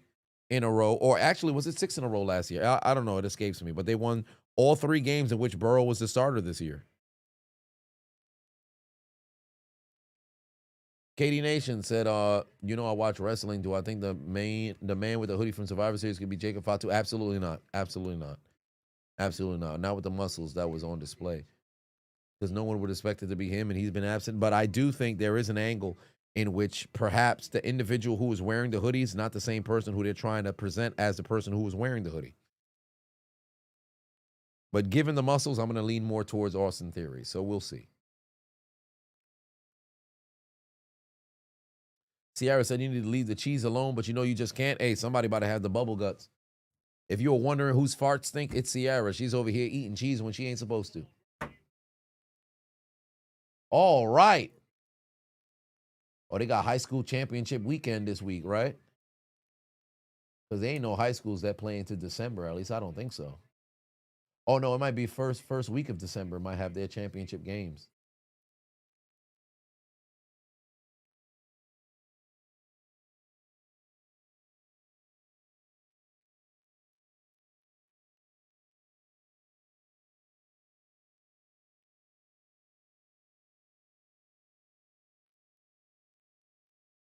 in a row, or actually, was it 6 in a row last year? I don't know. It escapes me, but they won all 3 games in which Burrow was the starter this year. Katie Nation said, I watch wrestling. Do I think the man with the hoodie from Survivor Series could be Jacob Fatu? Absolutely not. Absolutely not. Absolutely not. Not with the muscles that was on display. Because no one would expect it to be him, and he's been absent. But I do think there is an angle in which perhaps the individual who is wearing the hoodie is not the same person who they're trying to present as the person who was wearing the hoodie. But given the muscles, I'm going to lean more towards Austin Theory. So we'll see. Sierra said you need to leave the cheese alone, but you just can't. Hey, somebody about to have the bubble guts. If you were wondering whose farts stink, it's Sierra. She's over here eating cheese when she ain't supposed to. All right. Oh, they got high school championship weekend this week, right? Because there ain't no high schools that play into December. At least I don't think so. Oh, no, it might be first week of December might have their championship games.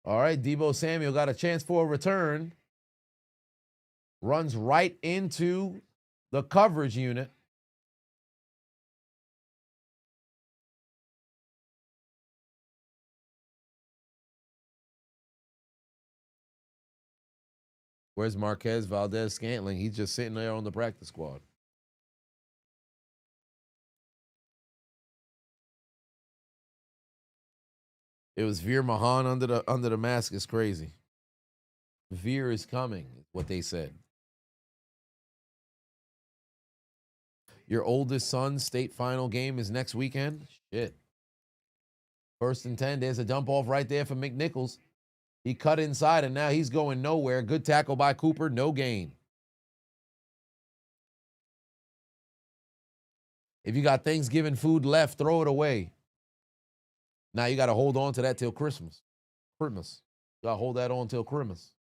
All right, Deebo Samuel got a chance for a return. Runs right into the coverage unit. Where's Marquez Valdez-Scantling? He's just sitting there on the practice squad. It was Veer Mahan under the mask is crazy. Veer is coming, what they said. Your oldest son's state final game is next weekend? Shit. 1st and 10. There's a dump off right there for McNichols. He cut inside and now he's going nowhere. Good tackle by Cooper. No gain. If you got Thanksgiving food left, throw it away. Now you got to hold on to that till Christmas. You got to hold that on till Christmas.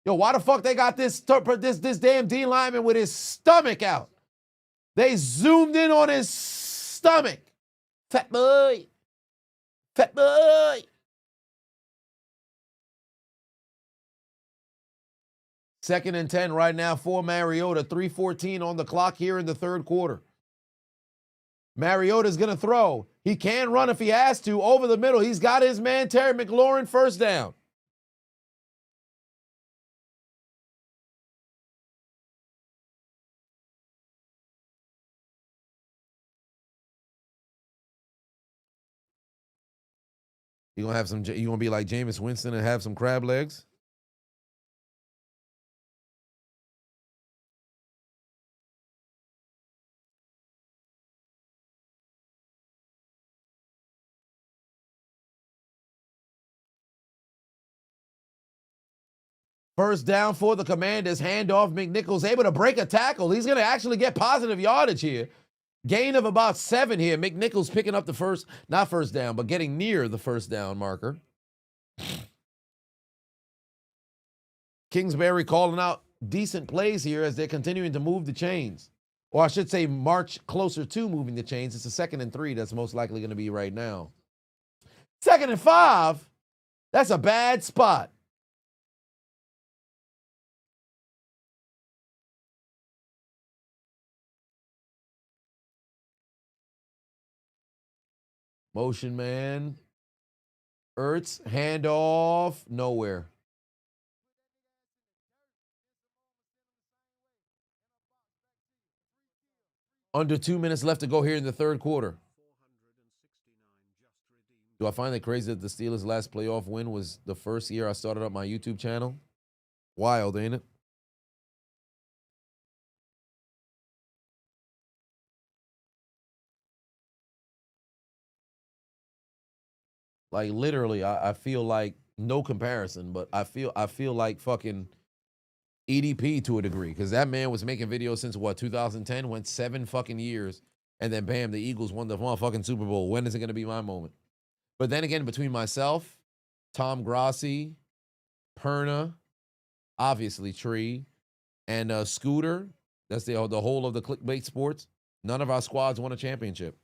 Yo, why the fuck they got this damn D lineman with his stomach out? They zoomed in on his stomach. Fat boy. Fat boy. Second and 10 right now for Mariota. 3:14 on the clock here in the third quarter. Mariota's going to throw. He can run if he has to. Over the middle. He's got his man, Terry McLaurin, first down. You gonna be like Jameis Winston and have some crab legs? First down for the Commanders. Handoff. McNichols able to break a tackle. He's going to actually get positive yardage here. Gain of about 7 here. McNichols picking up the not first down, but getting near the first down marker. Kingsbury calling out decent plays here as they're continuing to move the chains. Or I should say march closer to moving the chains. It's a 2nd and 3 that's most likely going to be right now. 2nd and 5. That's a bad spot. Motion man. Ertz, handoff, nowhere. Under 2 minutes left to go here in the third quarter. Do I find it crazy that the Steelers' last playoff win was the first year I started up my YouTube channel? Wild, ain't it? Like literally, I feel like no comparison, but I feel like fucking EDP to a degree because that man was making videos since what 2010, went 7 fucking years, and then bam, the Eagles won the motherfucking Super Bowl. When is it gonna be my moment? But then again, between myself, Tom Grassi, Perna, obviously Tree, and Scooter, that's the whole of the Clickbait Sports. None of our squads won a championship.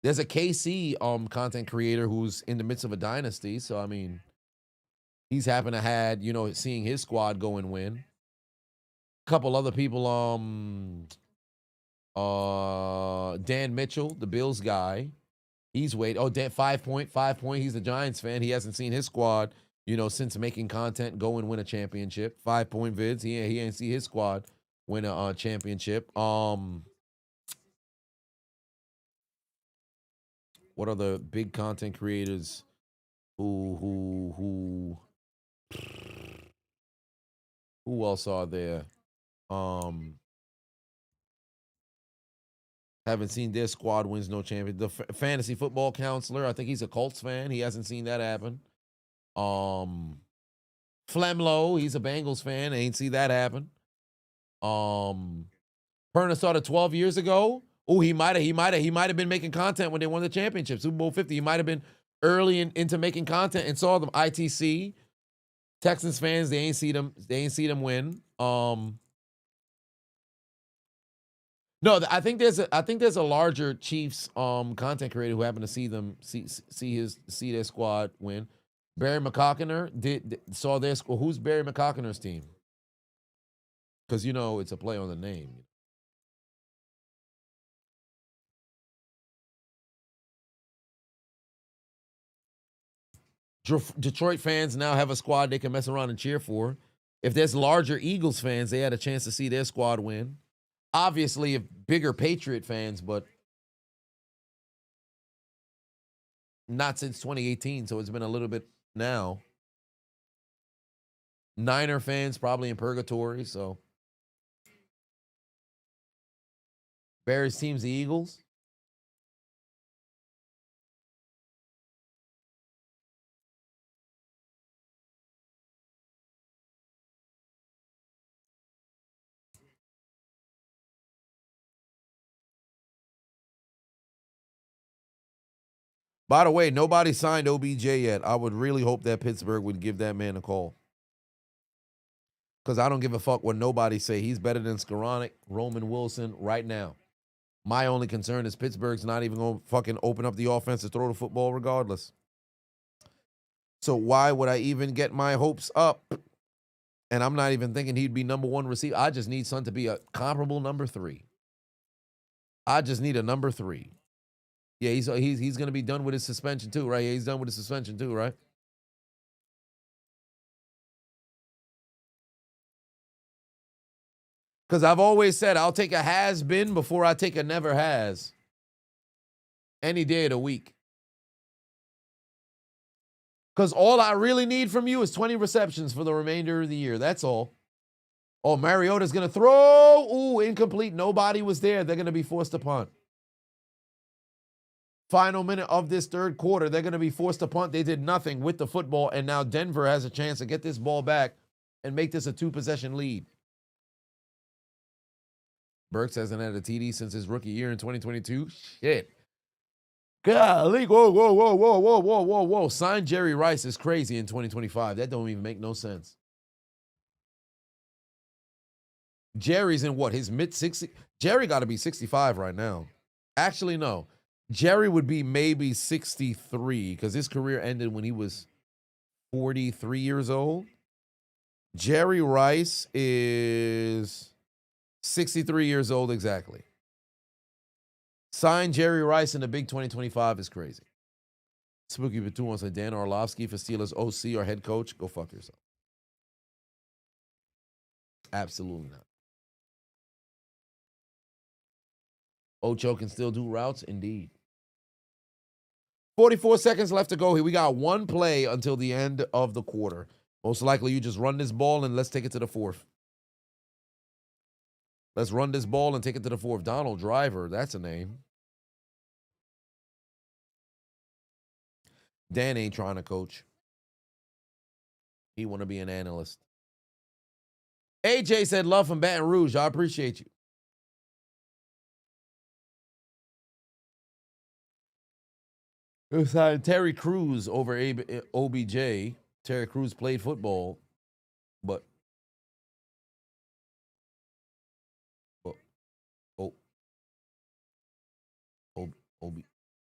There's a KC content creator who's in the midst of a dynasty. So, I mean, he's happened to had, seeing his squad go and win. A couple other people, Dan Mitchell, the Bills guy. He's waiting. Oh, Dan, 5 Point. He's a Giants fan. He hasn't seen his squad, since making content go and win a championship. 5 Point vids. He ain't see his squad win a championship. What are the big content creators who else are there? Haven't seen their squad wins no champion. The fantasy football counselor, I think he's a Colts fan. He hasn't seen that happen. Flemlo, he's a Bengals fan. Ain't see that happen. Perna started 12 years ago. Oh, he might have been making content when they won the championship, Super Bowl 50. He might have been early into making content and saw them. ITC, Texans fans, they ain't see them win. No, I think there's a larger Chiefs content creator who happened to see their squad win. Barry McCockiner saw their squad. Who's Barry McCockiner's team? Because it's a play on the name. Detroit fans now have a squad they can mess around and cheer for. If there's larger Eagles fans, they had a chance to see their squad win. Obviously, if bigger Patriot fans, but Not since 2018, so it's been a little bit now. Niner fans probably in purgatory, so. Bears teams the Eagles. By the way, nobody signed OBJ yet. I would really hope that Pittsburgh would give that man a call. Because I don't give a fuck what nobody say. He's better than Skoranek, Roman Wilson right now. My only concern is Pittsburgh's not even going to fucking open up the offense to throw the football regardless. So why would I even get my hopes up? And I'm not even thinking he'd be number one receiver. I just need Son to be a comparable number 3. I just need a number 3. Yeah, he's going to be done with his suspension too, right? Yeah, he's done with his suspension too, right? Because I've always said I'll take a has-been before I take a never has. Any day of the week. Because all I really need from you is 20 receptions for the remainder of the year. That's all. Oh, Mariota's going to throw. Ooh, incomplete. Nobody was there. They're going to be forced to punt. Final minute of this third quarter, they're going to be forced to punt. They did nothing with the football, and now Denver has a chance to get this ball back and make this a 2-possession lead. Burks hasn't had a TD since his rookie year in 2022. Shit. Golly, whoa. Sign Jerry Rice is crazy in 2025. That don't even make no sense. Jerry's in what, his mid-60s? Jerry got to be 65 right now. Actually, no. Jerry would be maybe 63 because his career ended when he was 43 years old. Jerry Rice is 63 years old exactly. Sign Jerry Rice in the big 2025 is crazy. Spooky Batu wants a Dan Orlovsky for Steelers OC or head coach. Go fuck yourself. Absolutely not. Ocho can still do routes? Indeed. 44 seconds left to go here. We got one play until the end of the quarter. Most likely you just run this ball and let's take it to the fourth. Let's run this ball and take it to the fourth. Donald Driver, that's a name. Dan ain't trying to coach. He want to be an analyst. AJ said love from Baton Rouge. I appreciate you. It was Terry Crews over OBJ. Terry Crews played football, but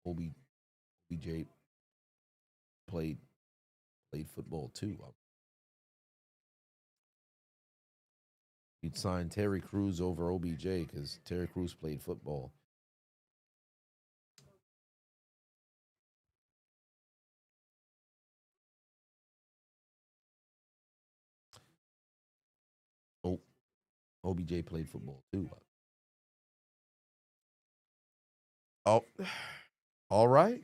OBJ played football too. He'd signed Terry Crews over OBJ because Terry Crews played football. Oh, OBJ played football too. Oh, all right.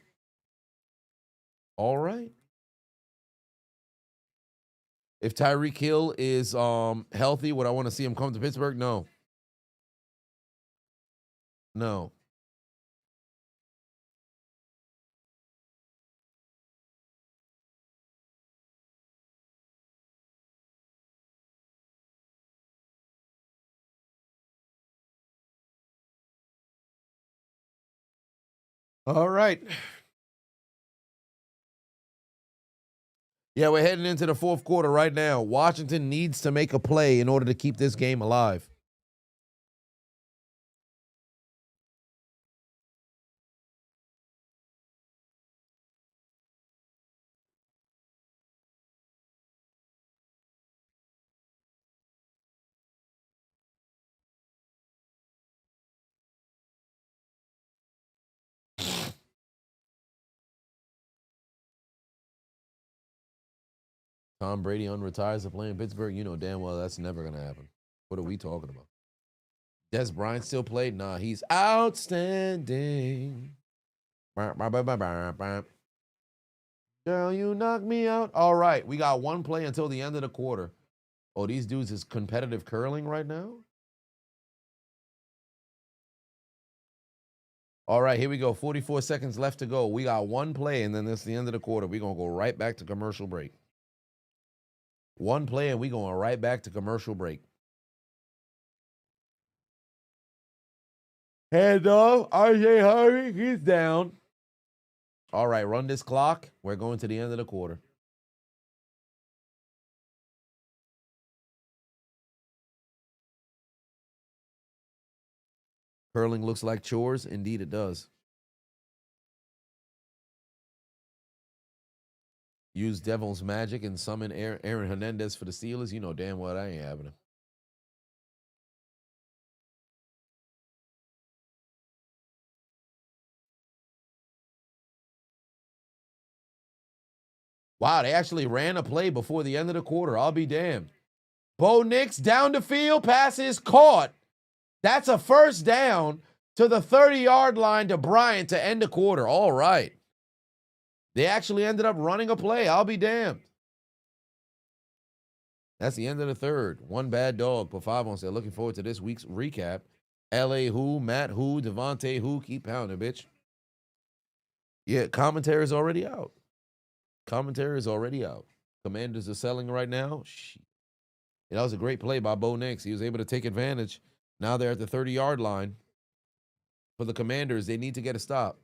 All right. If Tyreek Hill is healthy, would I want to see him come to Pittsburgh? No. No. All right. Yeah, we're heading into the fourth quarter right now. Washington needs to make a play in order to keep this game alive. Tom Brady unretires to play in Pittsburgh. You know damn well that's never going to happen. What are we talking about? Des Bryant still played? Nah, he's outstanding. Girl, you knock me out. All right, we got one play until the end of the quarter. Oh, these dudes is competitive curling right now? All right, here we go. 44 seconds left to go. We got one play, and then that's the end of the quarter. We're going to go right back to commercial break. One play, and we're going right back to commercial break. Hands off. RJ Harvey, he's down. All right, run this clock. We're going to the end of the quarter. Curling looks like chores. Indeed, it does. Use Devil's Magic and summon Aaron Hernandez for the Steelers. You know damn well I ain't having him. Wow, they actually ran a play before the end of the quarter. I'll be damned. Bo Nix down the field, pass is caught. That's a first down to the 30-yard line to Bryant to end the quarter. All right. They actually ended up running a play. I'll be damned. That's the end of the third. One bad dog. Put 5 on said, looking forward to this week's recap. L.A. who, Matt who, Devontae who, keep pounding, bitch. Yeah, commentary is already out. Commentary is already out. Commanders are selling right now. Shit. Yeah, that was a great play by Bo Nix. He was able to take advantage. Now they're at the 30-yard line. For the Commanders, they need to get a stop.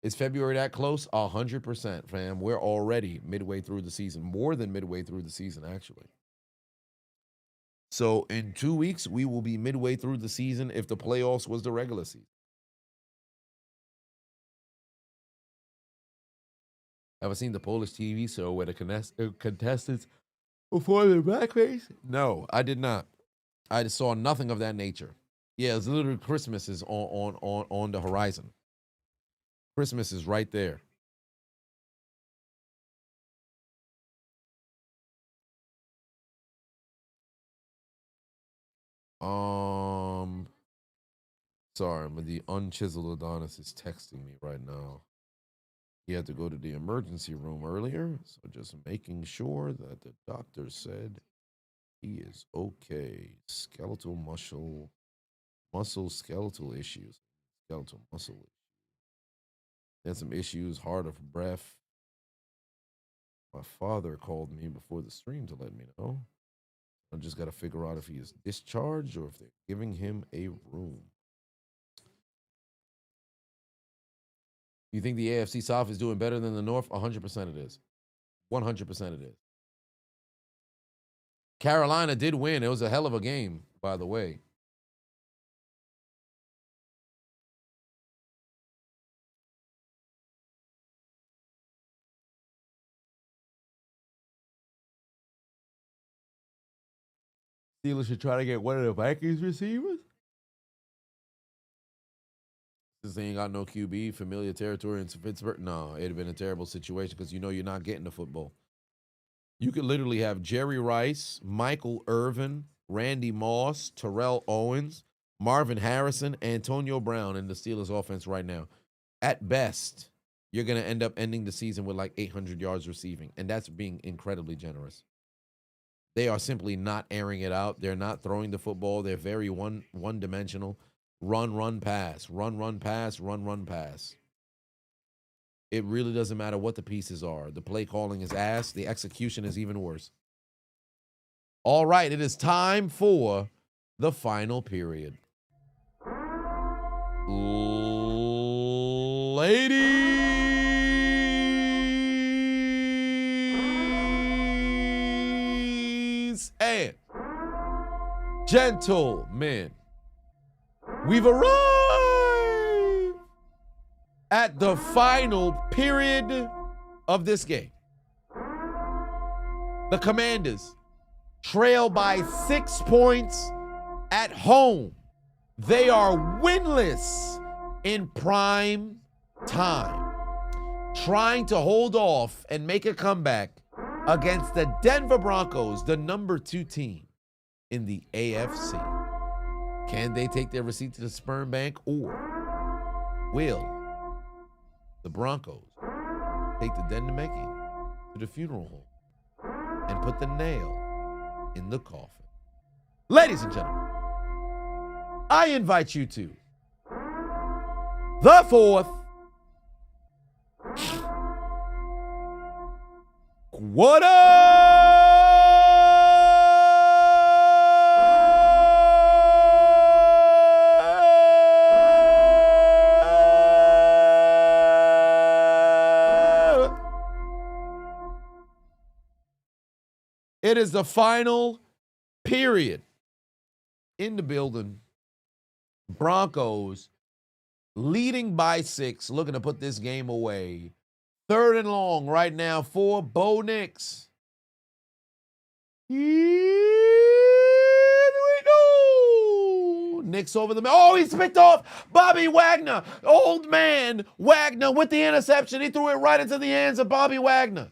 Is February that close? 100%, fam. We're already midway through the season. More than midway through the season, actually. So in 2 weeks, we will be midway through the season if the playoffs was the regular season. Ever seen the Polish TV show where the contestants perform their blackface? No, I did not. I just saw nothing of that nature. Yeah, it's literally Christmas is on the horizon. Christmas is right there. Sorry, but the unchiseled Adonis is texting me right now. He had to go to the emergency room earlier, so just making sure that the doctor said he is okay. Skeletal muscle skeletal issues. Skeletal muscle issues. Had some issues, hard of breath. My father called me before the stream to let me know. I just got to figure out if he is discharged or if they're giving him a room. You think the AFC South is doing better than the North? 100% it is. 100% it is. Carolina did win. It was a hell of a game, by the way. Steelers should try to get one of the Vikings receivers. Since they ain't got no QB, familiar territory in Pittsburgh. No, it'd have been a terrible situation because you know you're not getting the football. You could literally have Jerry Rice, Michael Irvin, Randy Moss, Terrell Owens, Marvin Harrison, Antonio Brown in the Steelers offense right now. At best, you're going to end up ending the season with like 800 yards receiving, and that's being incredibly generous. They are simply not airing it out. They're not throwing the football. They're very one-dimensional. Run, pass. Run, pass. Run, pass. It really doesn't matter what the pieces are. The play calling is ass. The execution is even worse. All right, it is time for the final period. Ladies and gentlemen, we've arrived at the final period of this game. The Commanders trail by 6 points at home. They are winless in prime time, trying to hold off and make a comeback against the Denver Broncos, the number 2 team in the AFC. Can they take their receipt to the sperm bank, or will the Broncos take the den to make it? to the funeral home and put the nail in the coffin. Ladies and gentlemen, I invite you to the fourth quarter. It is the final period in the building. Broncos leading by 6, looking to put this game away. 3rd and long right now for Bo Nix. Here we go. Nix over the middle. Oh, he's picked off Bobby Wagner. Old man Wagner with the interception. He threw it right into the hands of Bobby Wagner.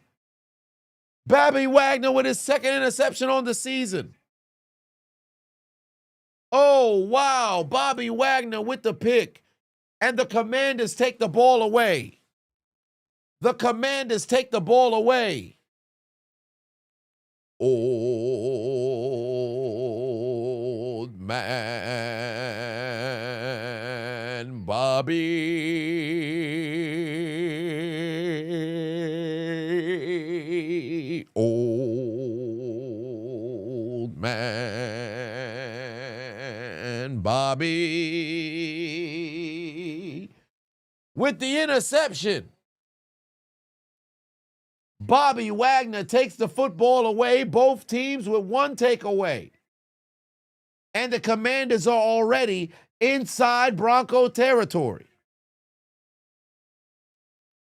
Bobby Wagner with his 2nd interception on the season. Oh, wow. Bobby Wagner with the pick. And the Commanders take the ball away. The Commanders take the ball away. Old man Bobby. Old man Bobby with the interception. Bobby Wagner takes the football away, both teams with 1 takeaway. And the Commanders are already inside Bronco territory.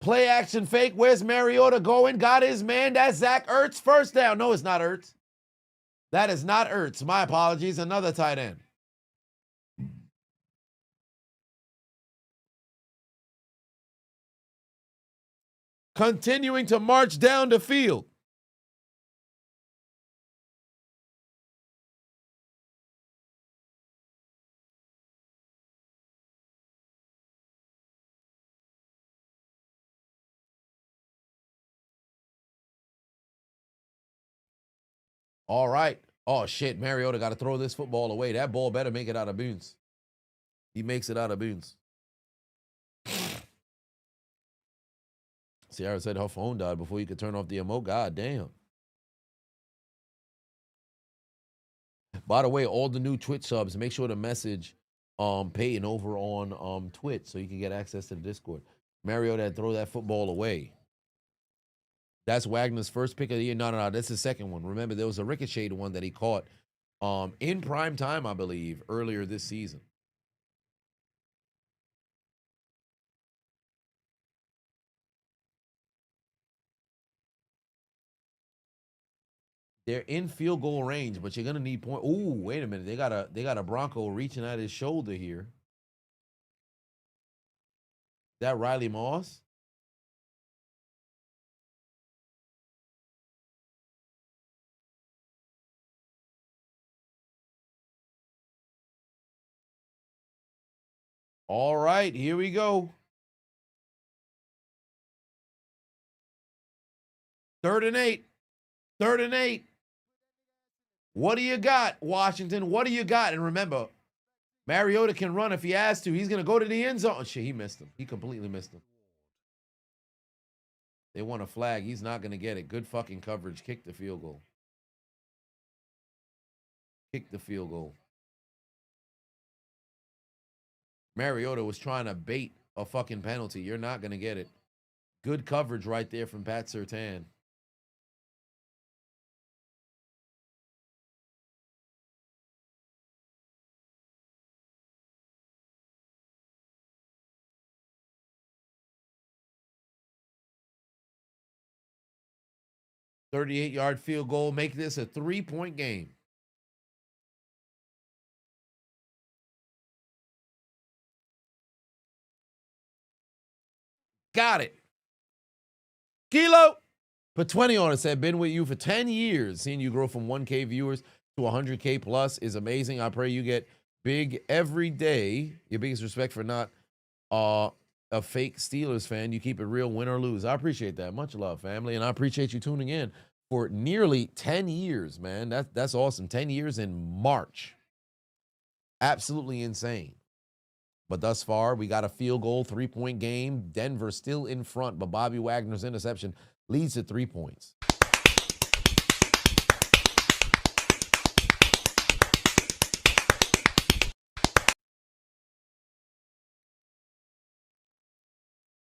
Play action fake. Where's Mariota going? Got his man. That's Zach Ertz. First down. No, it's not Ertz. That is not Ertz. My apologies. Another tight end. Continuing to march down the field. All right. Oh, shit. Mariota got to throw this football away. That ball better make it out of bounds. He makes it out of bounds. Ciara said her phone died before you could turn off the emote. God damn. By the way, all the new Twitch subs, make sure to message Peyton over on Twitch so you can get access to the Discord. Mariota throw that football away. That's Wagner's first pick of the year. No. That's the second one. Remember, there was a ricocheted one that he caught in prime time, I believe, earlier this season. They're in field goal range, but you're gonna need point. Ooh, wait a minute. They got a Bronco reaching at his shoulder here. That Riley Moss? All right, here we go. 3rd and 8. 3rd and 8. What do you got, Washington? What do you got? And remember, Mariota can run if he has to. He's going to go to the end zone. Oh, shit, he missed him. He completely missed him. They want a flag. He's not going to get it. Good fucking coverage. Kick the field goal. Kick the field goal. Mariota was trying to bait a fucking penalty. You're not going to get it. Good coverage right there from Pat Surtain. $38-yard field goal. Make this a 3-point game. Got it. Kilo. Put 20 on it. Said, been with you for 10 years. Seeing you grow from 1K viewers to 100K plus is amazing. I pray you get big every day. Your biggest respect for not a fake Steelers fan. You keep it real, win or lose. I appreciate that. Much love, family, and I appreciate you tuning in for nearly 10 years, man. That's awesome. 10 years in March. Absolutely insane. But thus far, we got a field goal, 3-point game. Denver still in front, but Bobby Wagner's interception leads to 3 points.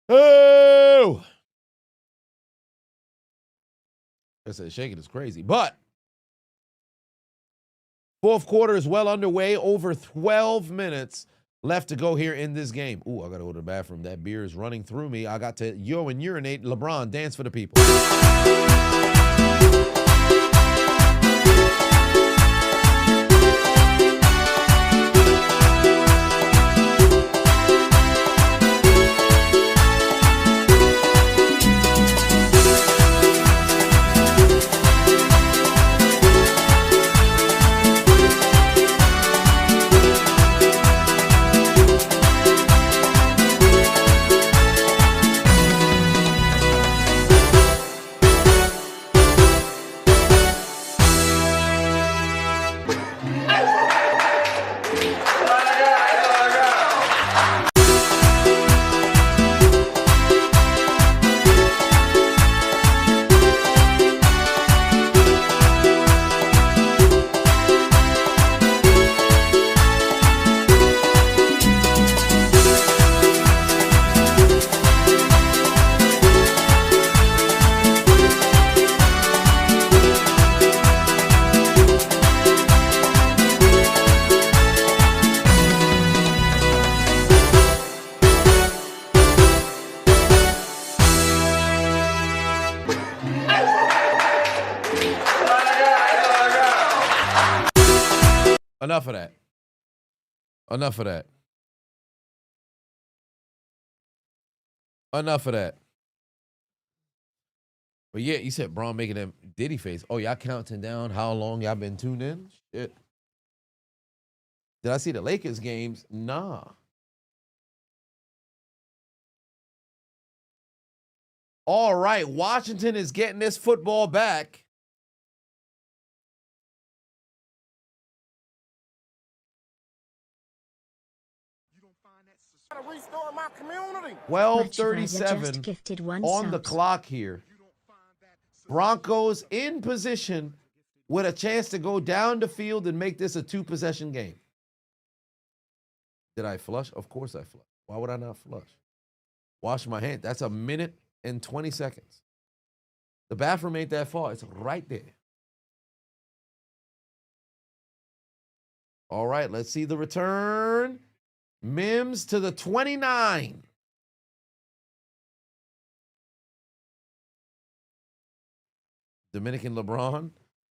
Oh! I said shaking is crazy, but fourth quarter is well underway. Over 12 minutes left to go here in this game. Ooh, I got to go to the bathroom. That beer is running through me. I got to yo and urinate. LeBron, dance for the people. Enough of that. Enough of that. Enough of that. But yeah, you said Braun making them Diddy face. Oh, y'all counting down how long y'all been tuned in? Shit. Did I see the Lakers games? Nah. All right, Washington is getting this football back. Restore my community. 12:37 on the clock here. Broncos in position with a chance to go down the field and make this a 2-possession game. Did I flush? Of course I flush. Why would I not flush? Wash my hands. That's a minute and 20 seconds. The bathroom ain't that far. It's right there. All right, let's see the return. Mims to the 29. Dominican LeBron.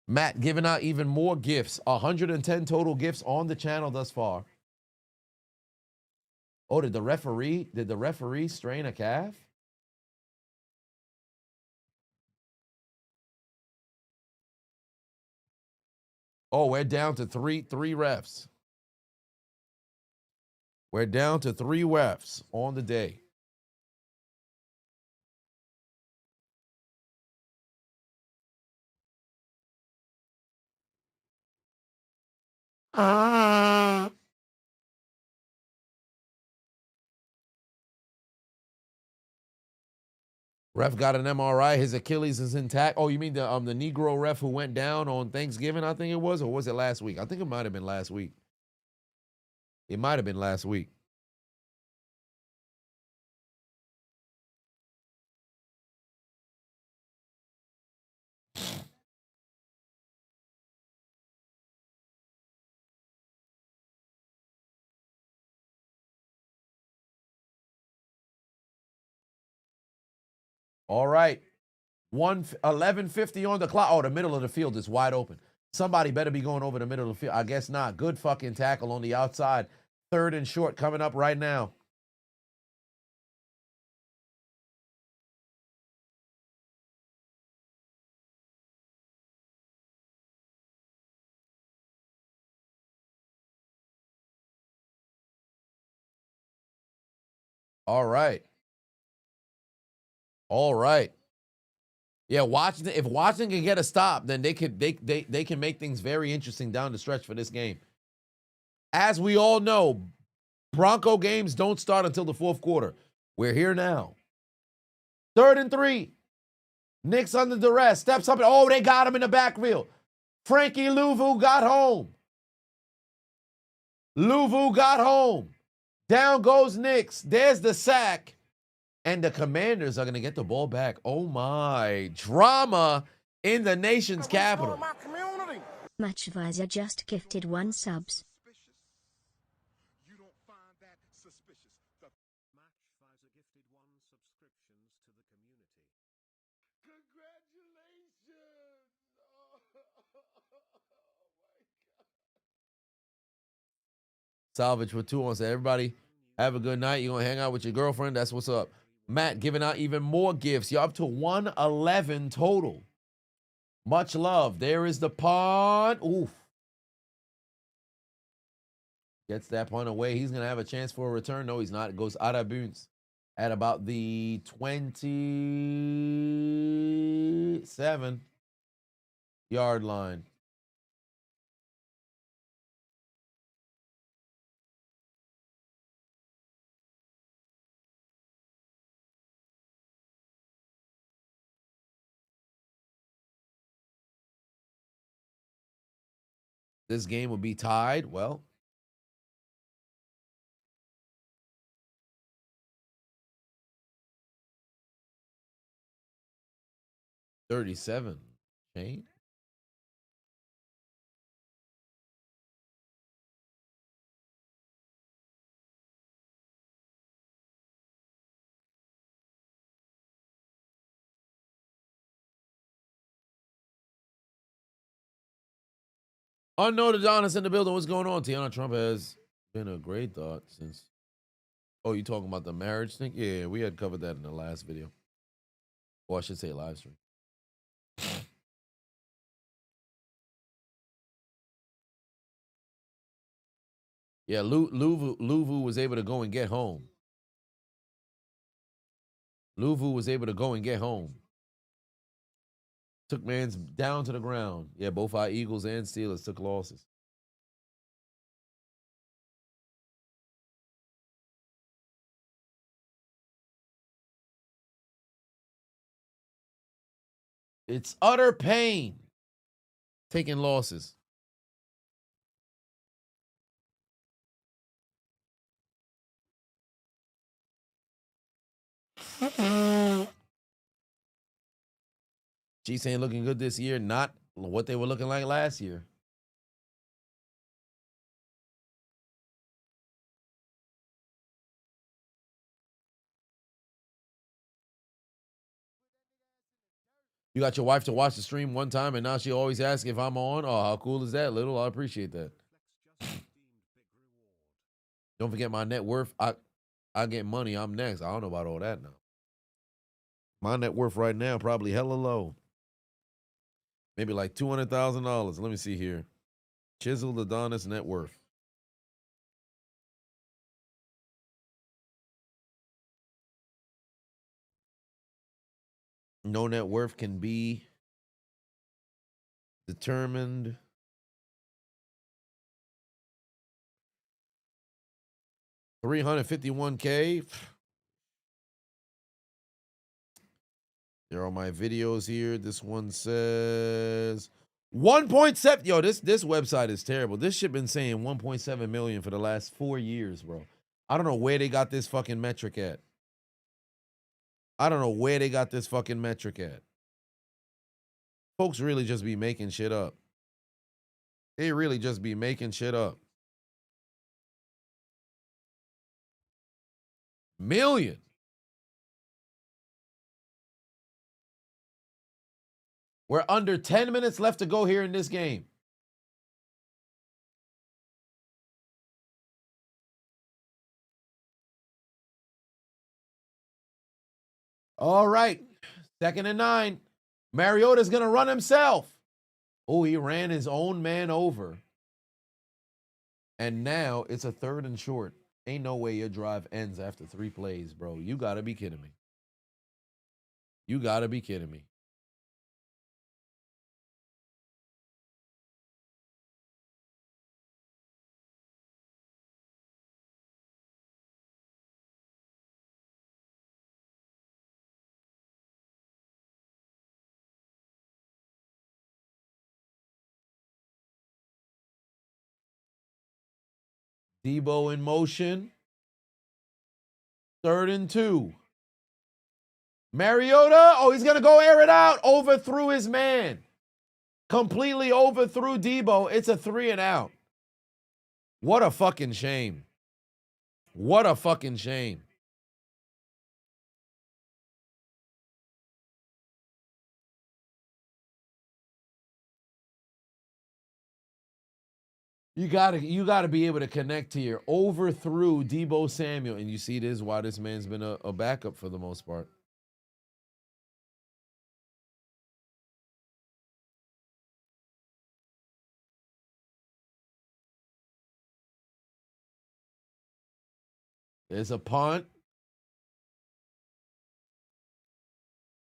Matt giving out even more gifts. 110 total gifts on the channel thus far. Oh, did the referee strain a calf? Oh, we're down to three refs. We're down to 3 refs on the day. Ref got an MRI. His Achilles is intact. Oh, you mean the Negro ref who went down on Thanksgiving, I think it was, or was it last week? I think it might have been last week. It might have been last week. All right. 11:50 on the clock. Oh, the middle of the field is wide open. Somebody better be going over the middle of the field. I guess not. Good fucking tackle on the outside. 3rd and short coming up right now. All right. All right. Yeah, Washington. If Washington can get a stop, then they can make things very interesting down the stretch for this game. As we all know, Bronco games don't start until the fourth quarter. We're here now. 3rd and 3. Knicks under duress. Steps up. Oh, they got him in the backfield. Frankie Louvu got home. Louvu got home. Down goes Knicks. There's the sack. And the Commanders are going to get the ball back. Oh, my. Drama in the nation's capital. My community. Matchvisor just gifted 1 subs. You don't find that suspicious. Matchvisor gifted 1 subscriptions to the community. Congratulations. Salvage with 2 on. Say, everybody, have a good night. You're going to hang out with your girlfriend. That's what's up. Matt giving out even more gifts. You're up to 111 total. Much love. There is the punt. Oof. Gets that punt away. He's going to have a chance for a return. No, he's not. It goes out of bounds at about the 27-yard line. This game will be tied. Well, $37. Shane? Unknown Adonis in the building. What's going on? Tiana Trump has been a great thought since. Oh, you talking about the marriage thing? Yeah, we had covered that in the last video. Or I should say live stream. Yeah, Louvu was able to go and get home. Louvu was able to go and get home. Took man's down to the ground. Yeah, both our Eagles and Steelers took losses. It's utter pain taking losses. Chiefs ain't looking good this year. Not what they were looking like last year. You got your wife to watch the stream one time, and now she always asks if I'm on. Oh, how cool is that, Little? I appreciate that. Don't forget my net worth. I get money. I'm next. I don't know about all that now. My net worth right now probably hella low. Maybe like $200,000. Let me see here. Chiseled Adonis net worth. No net worth can be determined. $351K. There are my videos here. This one says 1.7. Yo, this website is terrible. This shit been saying 1.7 million for the last 4 years, bro. I don't know where they got this fucking metric at. Folks really just be making shit up. They really just be making shit up. Million. We're under 10 minutes left to go here in this game. All right. 2nd and 9. Mariota's going to run himself. Oh, he ran his own man over. And now it's a 3rd and short. Ain't no way your drive ends after 3 plays, bro. You gotta be kidding me. You gotta be kidding me. Debo in motion. 3rd and 2. Mariota, oh, he's going to go air it out. Overthrew his man. Completely overthrew Debo. It's a 3 and out. What a fucking shame. What a fucking shame. You gotta be able to connect here. Overthrew Debo Samuel. And you see this is why this man's been a backup for the most part. There's a punt.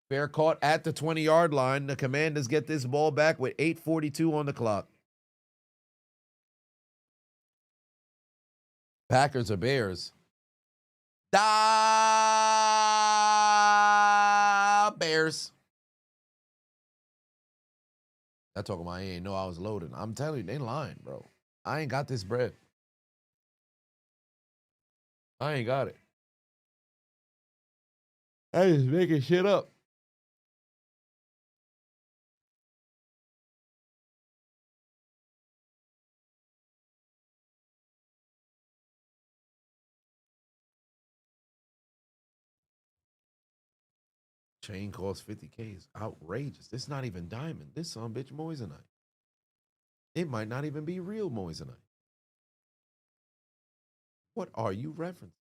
Fair caught at the 20-yard line. The Commanders get this ball back with 8:42 on the clock. Packers or Bears? Bears. I talking about he ain't know I was loading. I'm telling you, they lying, bro. I ain't got this bread. I ain't got it. I just making shit up. Chain costs 50K is outrageous. This not even diamond. This son bitch moissanite. It might not even be real moissanite. What are you referencing?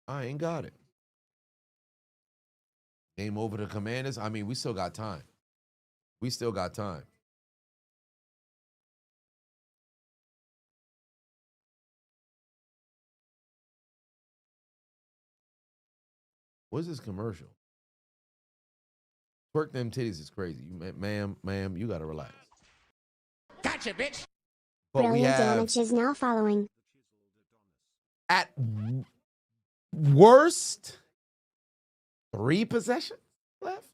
I ain't got it. Game over the Commanders. I mean, we still got time. We still got time. What's this commercial? Twerk them titties is crazy. Ma'am, you gotta relax. Gotcha, bitch. But we Brilliant have damage is now following. at worst 3 possessions left.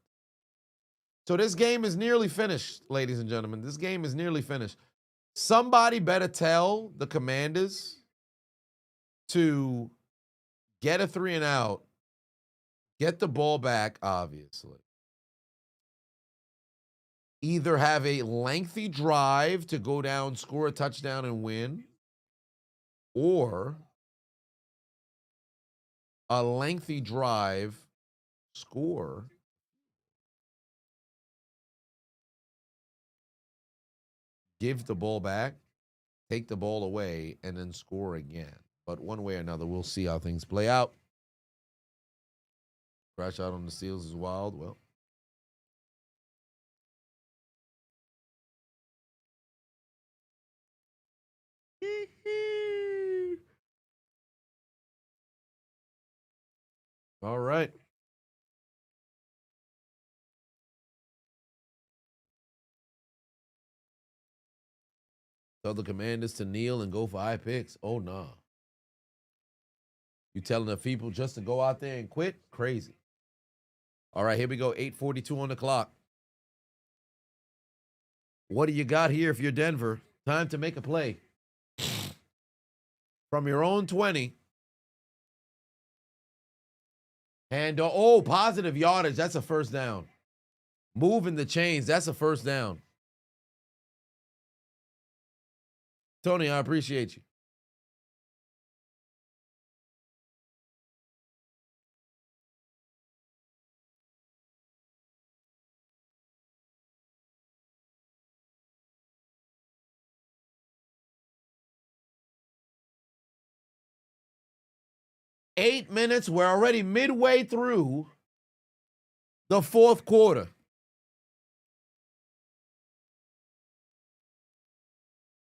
So this game is nearly finished, ladies and gentlemen. This game is nearly finished. Somebody better tell the Commanders to get a 3 and out, get the ball back, obviously. Either have a lengthy drive to go down, score a touchdown, and win, or a lengthy drive, score, give the ball back, take the ball away, and then score again. But one way or another, we'll see how things play out. Crash out on the Steelers is wild. Well, all right. Tell the Commanders to kneel and go for high picks. Oh, nah. You telling the people just to go out there and quit? Crazy. All right, here we go. 8:42 on the clock. What do you got here if you're Denver? Time to make a play. From your own 20. And, oh, positive yardage. That's a first down. Moving the chains. That's a first down. Tony, I appreciate you. Eight minutes. We're already midway through the fourth quarter.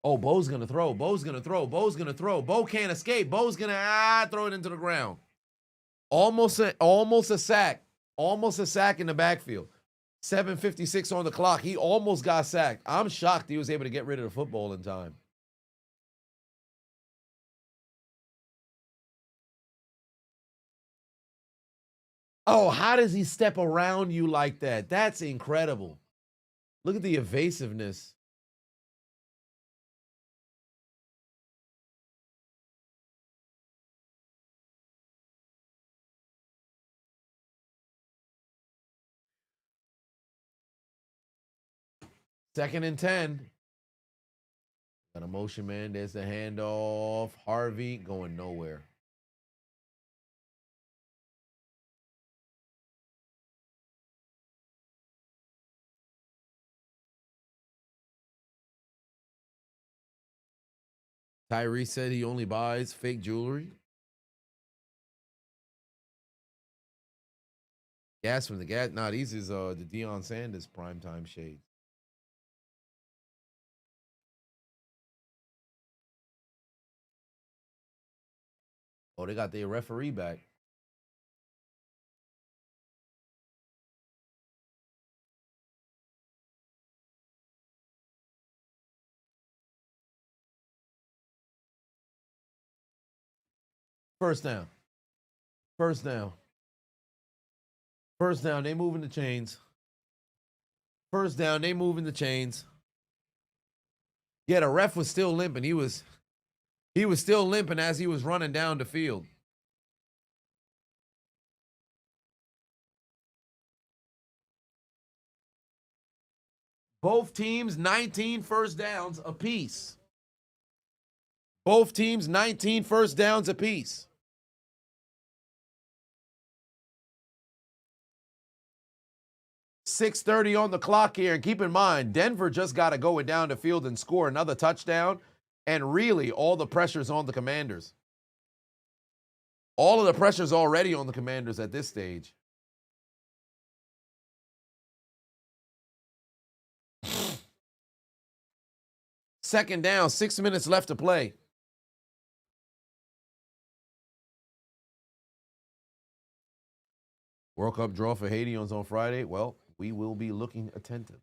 Oh, Bo's gonna throw. Bo's gonna throw. Bo's gonna throw. Bo can't escape. Bo's gonna throw it into the ground. Almost a sack. Almost a sack in the backfield. 7:56 on the clock. He almost got sacked. I'm shocked he was able to get rid of the football in time. Oh, how does he step around you like that? That's incredible. Look at the evasiveness. Second and 10. Got a motion man. There's the handoff. Harvey going nowhere. Tyree said he only buys fake jewelry. Gas from the gas. Nah, these is the Deion Sanders primetime shades. Oh, they got their referee back. First down. First down. First down. They moving the chains. First down. They moving the chains. Yeah, the ref was still limping. He was still limping as he was running down the field. Both teams 19 first downs apiece. Both teams 19 first downs apiece. 6:30 on the clock here. And keep in mind, Denver just got to go down the field and score another touchdown. And really, all the pressure's on the Commanders. All of the pressure's already on the Commanders at this stage. Second down, 6 minutes left to play. World Cup draw for Haitians on Friday. Well, we will be looking attentive.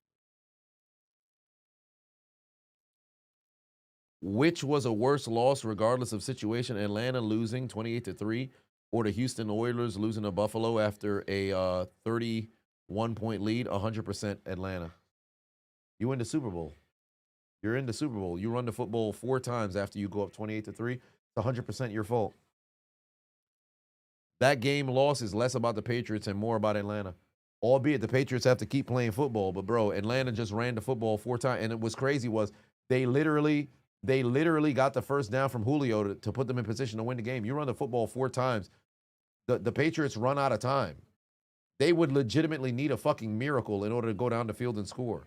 Which was a worse loss regardless of situation? Atlanta losing 28-3 or the Houston Oilers losing to Buffalo after a 31-point lead? 100% Atlanta. You win the Super Bowl. You're in the Super Bowl. You run the football 4 times after you go up 28-3. It's 100% your fault. That game loss is less about the Patriots and more about Atlanta. Albeit the Patriots have to keep playing football. But, bro, Atlanta just ran the football 4 times. And it was crazy was they literally got the first down from Julio to put them in position to win the game. You run the football 4 times. The Patriots run out of time. They would legitimately need a fucking miracle in order to go down the field and score.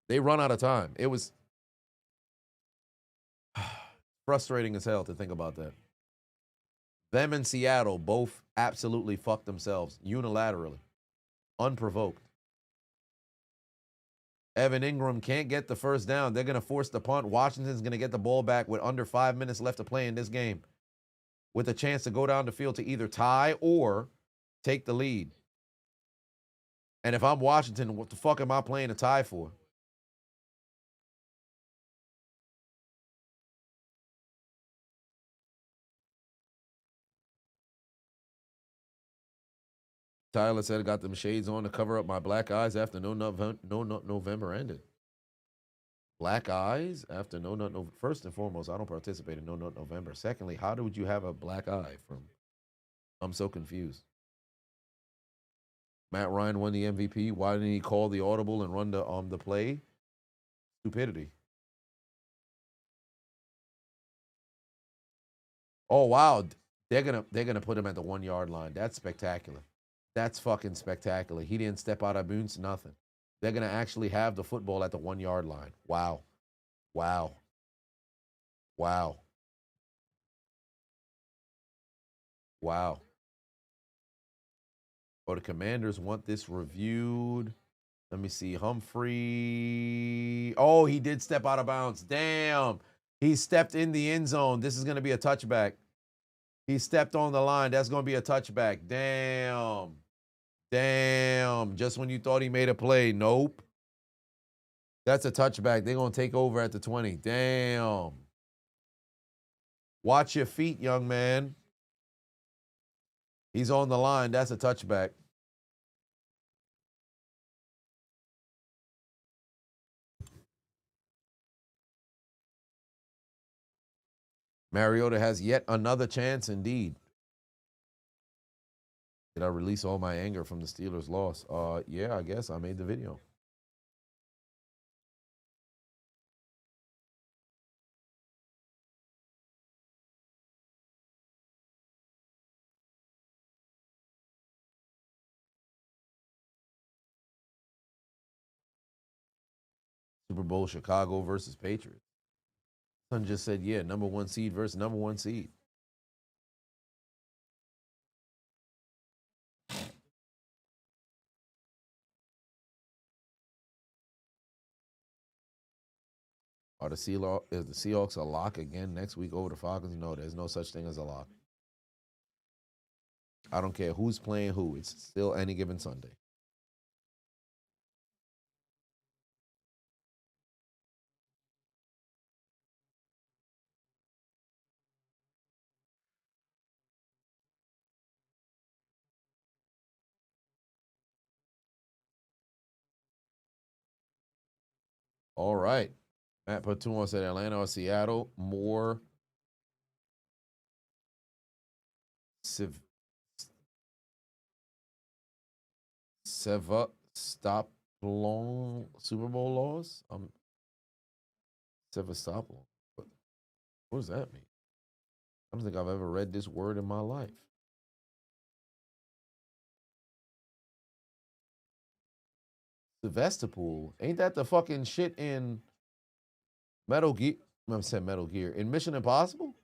They run out of time. It was frustrating as hell to think about that. Them and Seattle both absolutely fucked themselves unilaterally, unprovoked. Evan Ingram can't get the first down. They're going to force the punt. Washington's going to get the ball back with under 5 minutes left to play in this game, with a chance to go down the field to either tie or take the lead. And if I'm Washington, what the fuck am I playing a tie for? Tyler said, got them shades on to cover up my black eyes after no November ended. Black eyes after no November. First and foremost, I don't participate in no November. Secondly, how would you have a black eye from? I'm so confused. Matt Ryan won the MVP. Why didn't he call the audible and run the play? Stupidity. Oh wow, they're gonna put him at the 1 yard line. That's spectacular. That's fucking spectacular. He didn't step out of bounds, nothing. They're going to actually have the football at the 1 yard line. Wow. Wow. Wow. Wow. Oh, the Commanders want this reviewed. Let me see. Humphrey. Oh, he did step out of bounds. Damn. He stepped in the end zone. This is going to be a touchback. He stepped on the line. That's going to be a touchback. Damn. Damn. Just when you thought he made a play. Nope. That's a touchback. They're going to take over at the 20. Damn. Watch your feet, young man. He's on the line. That's a touchback. Mariota has yet another chance indeed. Did I release all my anger from the Steelers' loss? Yeah, I guess I made the video. Super Bowl Chicago versus Patriots. Son just said, yeah, number 1 seed versus number 1 seed. Is the Seahawks a lock again next week over the Falcons? No, there's no such thing as a lock. I don't care who's playing who. It's still any given Sunday. All right. Matt Patuan said Atlanta or Seattle. More Sevastopol Super Bowl loss? Sevastopol. What does that mean? I don't think I've ever read this word in my life. Sevastopol. Ain't that the fucking shit in Metal Gear? I said Metal Gear. In Mission Impossible?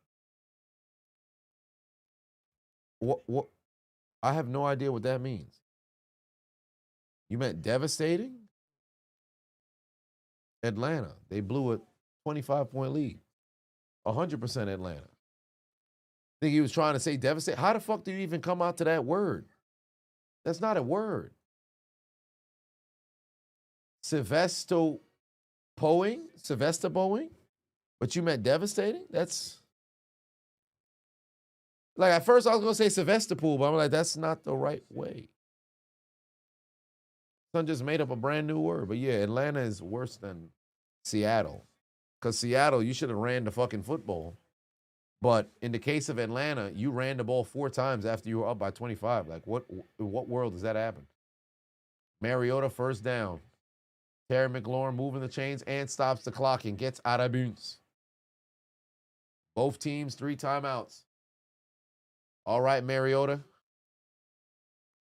What? I have no idea what that means. You meant devastating? Atlanta. They blew a 25-point lead. 100% Atlanta. Think he was trying to say devastate? How the fuck do you even come out to that word? That's not a word. Sevastopoing? But you meant devastating? That's... Like, at first I was going to say Sevastopol, but I'm like, that's not the right way. Son just made up a brand new word. But yeah, Atlanta is worse than Seattle. Because Seattle, you should have ran the fucking football. But in the case of Atlanta, you ran the ball 4 times after you were up by 25. Like, what world does that happen? Mariota first down. Terry McLaurin moving the chains and stops the clock and gets out of bounds. Both teams 3 timeouts. All right, Mariota.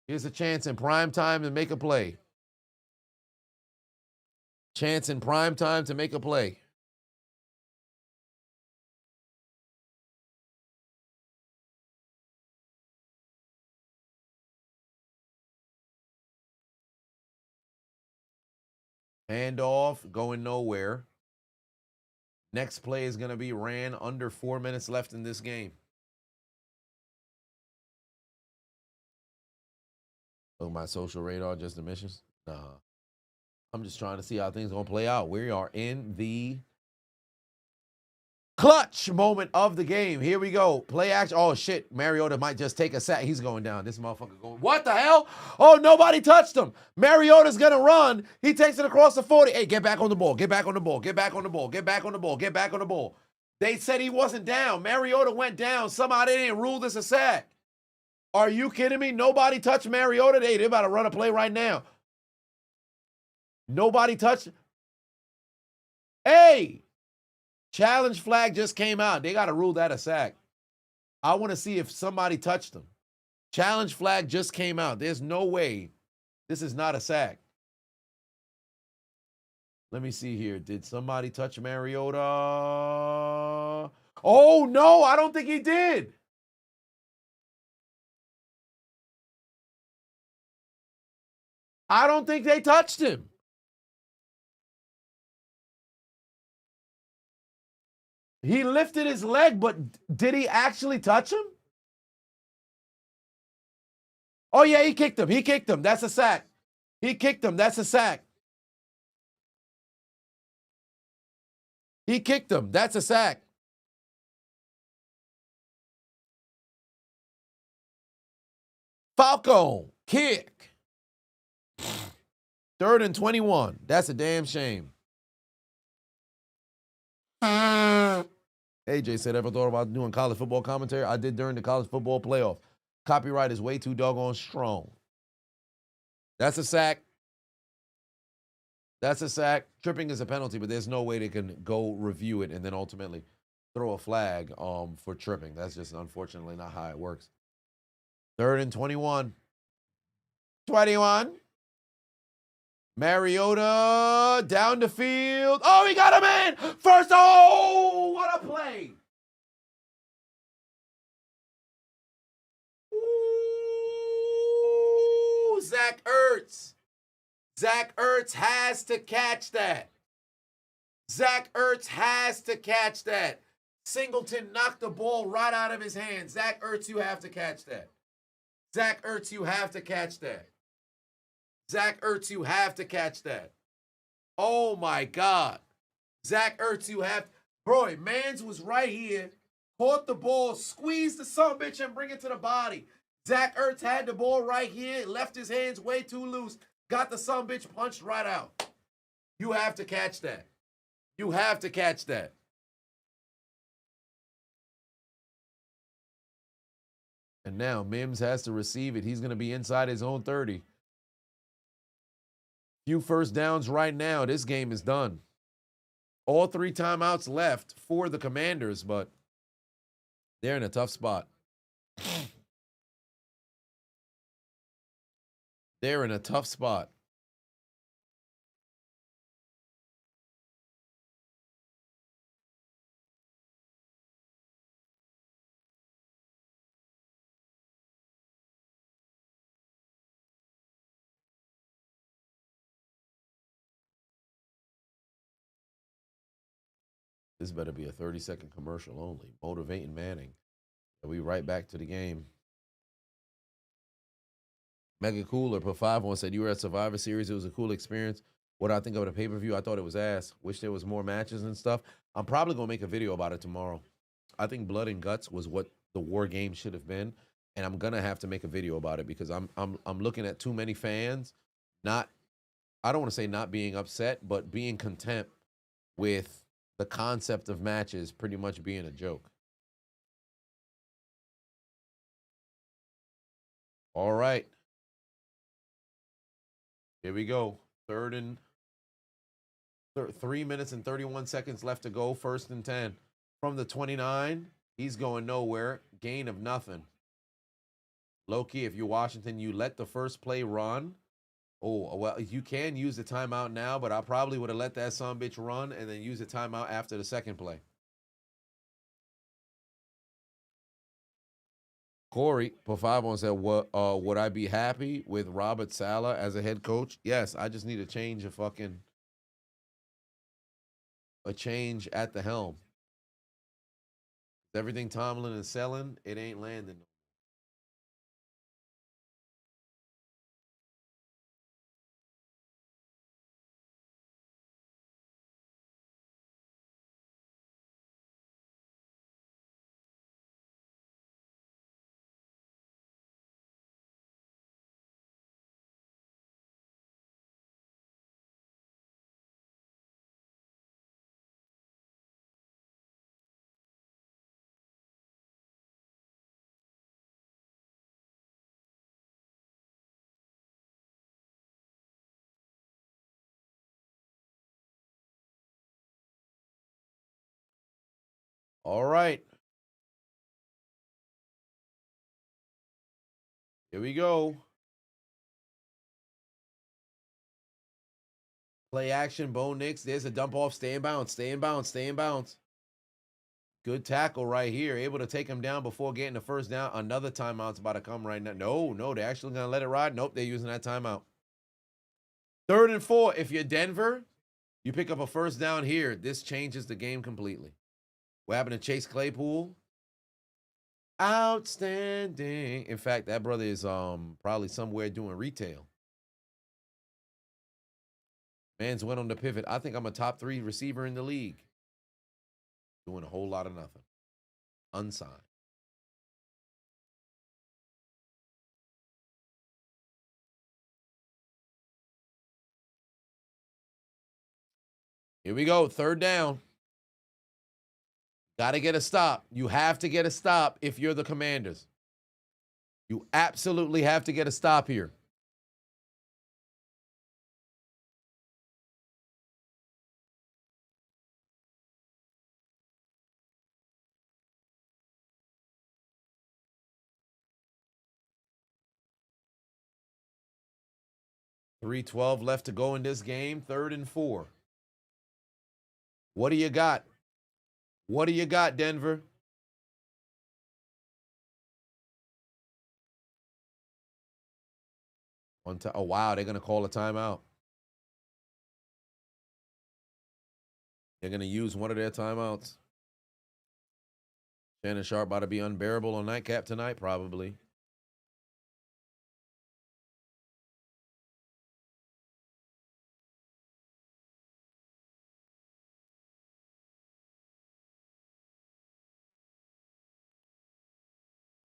Here's a chance in prime time to make a play. Chance in prime time to make a play. Handoff, going nowhere. Next play is going to be ran under 4 minutes left in this game. Oh, my social radar just emissions? Nah. I'm just trying to see how things are going to play out. We are in the clutch moment of the game. Here we go. Play action. Oh, shit. Mariota might just take a sack. He's going down. This motherfucker going, what the hell? Oh, nobody touched him. Mariota's going to run. He takes it across the 40. Hey, get back on the ball. Get back on the ball. Get back on the ball. Get back on the ball. Get back on the ball. They said he wasn't down. Mariota went down. Somehow they didn't rule this a sack. Are you kidding me? Nobody touched Mariota. They're about to run a play right now. Nobody touched. Hey! Challenge flag just came out. They got to rule that a sack. I want to see if somebody touched him. Challenge flag just came out. There's no way this is not a sack. Let me see here. Did somebody touch Mariota? Oh, no, I don't think he did. I don't think they touched him. He lifted his leg, but did he actually touch him? Oh, yeah, he kicked him. He kicked him. That's a sack. He kicked him. That's a sack. He kicked him. That's a sack. Falcone, kick. 3rd and 21. That's a damn shame. AJ said, ever thought about doing college football commentary? I did during the college football playoff. Copyright is way too doggone strong. That's a sack. That's a sack. Tripping is a penalty, but there's no way they can go review it and then ultimately throw a flag for tripping. That's just unfortunately not how it works. 3rd and 21. 21. Mariota down the field. Oh, he got him in. First. Oh, what a play. Ooh, Zach Ertz. Zach Ertz has to catch that. Zach Ertz has to catch that. Singleton knocked the ball right out of his hand. Zach Ertz, you have to catch that. Zach Ertz, you have to catch that. Zach Ertz, you have to catch that. Oh, my God. Zach Ertz, you have... Bro, Mans was right here, caught the ball, squeezed the sumbitch and bring it to the body. Zach Ertz had the ball right here, left his hands way too loose, got the sumbitch punched right out. You have to catch that. You have to catch that. And now Mims has to receive it. He's going to be inside his own 30. Few first downs right now. This game is done. All 3 timeouts left for the Commanders, but they're in a tough spot. They're in a tough spot. This better be a 30-second commercial only. Motivating Manning. And we right back to the game. Mega Cooler put 5 on, said, you were at Survivor Series. It was a cool experience. What I think of the pay-per-view, I thought it was ass. Wish there was more matches and stuff. I'm probably going to make a video about it tomorrow. I think Blood and Guts was what the war game should have been. And I'm going to have to make a video about it because I'm looking at too many fans. I don't want to say not being upset, but being content with the concept of matches pretty much being a joke. All right. Here we go. 3 minutes and 31 seconds left to go. 1st and 10. From the 29, he's going nowhere. Gain of nothing. Low-key, if you're Washington, you let the first play run. Oh, well, you can use the timeout now, but I probably would have let that sumbitch run and then use the timeout after the second play. Corey, put 5 on, said, would I be happy with Robert Saleh as a head coach? Yes, I just need a change at the helm. Everything Tomlin is selling, it ain't landing. All right. Here we go. Play action, Bo Nix. There's a dump off. Stay in bounds. Stay in bounds. Stay in bounds. Good tackle right here. Able to take him down before getting the first down. Another timeout's about to come right now. No, they're actually going to let it ride. Nope, they're using that timeout. 3rd and 4. If you're Denver, you pick up a first down here. This changes the game completely. What happened to Chase Claypool? Outstanding. In fact, that brother is probably somewhere doing retail. Man's went on the pivot. I think I'm a top 3 receiver in the league. Doing a whole lot of nothing. Unsigned. Here we go. 3rd down. Got to get a stop. You have to get a stop if you're the Commanders. You absolutely have to get a stop here. .312 left to go in this game. 3rd and 4. What do you got? What do you got, Denver? Oh, wow, they're going to call a timeout. They're going to use one of their timeouts. Shannon Sharp about to be unbearable on Nightcap tonight, probably.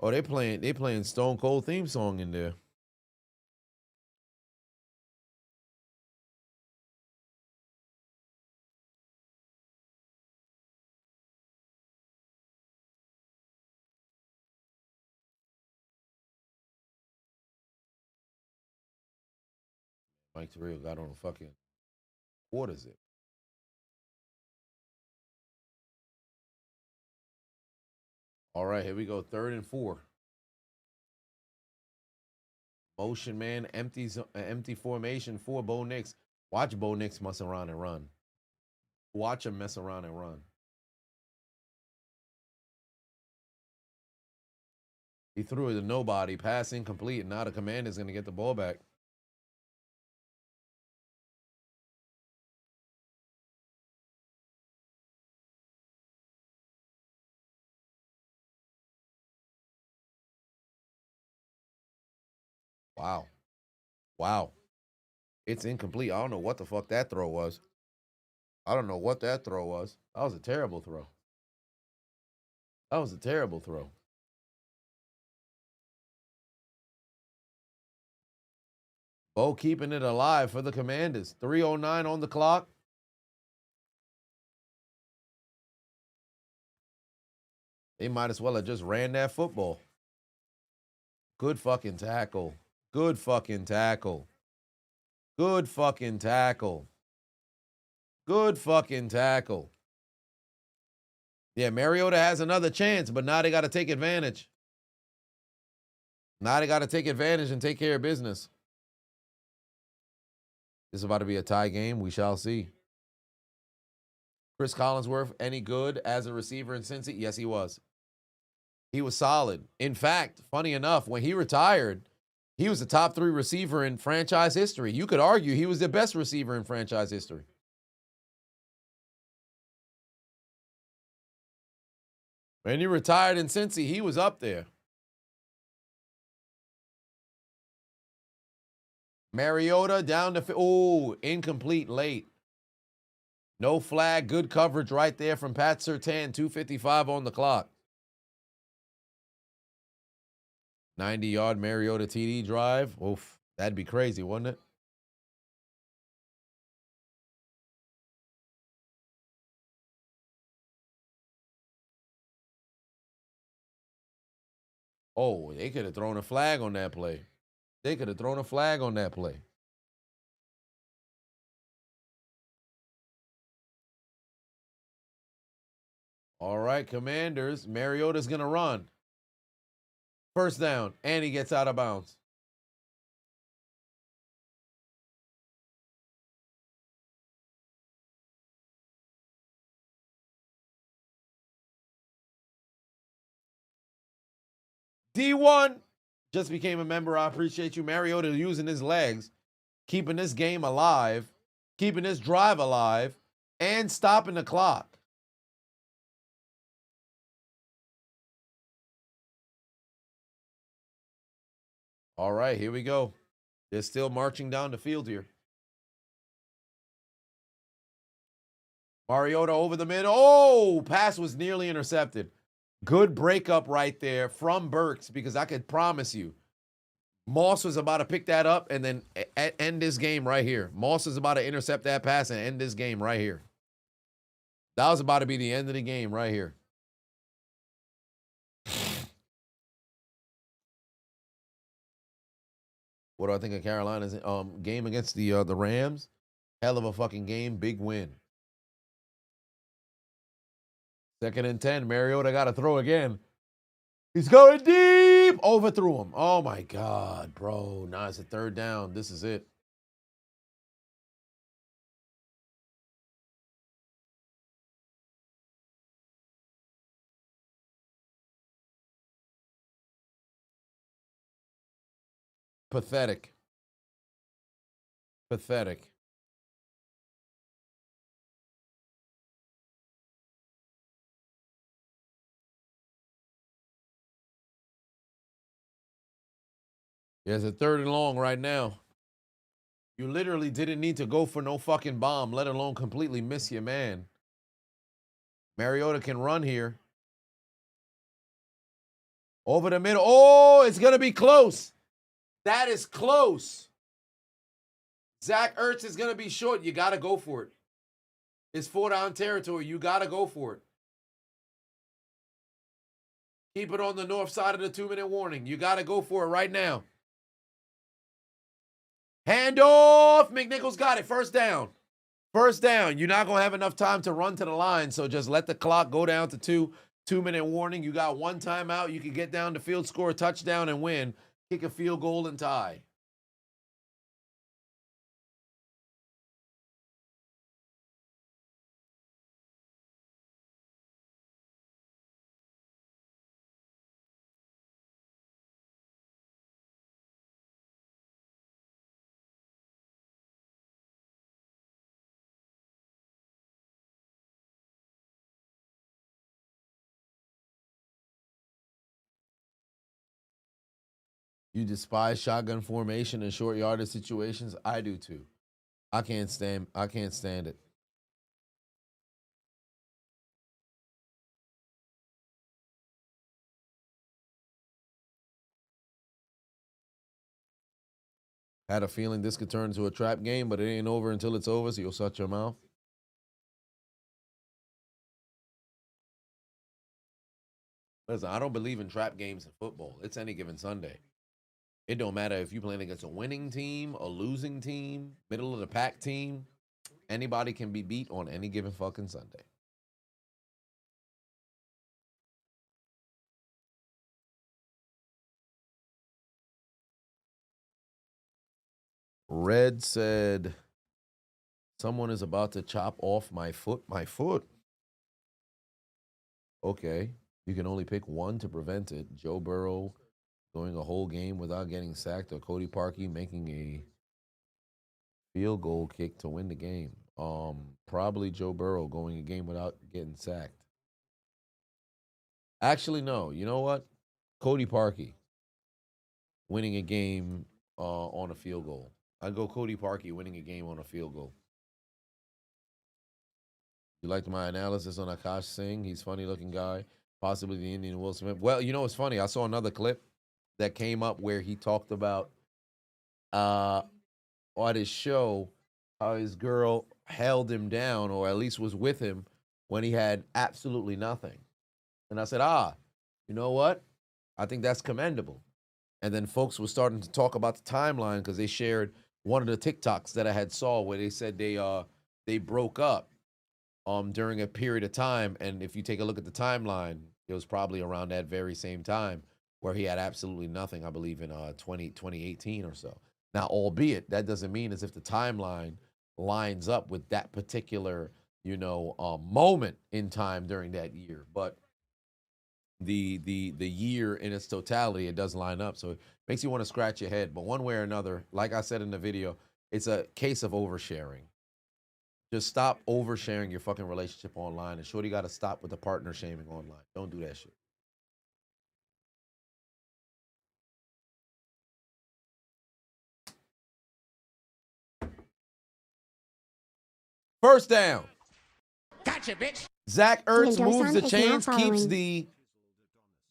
Oh, they playing Stone Cold theme song in there. Mike Terrell got on a fucking quarter zip. All right, here we go. 3rd and 4. Motion man, empty formation for Bo Nix. Watch Bo Nix mess around and run. Watch him mess around and run. He threw it to nobody. Pass incomplete. And now the Commander's going to get the ball back. Wow. Wow. It's incomplete. I don't know what the fuck that throw was. I don't know what that throw was. That was a terrible throw. That was a terrible throw. Bo keeping it alive for the Commanders. 3:09 on the clock. They might as well have just ran that football. Good fucking tackle. Good fucking tackle. Good fucking tackle. Good fucking tackle. Yeah, Mariota has another chance, but now they got to take advantage. Now they got to take advantage and take care of business. This is about to be a tie game. We shall see. Chris Collinsworth, any good as a receiver in Cincy? Yes, he was. He was solid. In fact, funny enough, when he retired, he was the top 3 receiver in franchise history. You could argue he was the best receiver in franchise history. When he retired in Cincy, he was up there. Mariota down to incomplete late. No flag, good coverage right there from Pat Surtain, 2:55 on the clock. 90-yard Mariota TD drive. Oof, that'd be crazy, wouldn't it? Oh, they could have thrown a flag on that play. They could have thrown a flag on that play. All right, Commanders. Mariota's going to run. 1st down, and he gets out of bounds. D1 just became a member. I appreciate you. Mariota using his legs, keeping this game alive, keeping this drive alive, and stopping the clock. All right, here we go. They're still marching down the field here. Mariota over the middle. Oh, pass was nearly intercepted. Good breakup right there from Burks, because I could promise you, Moss was about to pick that up and then end this game right here. Moss is about to intercept that pass and end this game right here. That was about to be the end of the game right here. What do I think of Carolina's game against the Rams? Hell of a fucking game. Big win. 2nd and 10. Mariota got to throw again. He's going deep. Overthrew him. Oh, my God, bro. Now it's a 3rd down. This is it. Pathetic. Pathetic. There's a 3rd and long right now. You literally didn't need to go for no fucking bomb, let alone completely miss your man. Mariota can run here. Over the middle. Oh, it's going to be close. That is close. Zach Ertz is going to be short. You got to go for it. It's 4-down territory. You got to go for it. Keep it on the north side of the 2-minute warning. You got to go for it right now. Handoff. McNichols got it. 1st down. 1st down. You're not going to have enough time to run to the line, so just let the clock go down to 2. 2-minute warning. You got 1 timeout. You can get down the field, score a touchdown, and win. Kick a field goal and tie. You despise shotgun formation and short yardage situations? I do too. I can't stand it. Had a feeling this could turn into a trap game, but it ain't over until it's over, so you'll shut your mouth. Listen, I don't believe in trap games in football. It's any given Sunday. It don't matter if you're playing against a winning team, a losing team, middle of the pack team. Anybody can be beat on any given fucking Sunday. Red said, someone is about to chop off my foot. My foot? Okay. You can only pick one to prevent it. Joe Burrow going a whole game without getting sacked, or Cody Parkey making a field goal kick to win the game. Probably Joe Burrow going a game without getting sacked. Actually, no. You know what? Cody Parkey winning a game on a field goal. I'd go Cody Parkey winning a game on a field goal. You liked my analysis on Akash Singh? He's a funny-looking guy. Possibly the Indian Will Smith. Well, you know, it's funny. I saw another clip that came up where he talked about on his show how his girl held him down, or at least was with him when he had absolutely nothing. And I said, you know what? I think that's commendable. And then folks were starting to talk about the timeline because they shared one of the TikToks that I had saw where they said they broke up during a period of time. And if you take a look at the timeline, it was probably around that very same time where he had absolutely nothing, I believe, in 2018 or so. Now, albeit, that doesn't mean as if the timeline lines up with that particular, moment in time during that year. But the year in its totality, it does line up. So it makes you want to scratch your head. But one way or another, like I said in the video, it's a case of oversharing. Just stop oversharing your fucking relationship online. And shorty got to stop with the partner shaming online. Don't do that shit. First down. Gotcha, bitch. Zach Ertz Mendoza moves the is not chains, keeps following. the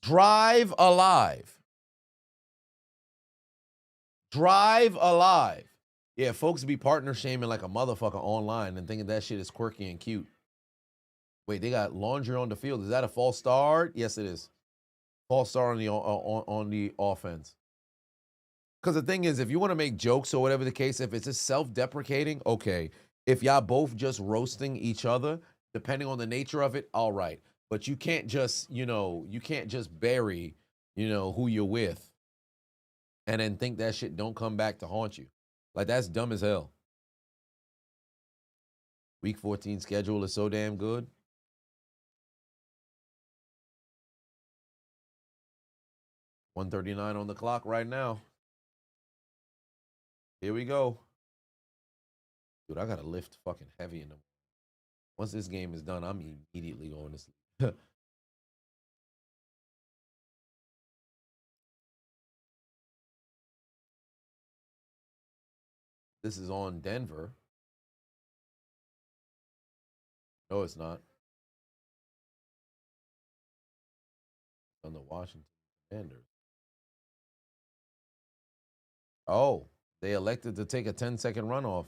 drive alive. Drive alive. Yeah, folks be partner shaming like a motherfucker online and thinking that shit is quirky and cute. Wait, they got laundry on the field. Is that a false start? Yes, it is. False start on the offense. Because the thing is, if you want to make jokes or whatever the case, if it's just self-deprecating, okay. If y'all both just roasting each other, depending on the nature of it, all right. But you can't just, you can't just bury, who you're with and then think that shit don't come back to haunt you. Like, that's dumb as hell. Week 14 schedule is so damn good. $1:39 on the clock right now. Here we go. Dude, I got to lift fucking heavy in them. Once this game is done, I'm immediately going to sleep. This is on Denver. No, it's not. It's on the Washington Commanders. Oh, they elected to take a 10-second runoff.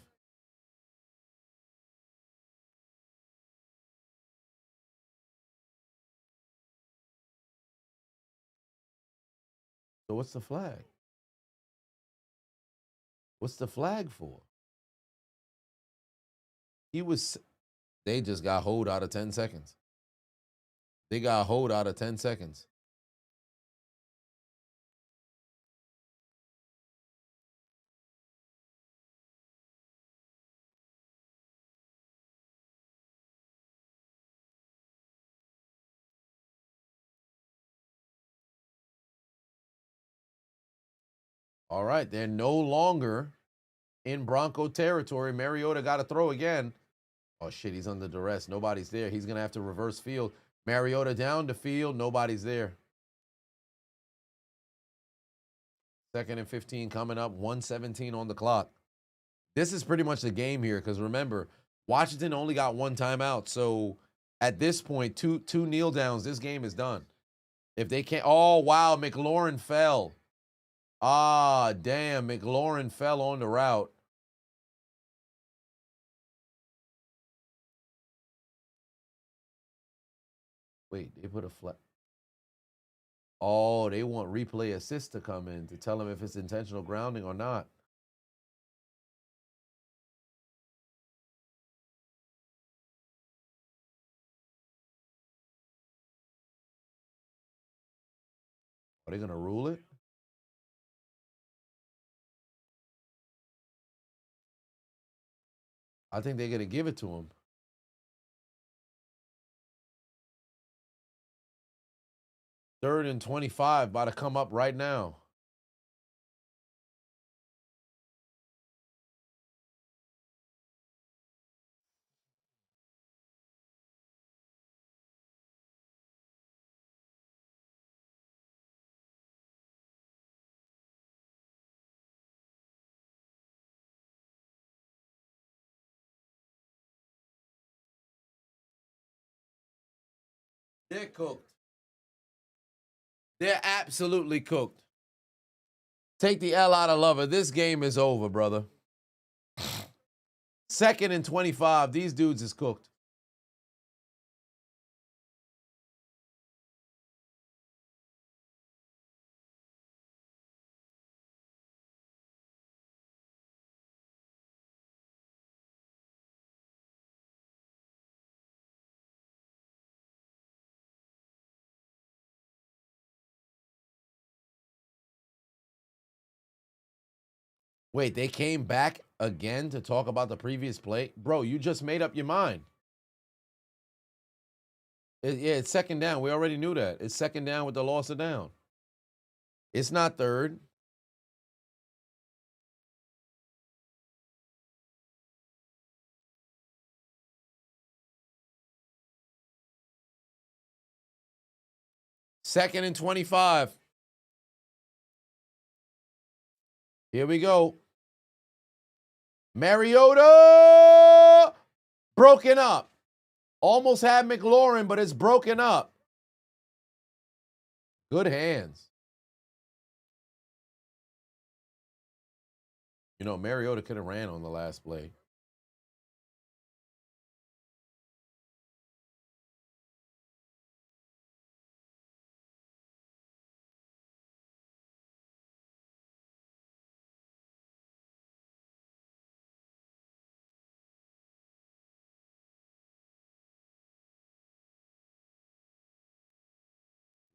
So what's the flag? What's the flag for? They just got hold out of 10 seconds. They got hold out of 10 seconds. All right, they're no longer in Bronco territory. Mariota got to throw again. Oh, shit, he's under duress. Nobody's there. He's going to have to reverse field. Mariota down the field. Nobody's there. 2nd and 15 coming up. 1:17 on the clock. This is pretty much the game here because, remember, Washington only got one timeout. So, at this point, two kneel downs, this game is done. If they can't... Oh, wow, McLaurin fell. Ah, damn, McLaurin fell on the route. Wait, they put a flag. Oh, they want replay assist to come in to tell them if it's intentional grounding or not. Are they going to rule it? I think they're going to give it to him. Third and 25 about to come up right now. They're cooked. They're absolutely cooked. Take the L out of Lover. This game is over, brother. 2nd and 25. These dudes is cooked. Wait, they came back again to talk about the previous play? Bro, you just made up your mind. Yeah, it's 2nd down. We already knew that. It's 2nd down with the loss of down. It's not 3rd. Second and 25. Here we go. Mariota! Broken up. Almost had McLaurin, but it's broken up. Good hands. You know, Mariota could have ran on the last play.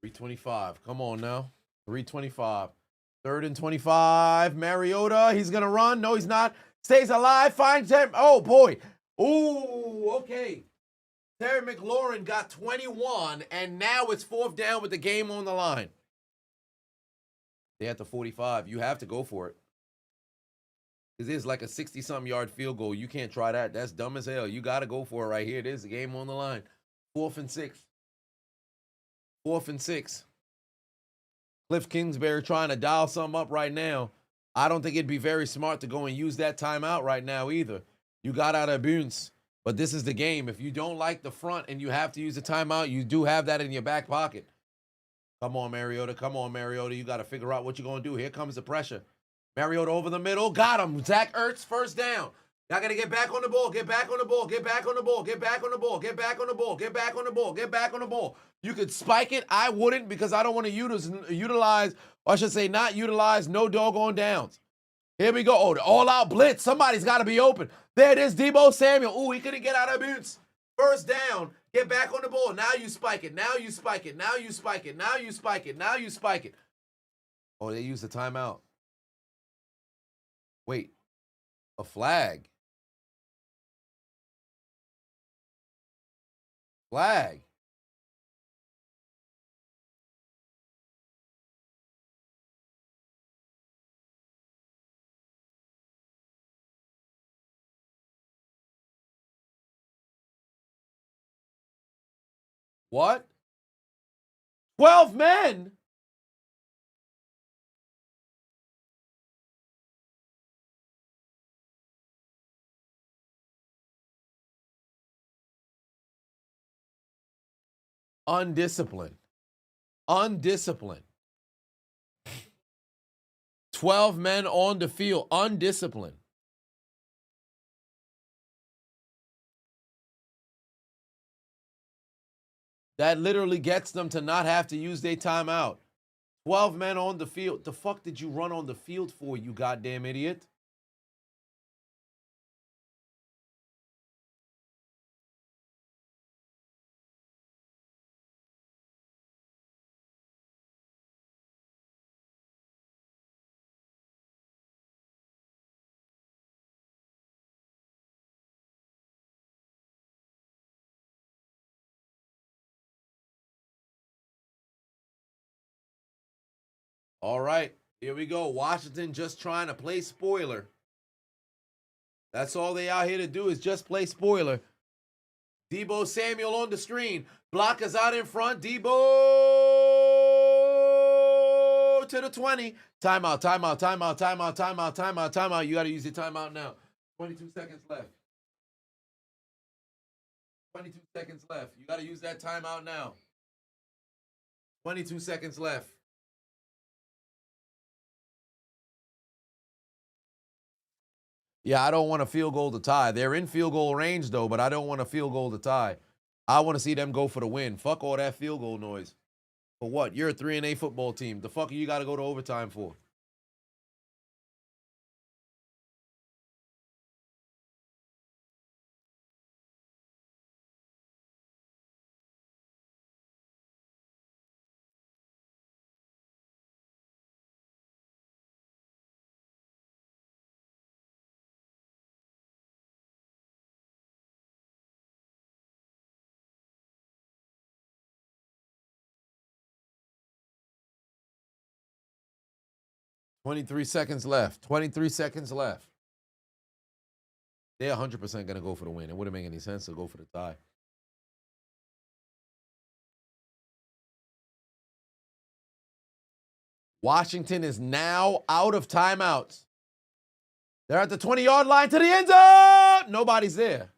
$325. Come on now. $325. 3rd and 25. Mariota. He's going to run. No, he's not. Stays alive. Finds him. Oh, boy. Ooh, okay. Terry McLaurin got 21, and now it's 4th down with the game on the line. They're at the 45. You have to go for it. This is like a 60-something yard field goal. You can't try that. That's dumb as hell. You got to go for it right here. It is the game on the line. 4th and 6. 4th and 6. Cliff Kingsbury trying to dial something up right now. I don't think it'd be very smart to go and use that timeout right now either. You got out of bounds, but this is the game. If you don't like the front and you have to use a timeout, you do have that in your back pocket. Come on, Mariota. Come on, Mariota. You got to figure out what you're going to do. Here comes the pressure. Mariota over the middle. Got him. Zach Ertz, 1st down. Y'all got to get back on the ball. Get back on the ball. Get back on the ball. Get back on the ball. Get back on the ball. Get back on the ball. Get back on the ball. You could spike it. I wouldn't because I don't want to utilize, or I should say not utilize, no doggone downs. Here we go. Oh, the all-out blitz. Somebody's got to be open. There it is, Deebo Samuel. Ooh, he couldn't get out of boots. 1st down. Get back on the ball. Now you spike it. Now you spike it. Now you spike it. Now you spike it. Now you spike it. Oh, they used the timeout. Wait. A flag. Flag. What? 12 men? Undisciplined. Undisciplined. 12 men on the field. Undisciplined. That literally gets them to not have to use their timeout. 12 men on the field. The fuck did you run on the field for, you goddamn idiot? All right, here we go. Washington just trying to play spoiler. That's all they out here to do is just play spoiler. Deebo Samuel on the screen. Blockers out in front. Deebo to the 20. Timeout, timeout, timeout, timeout, timeout, timeout, timeout. You got to use your timeout now. 22 seconds left. 22 seconds left. You got to use that timeout now. 22 seconds left. Yeah, I don't want a field goal to tie. They're in field goal range, though, but I don't want a field goal to tie. I want to see them go for the win. Fuck all that field goal noise. For what? You're a 3-8 football team. The fuck you got to go to overtime for? $23 seconds left. 23 seconds left. They're 100% going to go for the win. It wouldn't make any sense to go for the tie. Washington is now out of timeouts. They're at the 20-yard line to the end zone. Nobody's there.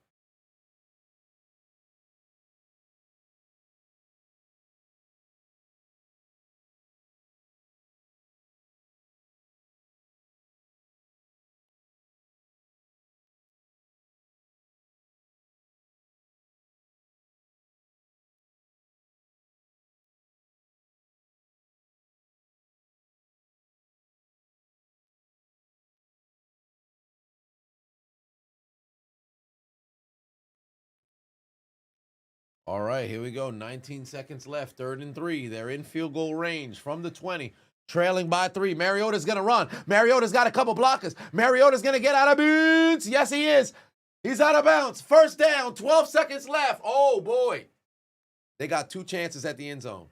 All right, here we go. 19 seconds left. 3rd and 3. They're in field goal range from the 20. Trailing by 3. Mariota's going to run. Mariota's got a couple blockers. Mariota's going to get out of bounds. Yes, he is. He's out of bounds. 1st down. 12 seconds left. Oh, boy. They got 2 chances at the end zone.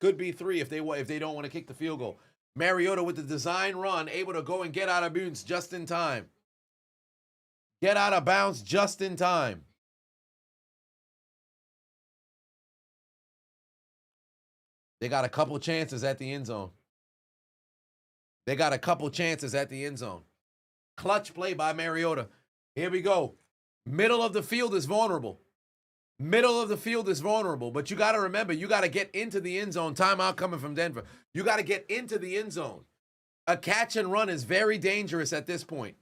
Could be 3 if they don't want to kick the field goal. Mariota with the design run, able to go and get out of bounds just in time. Get out of bounds just in time. They got a couple chances at the end zone. They got a couple chances at the end zone. Clutch play by Mariota. Here we go. Middle of the field is vulnerable. Middle of the field is vulnerable. But you got to remember, you got to get into the end zone. Timeout coming from Denver. You got to get into the end zone. A catch and run is very dangerous at this point.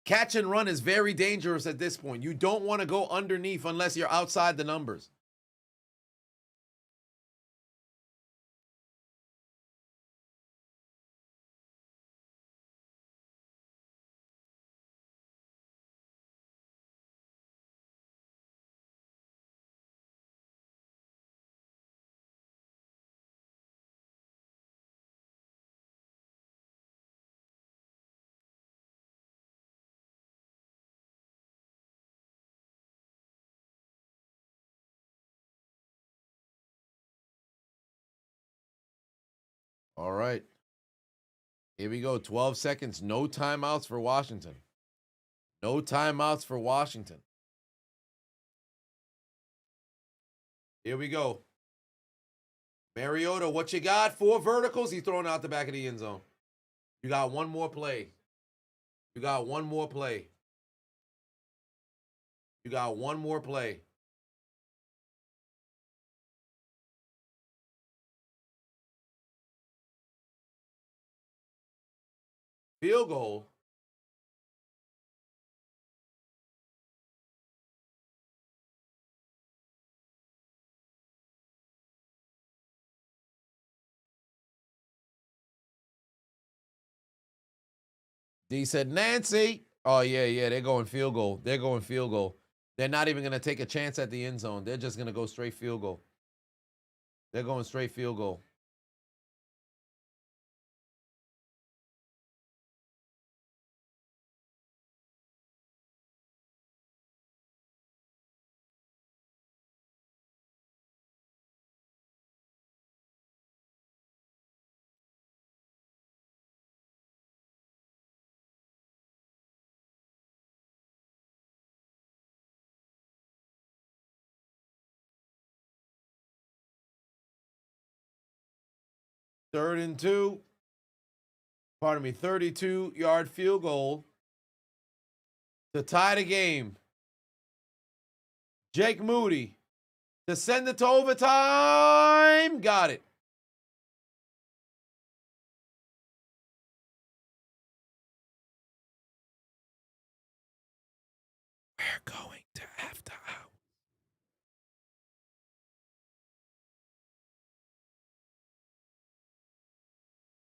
Catch and run is very dangerous at this point. You don't want to go underneath unless you're outside the numbers. All right. Here we go. 12 seconds. No timeouts for Washington. No timeouts for Washington. Here we go. Mariota, what you got? 4 verticals. He's throwing out the back of the end zone. You got one more play. You got one more play. You got one more play. Field goal. D said, Nancy. Oh, yeah, they're going field goal. They're going field goal. They're not even going to take a chance at the end zone. They're just going to go straight field goal. They're going straight field goal. Third and 2. Pardon me, 32-yard field goal to tie the game. Jake Moody to send it to overtime. Got it. We're going to after hours.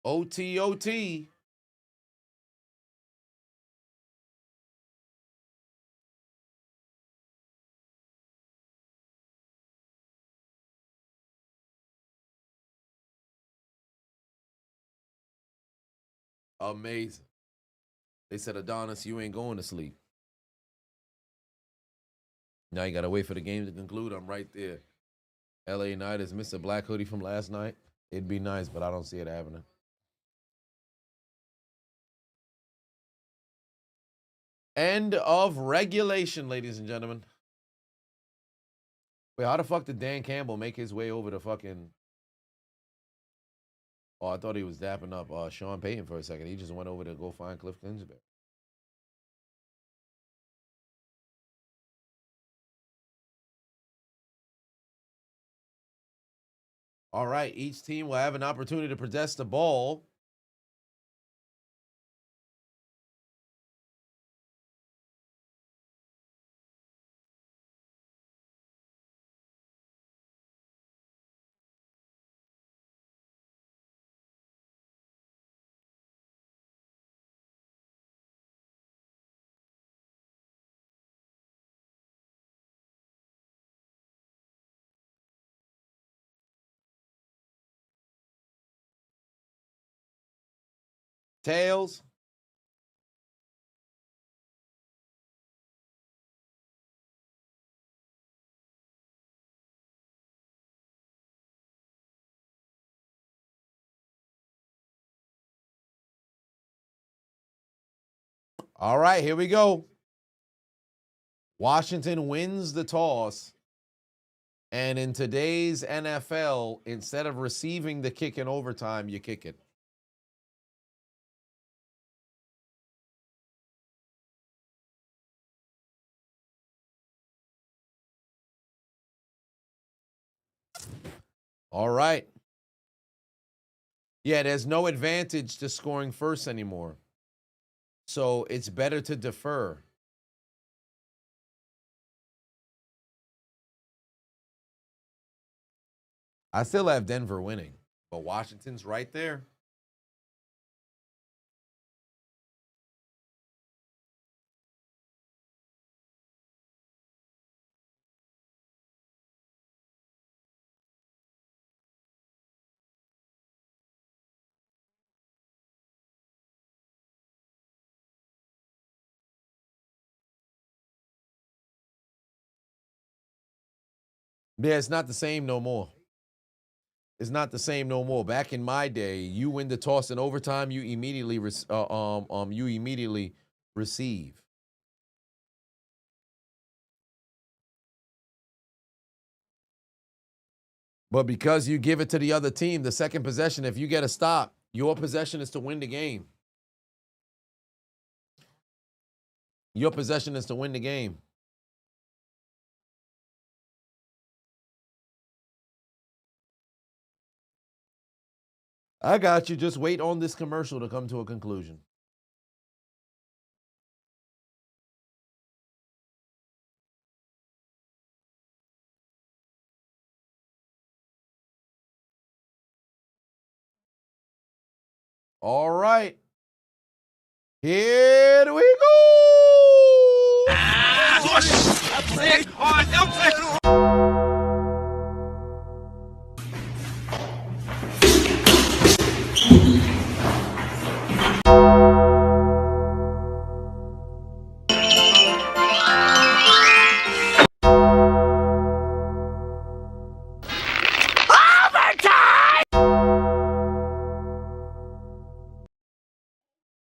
OT. Amazing. They said, Adonis, you ain't going to sleep. Now you got to wait for the game to conclude. I'm right there. LA Knight is Mr. Black Hoodie from last night. It'd be nice, but I don't see it happening. End of regulation, ladies and gentlemen. Wait, how the fuck did Dan Campbell make his way over to fucking... Oh, I thought he was dapping up Sean Payton for a second. He just went over to go find Cliff Kingsbury. All right, each team will have an opportunity to possess the ball. Tails. All right, here we go. Washington wins the toss. And in today's NFL, instead of receiving the kick in overtime, you kick it. All right. Yeah, there's no advantage to scoring first anymore. So it's better to defer. I still have Denver winning, but Washington's right there. Yeah, it's not the same no more. It's not the same no more. Back in my day, you win the toss in overtime, you immediately receive. But because you give it to the other team, the second possession, if you get a stop, your possession is to win the game. Your possession is to win the game. I got you. Just wait on this commercial to come to a conclusion. All right. Here we go.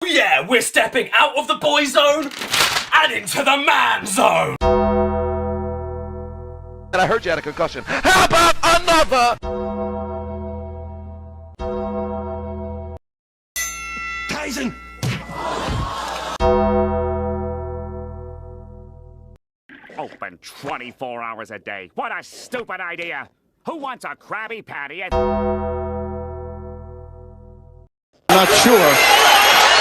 Yeah, we're stepping out of the boy zone and into the man zone. And I heard you had a concussion. How about another? Tyson! Open 24 hours a day. What a stupid idea. Who wants a Krabby Patty? Not sure.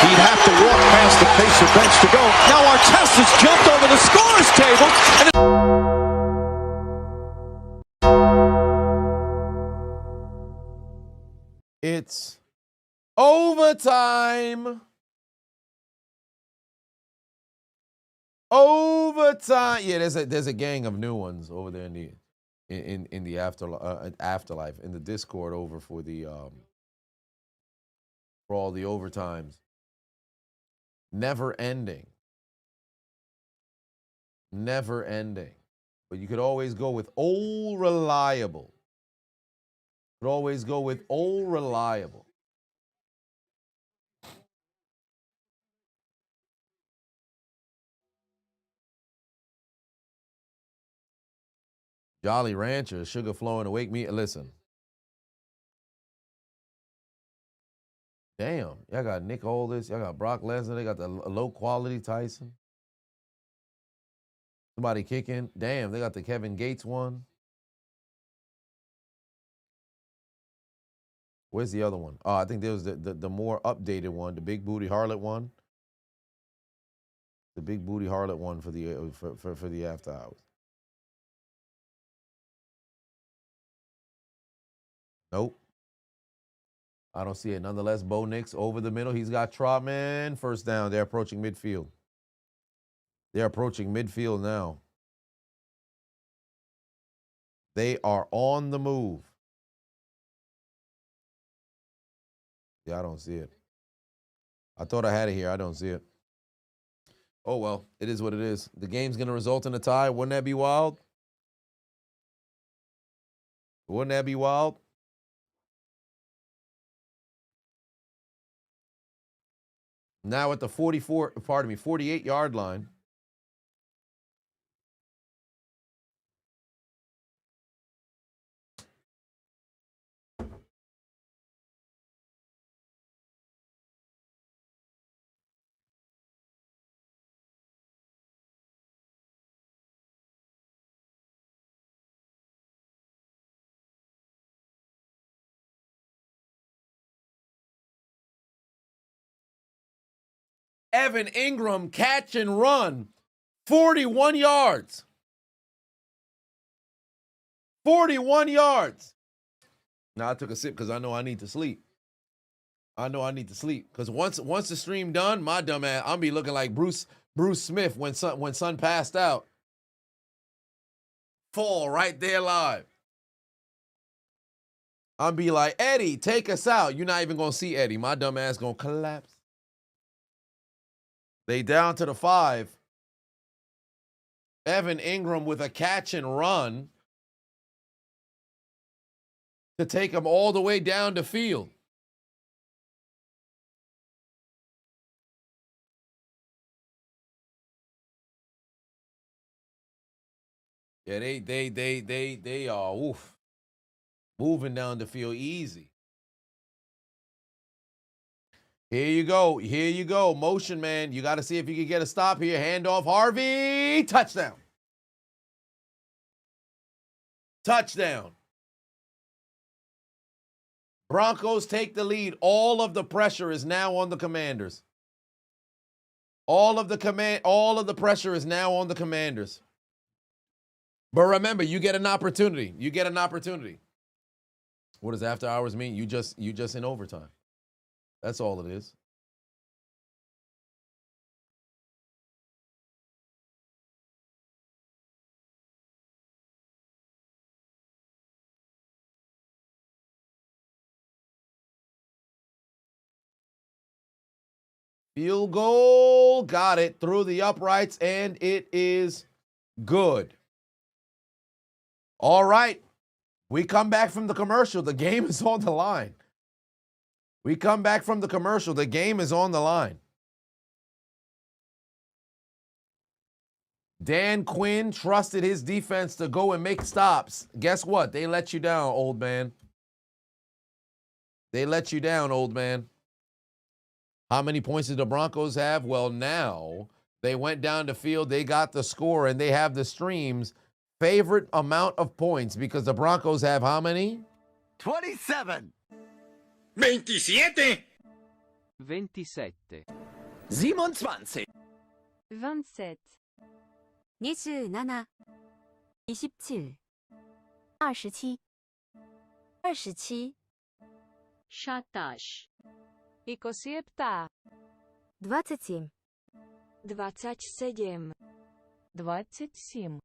He'd have to walk past the Pacer bench to go. Now Artest has jumped over the scorer's table. It's overtime. Overtime. Yeah, there's a gang of new ones over there in the afterlife in the Discord over for the for all the overtimes. Never ending. Never ending. But you could always go with old reliable. Could always go with old reliable. Jolly Rancher, sugar flowing to wake me. Listen. Damn, y'all got Nick Aldis, y'all got Brock Lesnar, they got the low quality Tyson. Somebody kicking. Damn, they got the Kevin Gates one. Where's the other one? Oh, I think there was the more updated one, the Big Booty Harlot one. The Big Booty Harlot one for the after hours. Nope. I don't see it. Nonetheless, Bo Nix over the middle. He's got Trotman. First down. They're approaching midfield. They're approaching midfield now. They are on the move. Yeah, I don't see it. I thought I had it here. I don't see it. Oh, well, it is what it is. The game's going to result in a tie. Wouldn't that be wild? Wouldn't that be wild? Now at the 48-yard line. Evan Ingram catch and run, 41 yards. 41 yards. Now I took a sip because I know I need to sleep. Because once the stream done, my dumb ass, I'm be looking like Bruce Smith when Son passed out. Fall right there live. I'm be like, Eddie, take us out. You're not even gonna see Eddie. My dumb ass gonna collapse. They down to the 5. Evan Ingram with a catch and run to take him all the way down the field. Yeah, they are moving down the field easy. Here you go. Motion, man. You got to see if you can get a stop here. Handoff, Harvey. Touchdown. Broncos take the lead. All of the pressure is now on the Commanders. All of the pressure is now on the Commanders. But remember, you get an opportunity. What does after hours mean? You just in overtime. That's all it is. Field goal. Got it. Through the uprights, and it is good. All right. We come back from the commercial. The game is on the line. Dan Quinn trusted his defense to go and make stops. Guess what? They let you down, old man. How many points did the Broncos have? Well, now they went down the field, they got the score, and they have the stream's favorite amount of points because the Broncos have how many? 27. 27. 27. 27. 27. 27 27 27 27 17 27 27 27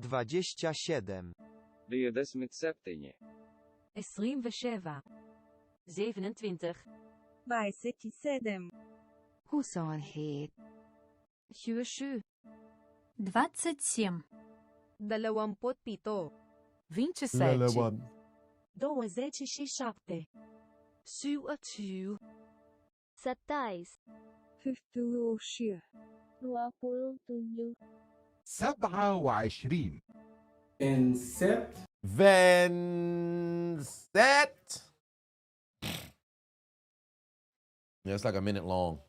27 27. 27 27 27 27 Hoesaanheid 27 27 27 27 27 27 17 27 27 27. Vanset. Yeah, it's like a minute long.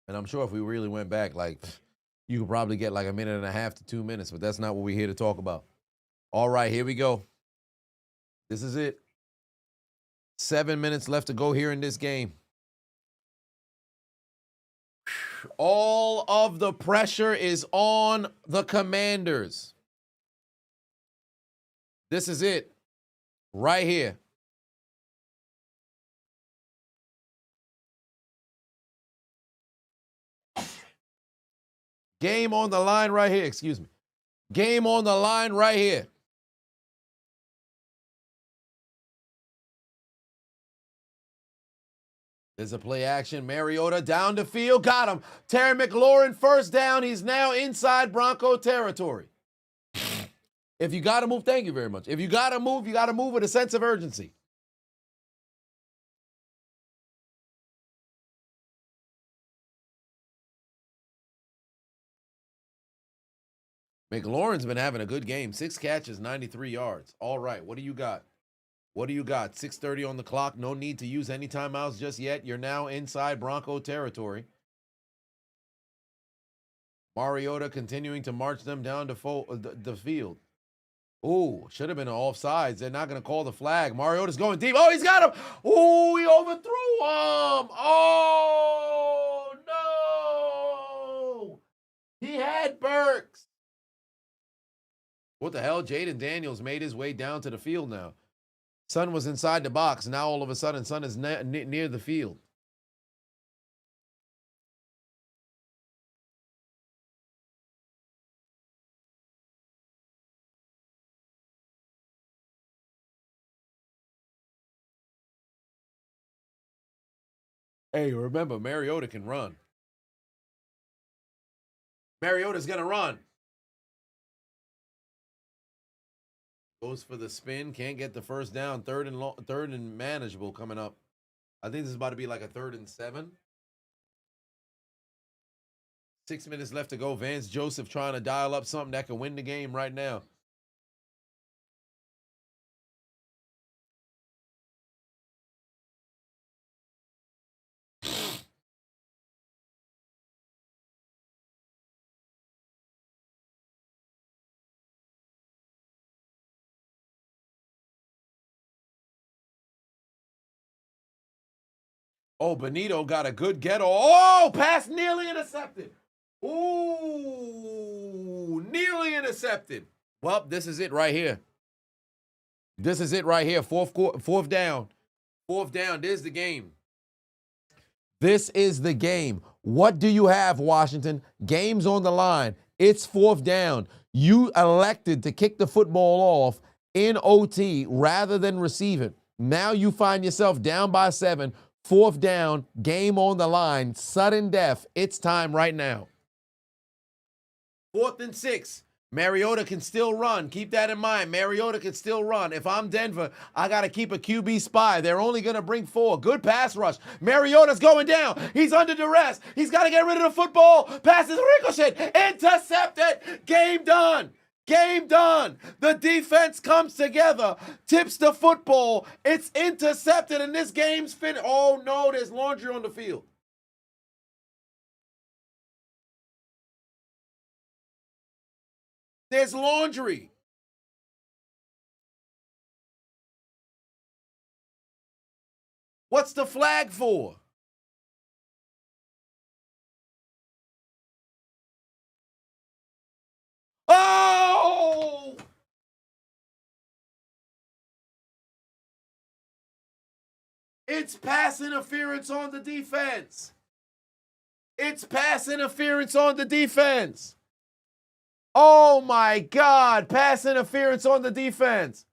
And I'm sure if we really went back, like, you could probably get like a minute and a half to 2 minutes, but that's not what we're here to talk about. All right, here we go. This is it. 7 minutes left to go here in this game. All of the pressure is on the Commanders. This is it. Right here. Game on the line right here. Excuse me. Game on the line right here. There's a play action. Mariota down the field. Got him. Terry McLaurin first down. He's now inside Bronco territory. If you got to move, thank you very much. If you got to move, you got to move with a sense of urgency. McLaurin's been having a good game. 6 catches, 93 yards. All right, what do you got? What do you got? 6:30 on the clock. No need to use any timeouts just yet. You're now inside Bronco territory. Mariota continuing to march them down the field. Ooh, should have been an offsides. They're not going to call the flag. Mariota's going deep. Oh, he's got him. Ooh, he overthrew him. Oh, no. He had Burks. What the hell? Jaden Daniels made his way down to the field now. Son was inside the box. Now all of a sudden, Son is near the field. Hey, remember, Mariota can run. Mariota's going to run. Goes for the spin. Can't get the first down. Third and manageable coming up. I think this is about to be like a 3rd and 7. 6 minutes left to go. Vance Joseph trying to dial up something that can win the game right now. Oh, Benito got a good get. Oh, pass nearly intercepted. Ooh, nearly intercepted. Well, this is it right here. This is it right here. Fourth down. Fourth down. There's the game. This is the game. What do you have, Washington? Game's on the line. It's 4th down. You elected to kick the football off in OT rather than receive it. Now you find yourself down by 7. 4th down, game on the line, sudden death. It's time right now. 4th and 6. Mariota can still run. Keep that in mind. Mariota can still run. If I'm Denver, I got to keep a QB spy. They're only going to bring 4. Good pass rush. Mariota's going down. He's under duress. He's got to get rid of the football. Passes ricochet. Intercepted. Game done. Game done. The defense comes together, tips the football. It's intercepted, and this game's finished. Oh, no, there's laundry on the field. There's laundry. What's the flag for? Oh! It's pass interference on the defense. It's pass interference on the defense. Oh my God, pass interference on the defense.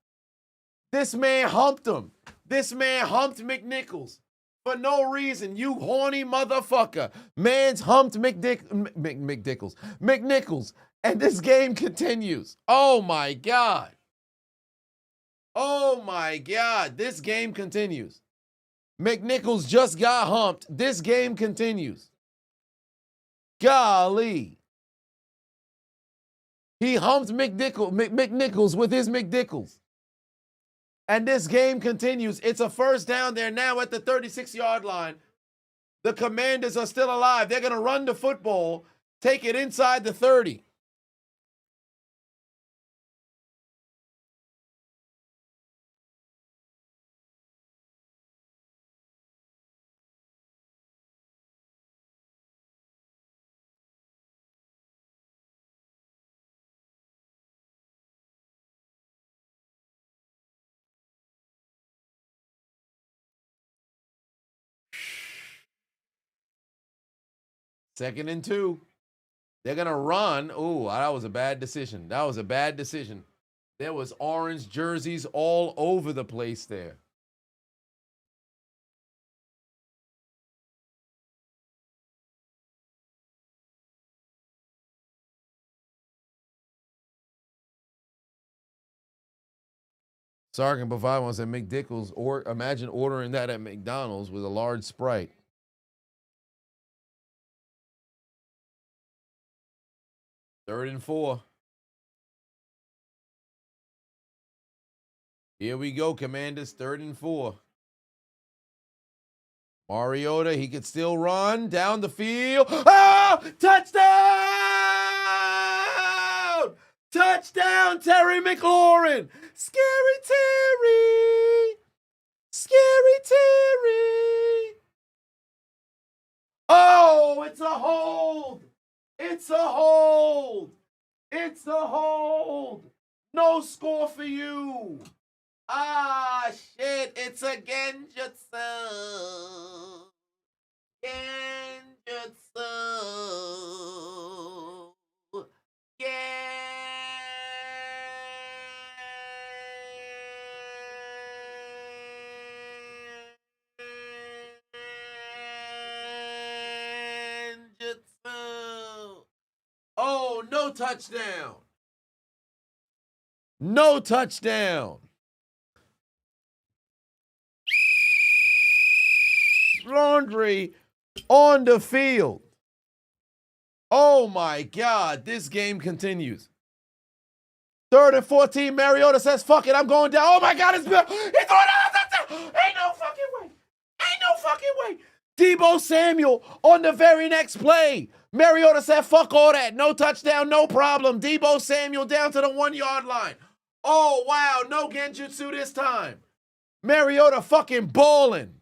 This man humped him. This man humped McNichols for no reason, you horny motherfucker. Man's humped McNichols. And this game continues. Oh my God. Oh my God. This game continues. McNichols just got humped. This game continues. Golly. He humped McNichols with his McNichols. And this game continues. It's a 1st down. They're now at the 36-yard line. The Commanders are still alive. They're going to run the football, take it inside the 30. Second and 2. They're going to run. Ooh, that was a bad decision. That was a bad decision. There was orange jerseys all over the place there. Sergeant Provide wants to make Dickles, or imagine ordering that at McDonald's with a large Sprite. Third and 4. Here we go, Commanders. 3rd and 4. Mariota, he could still run down the field. Oh, touchdown! Touchdown, Terry McLaurin. Scary Terry. Scary Terry. Oh, it's a hold. It's a hold. It's a hold. No score for you. Ah, shit. It's a Genjutsu. Genjutsu. Genjutsu. Oh, no touchdown. No touchdown. Laundry on the field. Oh my God, this game continues. 3rd and 14, Mariota says, fuck it, I'm going down. Oh my God, he's throwing out a touchdown. Ain't no fucking way. Ain't no fucking way. Deebo Samuel on the very next play. Mariota said, fuck all that. No touchdown, no problem. Deebo Samuel down to the 1-yard line. Oh, wow, no Genjutsu this time. Mariota fucking balling.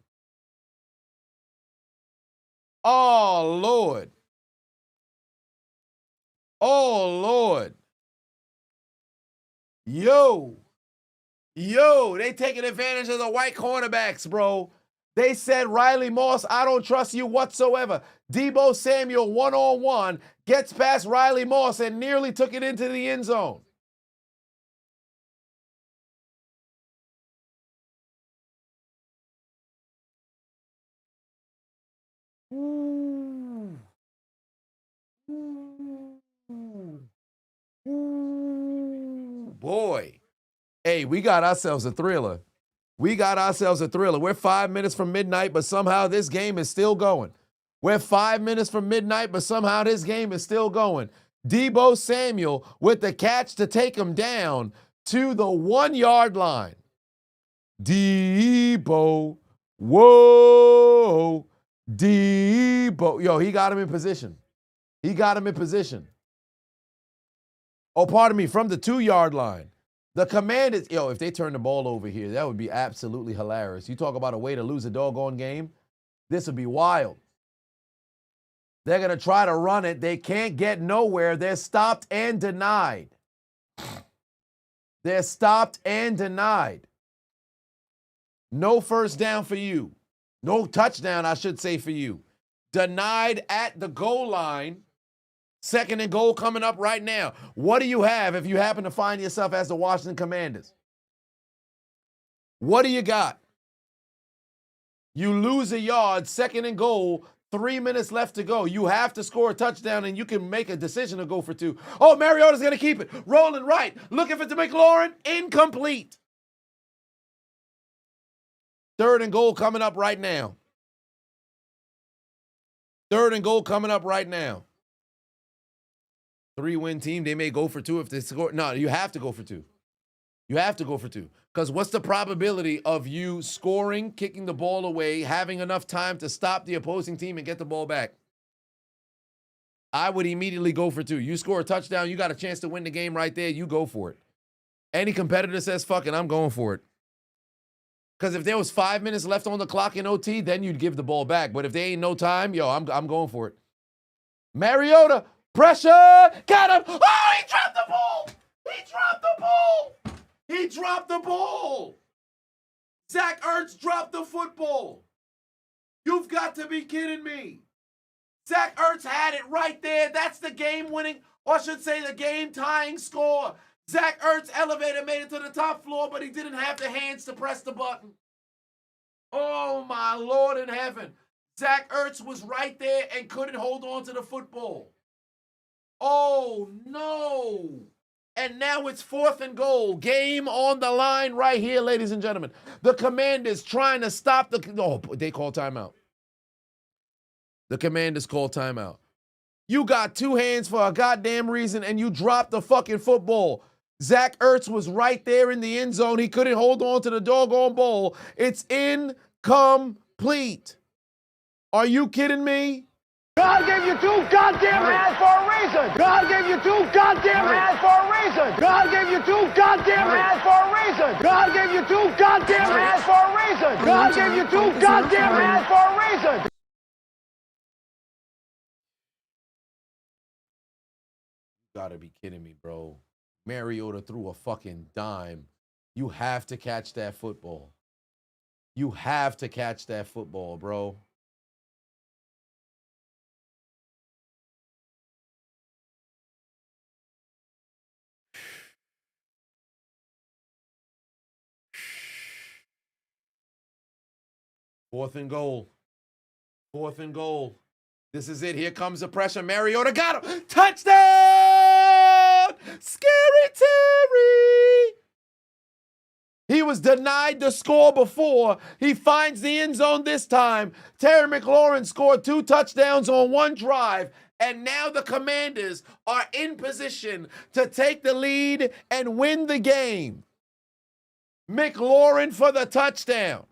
Oh, Lord. Oh, Lord. Yo, they taking advantage of the white cornerbacks, bro. They said, Riley Moss, I don't trust you whatsoever. Deebo Samuel, one-on-one, gets past Riley Moss and nearly took it into the end zone. Ooh. Ooh. Boy. Hey, we got ourselves a thriller. We're 5 minutes from midnight, but somehow this game is still going. We're 5 minutes from midnight, but somehow this game is still going. Deebo Samuel with the catch to take him down to the 1-yard line. Deebo. Whoa. Deebo. Yo, he got him in position. Oh, pardon me, from the 2-yard line. The Commanders, if they turn the ball over here, that would be absolutely hilarious. You talk about a way to lose a doggone game, this would be wild. They're going to try to run it. They can't get nowhere. They're stopped and denied. No first down for you. No touchdown, I should say, for you. Denied at the goal line. 2nd and goal coming up right now. What do you have if you happen to find yourself as the Washington Commanders? What do you got? You lose a yard, 2nd and goal, 3 minutes left to go. You have to score a touchdown, and you can make a decision to go for 2. Oh, Mariota's going to keep it. Rolling right. Looking for McLaurin. Incomplete. 3rd and goal coming up right now. 3-win team, they may go for 2 if they score. No, you have to go for 2. Because what's the probability of you scoring, kicking the ball away, having enough time to stop the opposing team and get the ball back? I would immediately go for 2. You score a touchdown, you got a chance to win the game right there, you go for it. Any competitor says, fuck it, I'm going for it. Because if there was 5 minutes left on the clock in OT, then you'd give the ball back. But if there ain't no time, I'm going for it. Mariota, pressure, got him. Oh, he dropped the ball. Zach Ertz dropped the football. You've got to be kidding me. Zach Ertz had it right there. That's the game-winning, or I should say the game-tying score. Zach Ertz elevator made it to the top floor, but he didn't have the hands to press the button. Oh, my Lord in heaven. Zach Ertz was right there and couldn't hold on to the football. Oh, no. And now it's 4th and goal. Game on the line right here, ladies and gentlemen. The Commanders trying to stop the... Oh, they call timeout. The Commanders call timeout. You got 2 hands for a goddamn reason, and you dropped the fucking football. Zach Ertz was right there in the end zone. He couldn't hold on to the doggone ball. It's incomplete. Are you kidding me? God gave you 2 goddamn hands for a reason. God gave you 2 goddamn hands for a reason. God gave you 2 goddamn hands for a reason. God gave you 2 goddamn hands for a reason. God gave you 2 goddamn hands for a reason. You gotta be kidding me, bro. Mariota threw a fucking dime. You have to catch that football. You have to catch that football, bro. Fourth and goal. 4th and goal. This is it. Here comes the pressure. Mariota got him. Touchdown! Scary Terry! He was denied the score before. He finds the end zone this time. Terry McLaurin scored 2 touchdowns on 1 drive. And now the Commanders are in position to take the lead and win the game. McLaurin for the touchdown.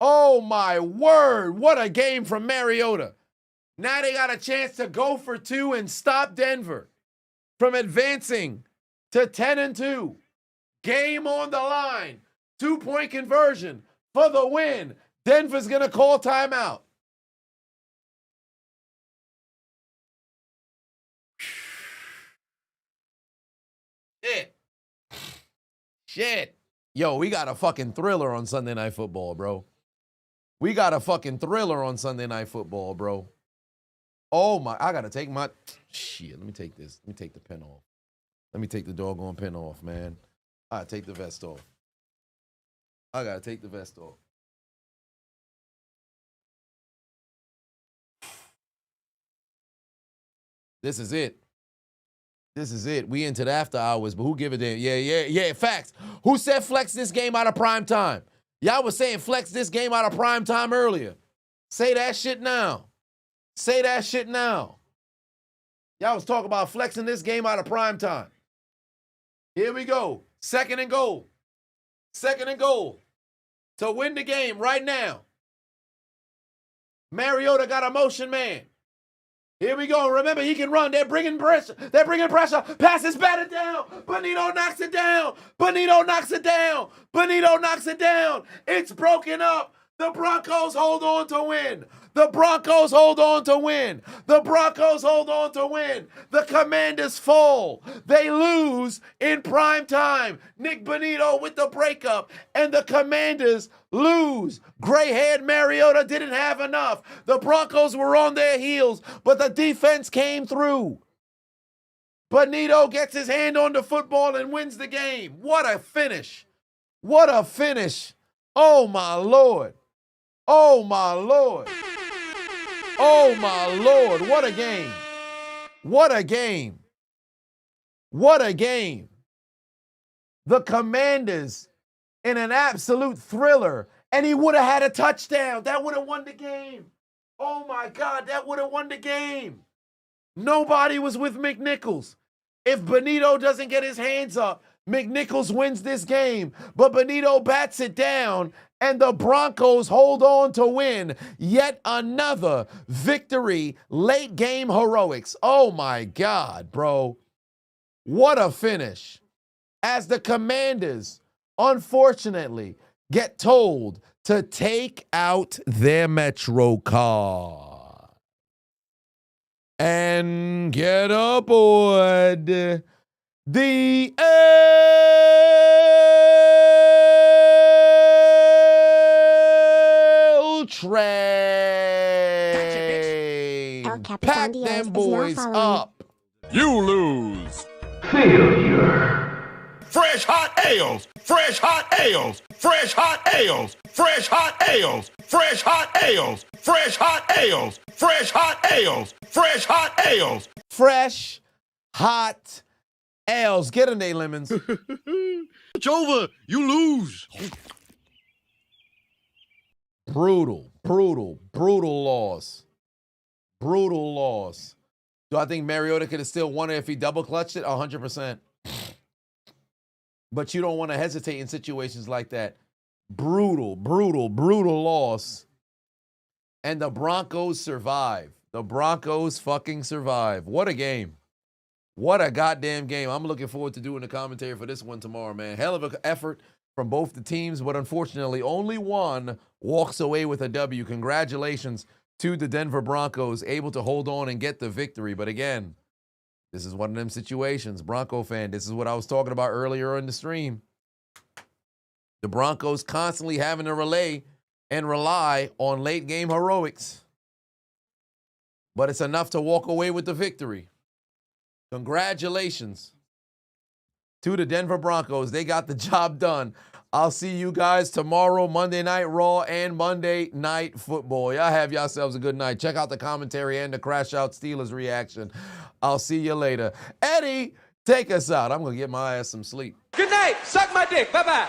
Oh, my word. What a game from Mariota. Now they got a chance to go for 2 and stop Denver from advancing to 10-2. Game on the line. 2-point conversion for the win. Denver's going to call timeout. Shit. Yo, we got a fucking thriller on Sunday Night Football, bro. We got a fucking thriller on Sunday Night Football, bro. Oh, my. I got to take my... Shit, let me take this. Let me take the pen off. Let me take the doggone pen off, man. I got to take the vest off. I got to take the vest off. This is it. This is it. We into the after hours, but who give a damn? Yeah. Facts. Who said flex this game out of prime time? Y'all was saying flex this game out of prime time earlier. Say that shit now. Say that shit now. Y'all was talking about flexing this game out of prime time. Here we go. 2nd and goal. 2nd and goal. To win the game right now. Mariota got a motion man. Here we go. Remember, he can run. They're bringing pressure. They're bringing pressure. Pass is batted down. Bonito knocks it down. Bonito knocks it down. Bonito knocks it down. It's broken up. The Broncos hold on to win. The Broncos hold on to win. The Broncos hold on to win. The Commanders fall. They lose in prime time. Nick Bonito with the breakup. And the Commanders lose. Gray-haired Mariota didn't have enough. The Broncos were on their heels, but the defense came through. Bonito gets his hand on the football and wins the game. What a finish. What a finish. Oh, my Lord. Oh, my Lord. Oh, my Lord. What a game. What a game. What a game. The Commanders in an absolute thriller, and he would have had a touchdown. That would have won the game. Oh, my God, that would have won the game. Nobody was with McNichols. If Bonito doesn't get his hands up, McNichols wins this game. But Bonito bats it down, and the Broncos hold on to win yet another victory, late game heroics. Oh, my God, bro. What a finish. As the Commanders, unfortunately, get told to take out their Metro card and get aboard the L train. Pack them boys up. You lose. Failure. Fresh hot ales. Fresh hot ales. Fresh hot ales. Fresh hot ales. Fresh hot ales. Fresh hot ales. Fresh hot ales. Fresh hot ales. Fresh hot L's. Get in there, Lemons. It's over. You lose. Brutal loss. Brutal loss. Do I think Mariota could have still won it if he double clutched it? 100%. But you don't want to hesitate in situations like that. Brutal loss. And the Broncos survive. The Broncos fucking survive. What a game. What a goddamn game. I'm looking forward to doing the commentary for this one tomorrow, man. Hell of an effort from both the teams, but unfortunately, only one walks away with a W. Congratulations to the Denver Broncos, able to hold on and get the victory. But again, this is one of them situations. Bronco fan, this is what I was talking about earlier in the stream. The Broncos constantly having to rely on late game heroics. But it's enough to walk away with the victory. Congratulations to the Denver Broncos. They got the job done. I'll see you guys tomorrow, Monday Night Raw and Monday Night Football. Y'all have yourselves a good night. Check out the commentary and the Crash Out Steelers reaction. I'll see you later. Eddie, take us out. I'm going to get my ass some sleep. Good night. Suck my dick. Bye-bye.